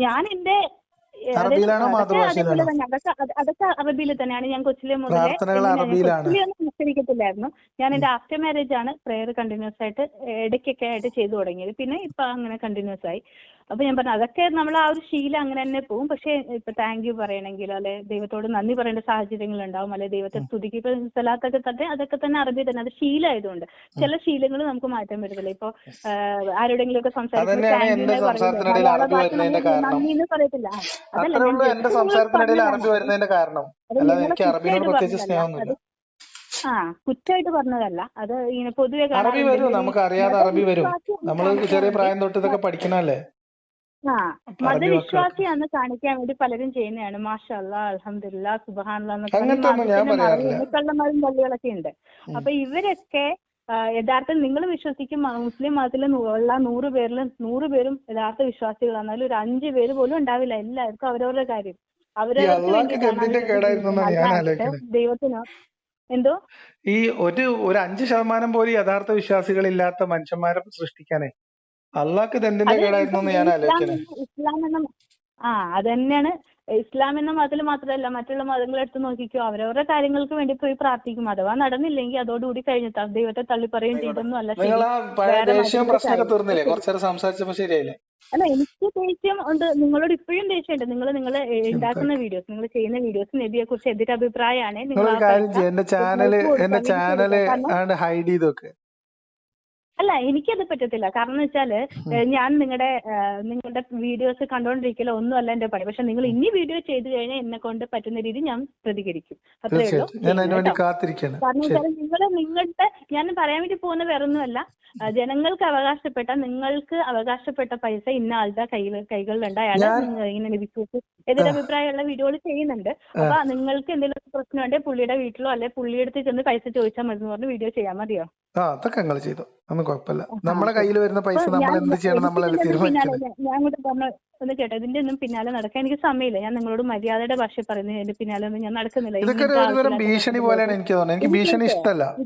ഞാൻ എന്റെ അതൊക്കെ അറബിയിൽ തന്നെയാണ്. ഞാൻ കൊച്ചിലെ മുതലേ നിസ്കരിക്കത്തില്ലായിരുന്നു. ഞാൻ എന്റെ ആഫ്റ്റർ മാരേജ് ആണ് പ്രെയർ കണ്ടിന്യൂസ് ആയിട്ട് ഇടയ്ക്കൊക്കെ ആയിട്ട് ചെയ്തു തുടങ്ങിയത്. പിന്നെ ഇപ്പൊ അങ്ങനെ കണ്ടിന്യൂസ് ആയി. അപ്പൊ ഞാൻ പറഞ്ഞു അതൊക്കെ നമ്മൾ ആ ഒരു ശീലം അങ്ങനെ തന്നെ പോകും. പക്ഷെ ഇപ്പൊ താങ്ക് യു പറയണമെങ്കിലോ അല്ലെ ദൈവത്തോട് നന്ദി പറയേണ്ട സാഹചര്യങ്ങൾ ഉണ്ടാവും, അല്ലെ ദൈവത്തെ സ്തുതിക്ക് ഇപ്പൊ സലാത്തൊക്കെ തന്നെ അതൊക്കെ തന്നെ അറബി തന്നെ. അത് ശീലമായതുകൊണ്ട് ചില ശീലങ്ങൾ നമുക്ക് മാറ്റാൻ പറ്റത്തില്ല. ഇപ്പൊ ആരുടെങ്കിലും ഒക്കെ സംസാരിക്കുമ്പോൾ നന്ദി എന്ന് പറയത്തില്ല. കുറ്റമായിട്ട് പറഞ്ഞതല്ല, അത് ഇങ്ങനെ പൊതുവെ അറബി വരും, നമുക്ക് അറിയാതെ അറബി വരും. നമ്മൾ ചെറിയ പ്രായം തൊട്ട് ഇതൊക്കെ പഠിക്കണല്ലേ. മതവിശ്വാസിയാന്ന് കാണിക്കാൻ വേണ്ടി പലരും ചെയ്യുന്നതാണ്. മാഷാ അല്ലാഹ്, അൽഹംദുലില്ലാഹ്, സുബ്ഹാനല്ലാഹ് കള്ളന്മാരും പള്ളികളൊക്കെ ഉണ്ട്. അപ്പൊ ഇവരൊക്കെ യഥാർത്ഥം നിങ്ങൾ വിശ്വസിക്കും മുസ്ലിം മതത്തിൽ ഉള്ള 100 പേരിൽ 100 പേരും യഥാർത്ഥ വിശ്വാസികളാണ്. അതിൽ ഒരു 5 പേര് പോലും ഉണ്ടാവില്ല. എല്ലാവർക്കും അവരവരുടെ കാര്യം അവരവർക്ക് വേണ്ടിയിട്ടാണ്. ദൈവത്തിനോ എന്തോ ഈ ഒരു 5% പോലും യഥാർത്ഥ വിശ്വാസികളില്ലാത്ത മനുഷ്യന്മാരെ സൃഷ്ടിക്കാനേ അള്ളാഹ്ക്ക് എന്തിന്റെ കേടായിരുന്നു ഞാൻ ആലോചിക്കുന്നത്. ഇസ്ലാം എന്ന അത് തന്നെയാണ്. ഇസ്ലാം എന്ന മതത്തിൽ മാത്രമല്ല മറ്റുള്ള മതങ്ങളെ എടുത്ത് നോക്കിക്കോ, അവരവരുടെ കാര്യങ്ങൾക്ക് വേണ്ടി പോയി പ്രാർത്ഥിക്കും. അഥവാ നടന്നില്ലെങ്കിൽ അതോടുകൂടി കഴിഞ്ഞിട്ട് ദൈവത്തെ തള്ളിപ്പറയും ചെയ്തൊന്നും അല്ല. അല്ല, എനിക്ക് ദേഷ്യം ഉണ്ട്, നിങ്ങളോട് ഇപ്പോഴും ദേഷ്യമുണ്ട്. നിങ്ങൾ ഉണ്ടാക്കുന്ന വീഡിയോസ്, നിങ്ങൾ ചെയ്യുന്ന വീഡിയോസ് നബിയെ കുറിച്ച് എതിരഭിപ്രായമാണ്. അല്ല, എനിക്കത് പറ്റത്തില്ല. കാരണം എന്ന് വെച്ചാല് ഞാൻ നിങ്ങളുടെ വീഡിയോസ് കണ്ടോണ്ടിരിക്കലോ ഒന്നും അല്ല എന്റെ പണി. പക്ഷെ നിങ്ങൾ ഇനി വീഡിയോ ചെയ്തു കഴിഞ്ഞാൽ എന്നെ കൊണ്ട് പറ്റുന്ന രീതി ഞാൻ പ്രതികരിക്കും. അത്രേ ഉള്ളൂ. കാരണം വെച്ചാൽ നിങ്ങളുടെ ഞാൻ പറയാൻ വേണ്ടി പോകുന്ന വേറൊന്നുമല്ല. ജനങ്ങൾക്ക് അവകാശപ്പെട്ട പൈസ ഇന്ന ആളുടെ കൈകളിലുണ്ട്, അയാള് ഇങ്ങനെ വിശ്വസിച്ച് എതിരഭിപ്രായമുള്ള വീഡിയോകൾ ചെയ്യുന്നുണ്ട്. അപ്പൊ നിങ്ങൾക്ക് എന്തെങ്കിലും പ്രശ്നം ഉണ്ടെങ്കിൽ പുള്ളിയുടെ വീട്ടിലോ അല്ലെ പുള്ളിയെടുത്ത് ചെന്ന് പൈസ ചോദിച്ചാൽ മതി എന്ന് പറഞ്ഞ് വീഡിയോ ചെയ്യാൻ മതിയോ? അതൊക്കെ ഞങ്ങൾ ചെയ്തു, ഒന്നും കുഴപ്പമില്ല. നമ്മുടെ കയ്യിൽ വരുന്ന പൈസ നമ്മൾ എന്ത് ചെയ്യണം നമ്മളല്ലേ തീരുമാനിക്കുന്നത്. ഞാൻ കൂടെ പറഞ്ഞു ഒന്ന് കേട്ടോ, ഇതിന്റെ ഒന്നും പിന്നാലെ നടക്കാൻ എനിക്ക് സമയമില്ല. ഞാൻ നിങ്ങളോട് മര്യാദയുടെ ഭാഷ പറയുന്നത്, ഇതിന്റെ പിന്നാലെ ഒന്നും ഞാൻ നടക്കുന്നില്ല. ഇതൊക്കെ ഒരു ഭീഷണി പോലെയാണ് എനിക്ക് തോന്നുന്നത്. എനിക്ക് ഭീഷണി ഇഷ്ടമല്ല.